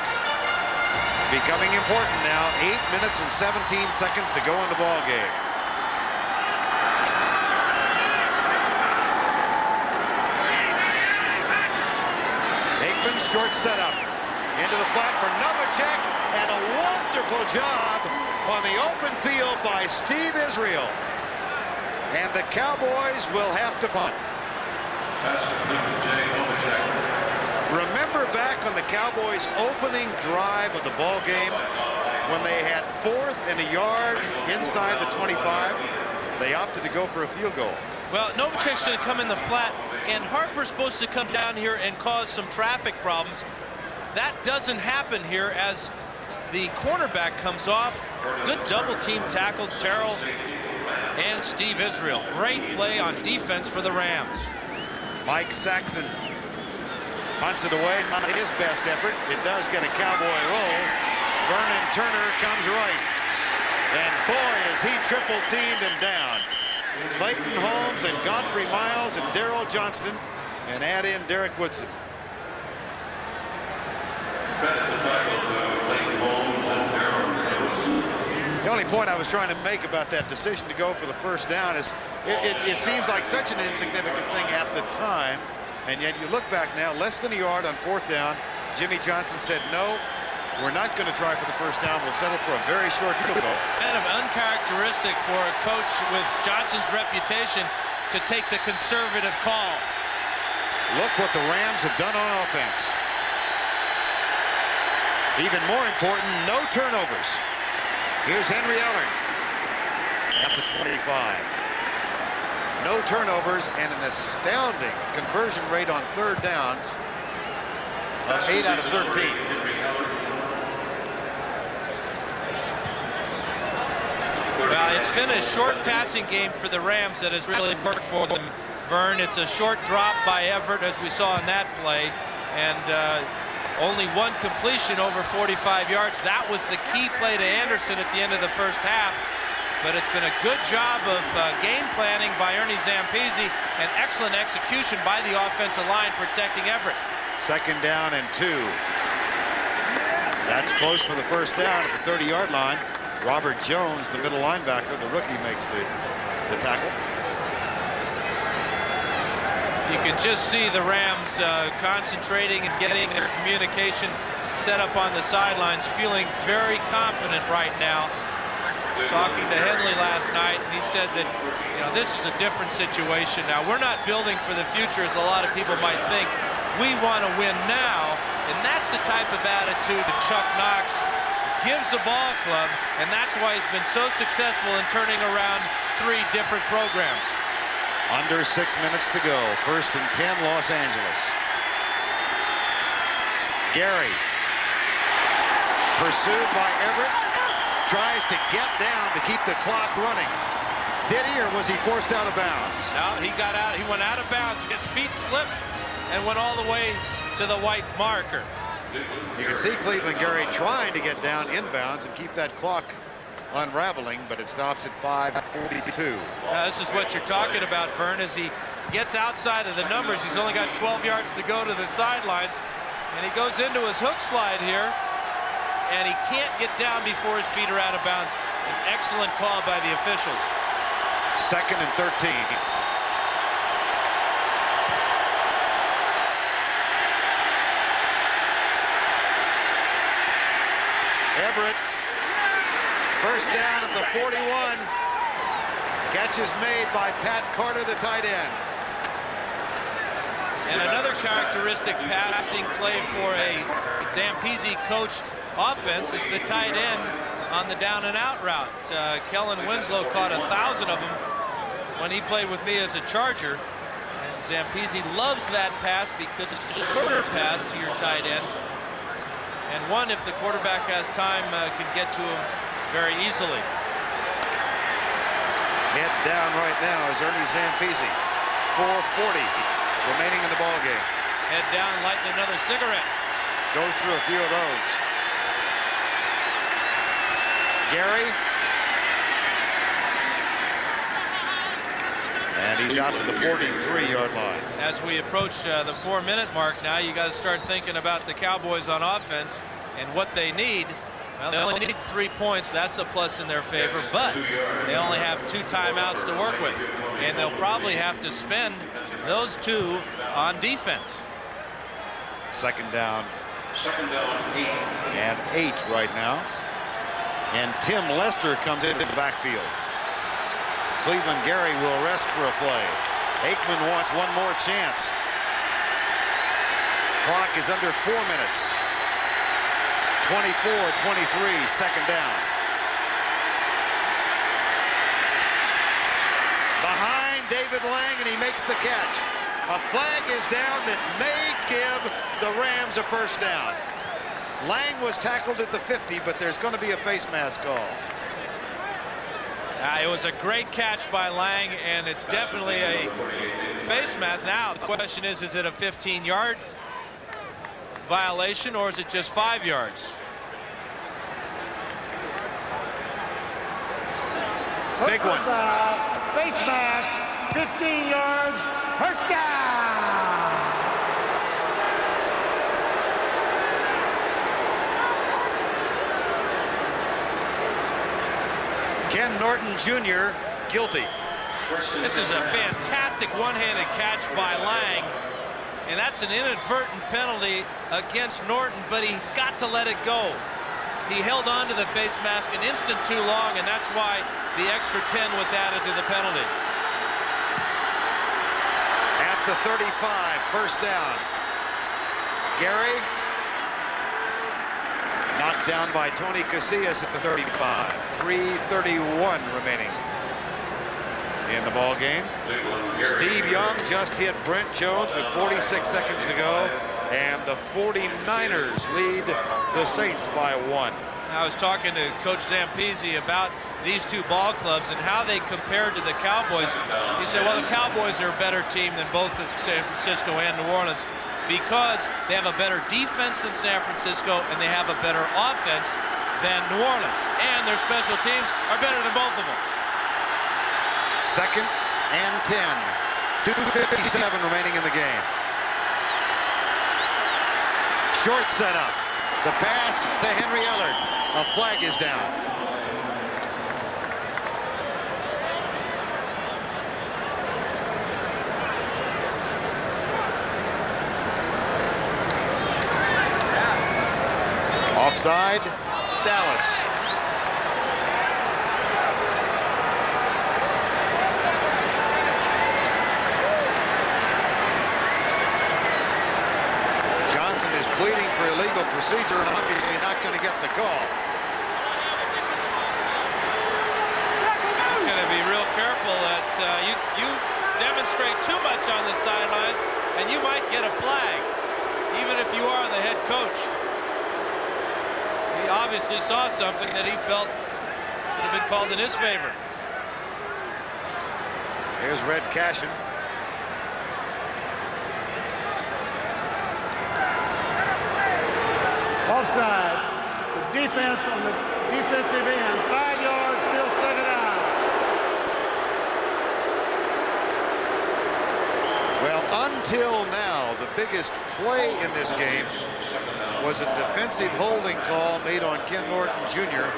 becoming important now. 8 minutes and 17 seconds to go in the ball game. Aikman, short setup. Into the flat for Novacek, and a wonderful job on the open field by Steve Israel. And the Cowboys will have to punt. Remember back on the Cowboys' opening drive of the ball game when they had 4th and a yard inside the 25? They opted to go for a field goal. Well, Novacek's going to come in the flat, and Harper's supposed to come down here and cause some traffic problems. That doesn't happen here as the cornerback comes off. Good double team tackle, Terrell and Steve Israel. Great play on defense for the Rams. Mike Saxon punts it away. Not his best effort. It does get a Cowboy roll. Vernon Turner comes right. And boy, is he triple teamed and down. Clayton Holmes and Godfrey Miles and Darrell Johnston, and add in Derek Woodson. only point I was trying to make about that decision to go for the first down is it seems like such an insignificant thing at the time, and yet you look back now, less than a yard on 4th down. Jimmy Johnson said, no, we're not going to try for the first down. We'll settle for a very short field goal. Kind of uncharacteristic for a coach with Johnson's reputation to take the conservative call. Look what the Rams have done on offense. Even more important, no turnovers. Here's Henry Ellern at the 25. No turnovers and an astounding conversion rate on 3rd downs of 8 out of 13. Well, it's been a short passing game for the Rams that has really worked for them, Vern. It's a short drop by Everett, as we saw in that play, and only one completion over 45 yards. That was the key play to Anderson at the end of the first half. But it's been a good job of game planning by Ernie Zampese and excellent execution by the offensive line protecting Everett. 2nd down and 2. That's close for the first down at the 30-yard line. Robert Jones, the middle linebacker, the rookie, makes the tackle. You can just see the Rams concentrating and getting their communication set up on the sidelines, feeling very confident right now. Talking to Henley last night, and he said that, this is a different situation now. We're not building for the future, as a lot of people might think. We want to win now, and that's the type of attitude that Chuck Knox gives the ball club, and that's why he's been so successful in turning around 3 different programs. Under 6 minutes to go. 1st and 10, Los Angeles. Gary, pursued by Everett, tries to get down to keep the clock running. Did he, or was he forced out of bounds? No, he got out. He went out of bounds. His feet slipped and went all the way to the white marker. You can see Cleveland Gary trying to get down inbounds and keep that clock unraveling, but it stops at 5:42. This is what you're talking about, Vern, as he gets outside of the numbers. He's only got 12 yards to go to the sidelines, and he goes into his hook slide here, and he can't get down before his feet are out of bounds. An excellent call by the officials. 2nd and 13. Everett, first down at the 41. Catch is made by Pat Carter, the tight end. And another characteristic passing play for a Zampese coached offense is the tight end on the down and out route. Kellen Winslow caught 1,000 of them when he played with me as a Charger. And Zampese loves that pass because it's a shorter pass to your tight end. And one, if the quarterback has time, can get to him very easily. Head down right now is Ernie Zampese. 4:40 remaining in the ball game. Head down, lighting another cigarette. Goes through a few of those. Gary. And he's out to the 43-yard line. As we approach the 4-minute mark now, you got to start thinking about the Cowboys on offense and what they need. Well, they only need 3 points. That's a plus in their favor, but they only have 2 timeouts to work with, and they'll probably have to spend those 2 on defense. 2nd down. 8 right now. And Tim Lester comes into the backfield. Cleveland Gary will rest for a play. Aikman wants one more chance. Clock is under 4 minutes. 24-23, 2nd down. Behind David Lang, and he makes the catch. A flag is down that may give the Rams a first down. Lang was tackled at the 50, but there's going to be a face mask call. It was a great catch by Lang, and it's definitely a face mask. Now, the question is it a 15-yard violation, or is it just 5 yards? Big one. Face mask, 15 yards, first down. Ken Norton Jr. guilty. This is a fantastic one-handed catch by Lang, and that's an inadvertent penalty against Norton, but he's got to let it go. He held on to the face mask an instant too long, and that's why the extra 10 was added to the penalty. At the 35, first down. Gary knocked down by Tony Casillas at the 35. 3:31 remaining in the ball game. Steve Young just hit Brent Jones with 46 seconds to go, and the 49ers lead the Saints by 1. I was talking to Coach Zampese about these two ball clubs and how they compared to the Cowboys. He said, well, the Cowboys are a better team than both San Francisco and New Orleans because they have a better defense than San Francisco and they have a better offense than New Orleans. And their special teams are better than both of them. Second and 10. 2:57 remaining in the game. Short setup. The pass to Henry Ellard. A flag is down. Offside, Dallas. Johnson is pleading for illegal procedure and obviously not going to get the call. He's going to be real careful that you demonstrate too much on the sidelines and you might get a flag, even if you are the head coach. He obviously saw something that he felt should have been called in his favor. Here's Red Cashin. Offside. The defense on the defensive end. 5 yards, still second down. Well, until now, the biggest play in this game was a defensive holding call made on Ken Norton Jr.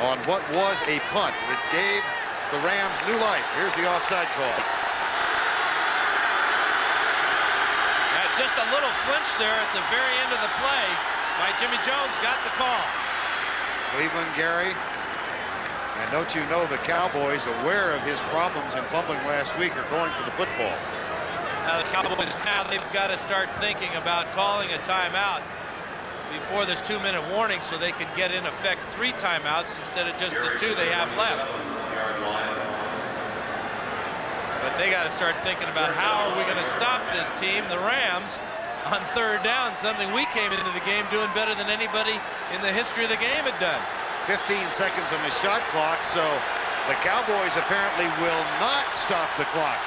on what was a punt. It gave the Rams new life. Here's the offside call. Just a little flinch there at the very end of the play by Jimmy Jones got the call. Cleveland, Gary. And don't you know the Cowboys, aware of his problems in fumbling last week, are going for the football. Now the Cowboys, now they've got to start thinking about calling a timeout before this 2-minute warning so they can get in effect 3 timeouts instead of just the 2 they have left. But they got to start thinking about how are we going to stop this team, the Rams, on 3rd down, something we came into the game doing better than anybody in the history of the game had done. 15 seconds on the shot clock, so the Cowboys apparently will not stop the clock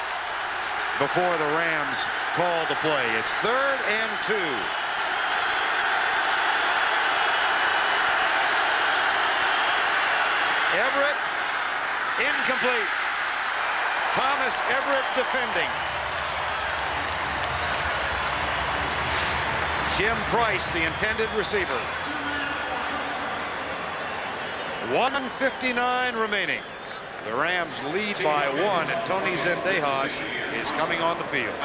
before the Rams call the play. It's 3rd and 2. Everett, incomplete. Thomas Everett defending. Jim Price, the intended receiver. 1:59 remaining. The Rams lead by 1, and Tony Zendejas is coming on the field.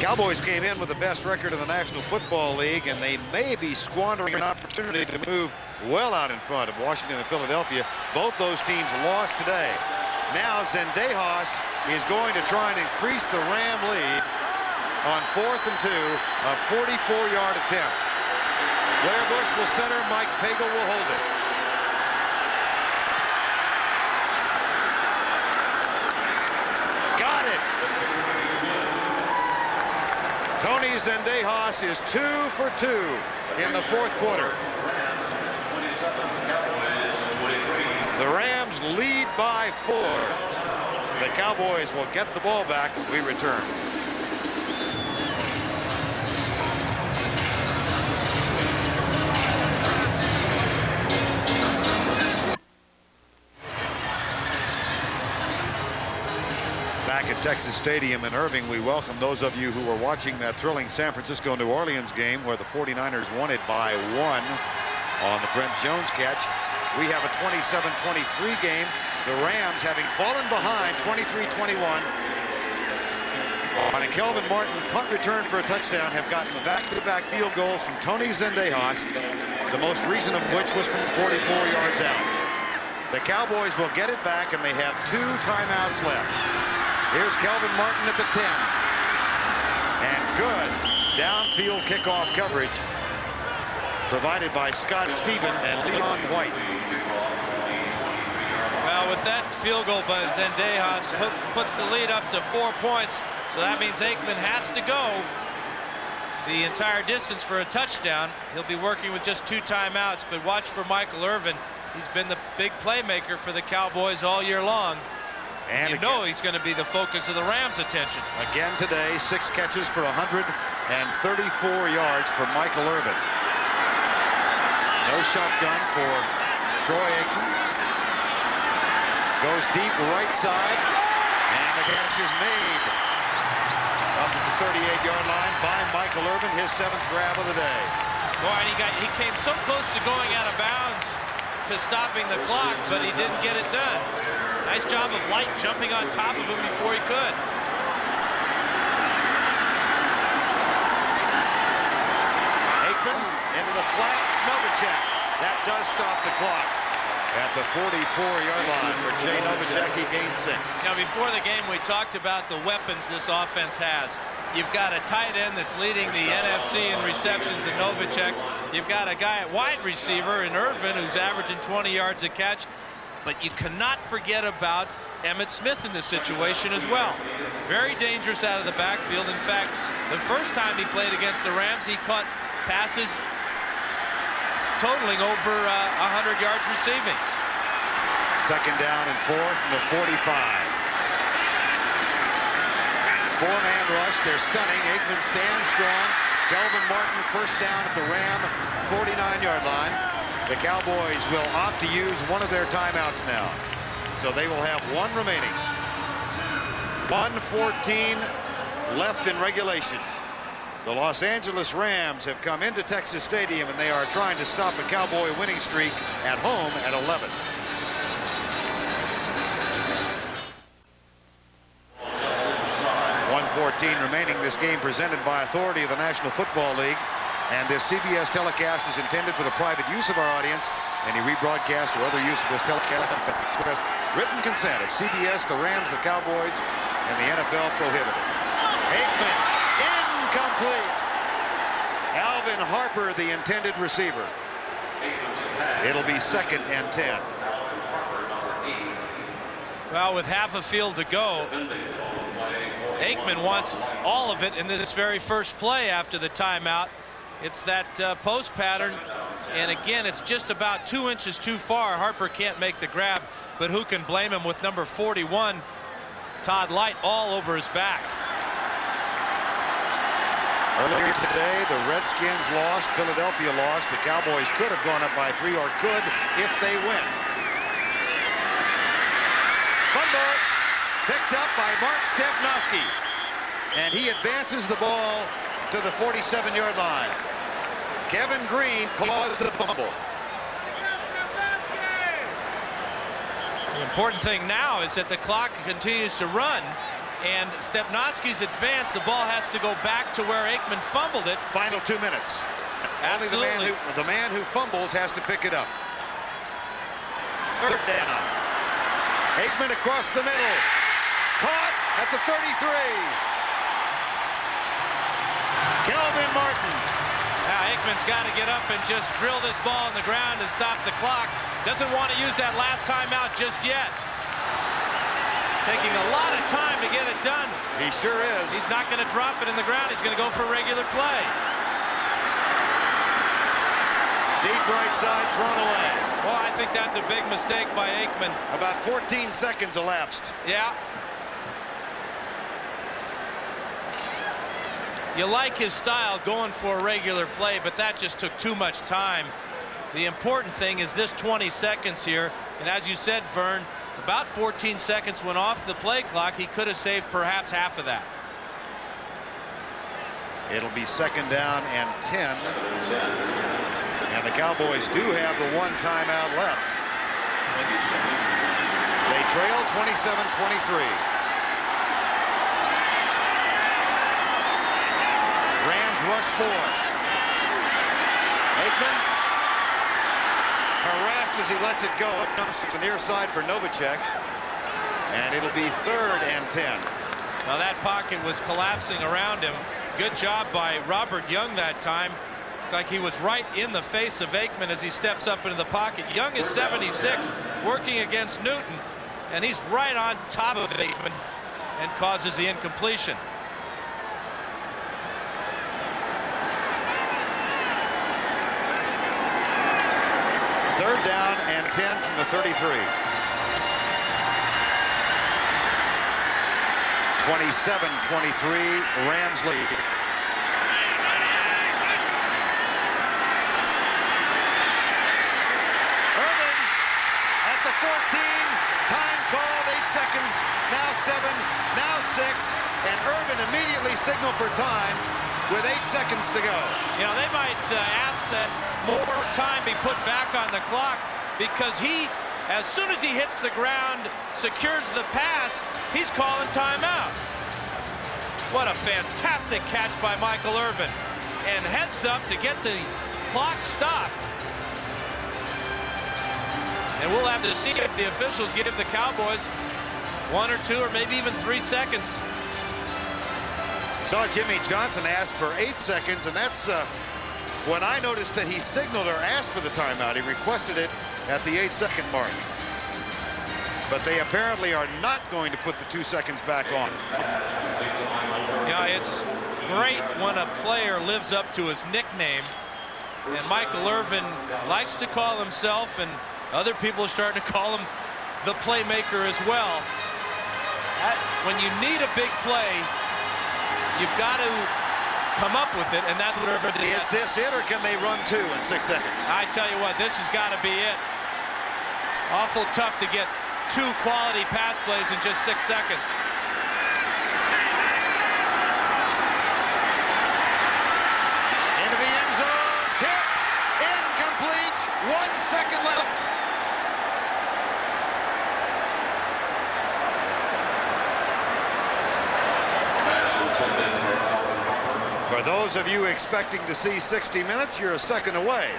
Cowboys came in with the best record in the National Football League, and they may be squandering an opportunity to move well out in front of Washington and Philadelphia. Both those teams lost today. Now Zendejas is going to try and increase the Ram lead on 4th and 2, a 44-yard attempt. Blair Bush will center, Mike Pagel will hold it. Got it. Tony Zendejas is 2 for 2 in the 4th quarter. The Rams lead by 4. The Cowboys will get the ball back when we return. Back at Texas Stadium in Irving, we welcome those of you who were watching that thrilling San Francisco-New Orleans game where the 49ers won it by 1 on the Brent Jones catch. We have a 27-23 game. The Rams, having fallen behind 23-21 on a Kelvin Martin punt return for a touchdown, have gotten back-to-back field goals from Tony Zendejas, the most recent of which was from 44 yards out. The Cowboys will get it back, and they have 2 timeouts left. Here's Kelvin Martin at the 10. And good downfield kickoff coverage provided by Scott Stephen and Leon White. Well, with that field goal by Zendejas puts the lead up to 4 points. So that means Aikman has to go the entire distance for a touchdown. He'll be working with just 2 timeouts, but watch for Michael Irvin. He's been the big playmaker for the Cowboys all year long. And you know he's going to be the focus of the Rams' attention. Again today, 6 catches for 134 yards for Michael Irvin. No shotgun for Troy Aikman. Goes deep right side, and the catch is made up at the 38-yard line by Michael Irvin, his 7th grab of the day. Boy, and he came so close to going out of bounds to stopping the clock, but he didn't get it done. Nice job of Light jumping on top of him before he could. Aikman into the flat, Novacek. That does stop the clock at the 44-yard line for Jay Novacek. He gained 6. Now, before the game, we talked about the weapons this offense has. You've got a tight end that's leading the NFC in receptions in Novacek. You've got a guy at wide receiver in Irvin who's averaging 20 yards a catch. But you cannot forget about Emmitt Smith in this situation as well. Very dangerous out of the backfield. In fact, the first time he played against the Rams, he caught passes totaling over 100 yards receiving. 2nd down and 4 from the 45. 4-man rush. They're stunning. Aikman stands strong. Kelvin Martin first down at the Ram 49-yard line. The Cowboys will opt to use one of their timeouts now. So they will have 1 remaining. 1:14 left in regulation. The Los Angeles Rams have come into Texas Stadium, and they are trying to stop a Cowboy winning streak at home at 11. .114 remaining. This game presented by authority of the National Football League. And this CBS telecast is intended for the private use of our audience. Any rebroadcast or other use of this telecast express written consent of CBS, the Rams, the Cowboys, and the NFL prohibited. Aikman, incomplete. Alvin Harper, the intended receiver. It'll be 2nd and 10. Well, with half a field to go, Aikman wants all of it in this very first play after the timeout. It's that post pattern, and again, it's just about 2 inches too far. Harper can't make the grab, but who can blame him with number 41, Todd Light, all over his back. Earlier today, the Redskins lost, Philadelphia lost. The Cowboys could have gone up by 3, or could if they win. Fumble picked up by Mark Stepnoski, and he advances the ball to the 47-yard line. Kevin Green caused the fumble. The important thing now is that the clock continues to run, and Stepnoski's advance, the ball has to go back to where Aikman fumbled it. Final 2 minutes. Absolutely. Only the man who fumbles has to pick it up. 3rd down. Aikman across the middle. Caught at the 33. Kelvin Martin. Now Aikman's got to get up and just drill this ball on the ground to stop the clock. Doesn't want to use that last timeout just yet. Taking a lot of time to get it done. He sure is. He's not going to drop it in the ground. He's going to go for regular play. Deep right side, thrown away. Well, I think that's a big mistake by Aikman. About 14 seconds elapsed. Yeah. You like his style going for a regular play, but that just took too much time. The important thing is this 20 seconds here, and as you said, Vern, About 14 seconds went off the play clock. He could have saved perhaps half of that. It'll be 2nd down and 10. And the Cowboys do have the 1 timeout left. They trail 27-23. Rams rush 4. Aikman harassed as he lets it go. It comes to the near side for Novacek. And it'll be 3rd and 10. Now that pocket was collapsing around him. Good job by Robert Young that time. Like he was right in the face of Aikman as he steps up into the pocket. Young is 76, working against Newton, and he's right on top of Aikman and causes the incompletion. Third down and 10 from the 33. 27-23, Rams lead. Irvin at the 14, time called, 8 seconds, now 7, now 6, and Irvin immediately signaled for time with 8 seconds to go. You know, they might ask that more time be put back on the clock, because he, as soon as he hits the ground, secures the pass, he's calling timeout. What a fantastic catch by Michael Irvin. And heads up to get the clock stopped. And we'll have to see if the officials give the Cowboys 1 or 2 or maybe even 3 seconds. Saw Jimmy Johnson ask for 8 seconds, and that's when I noticed that he signaled or asked for the timeout. He requested it at the 8-second mark. But they apparently are not going to put the 2 seconds back on. Yeah, it's great when a player lives up to his nickname. And Michael Irvin likes to call himself, and other people are starting to call him the playmaker as well. When you need a big play, you've got to come up with it, and that's what Irvin did. Is this it, or can they run 2 in 6 seconds? I tell you what, this has got to be it. Awful tough to get 2 quality pass plays in just 6 seconds. Into the end zone, tipped, incomplete, 1 second left. For those of you expecting to see 60 minutes, you're a second away.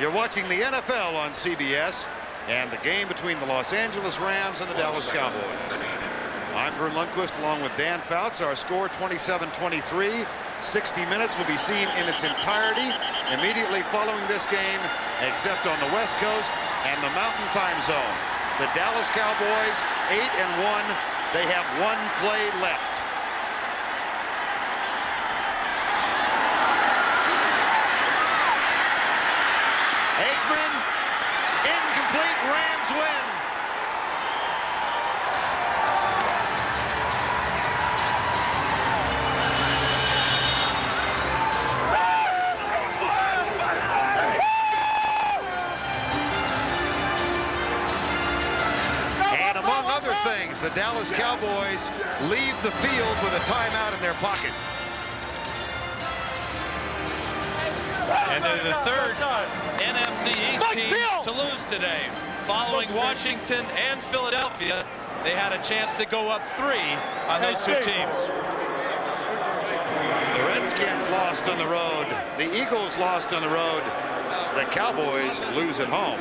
You're watching the NFL on CBS and the game between the Los Angeles Rams and the Dallas Cowboys. I'm Vern Lundquist along with Dan Fouts. Our score 27-23. 60 minutes will be seen in its entirety immediately following this game, except on the West Coast and the Mountain Time Zone. The Dallas Cowboys 8-1. They have 1 play left. Aikman, incomplete, Rams win. And among other things, the Dallas Cowboys leave the field with a timeout in their pocket. And they're the 3rd NFC East team to lose today. Following Washington and Philadelphia, they had a chance to go up 3 on those 2 teams. The Redskins lost on the road. The Eagles lost on the road. The Cowboys lose at home.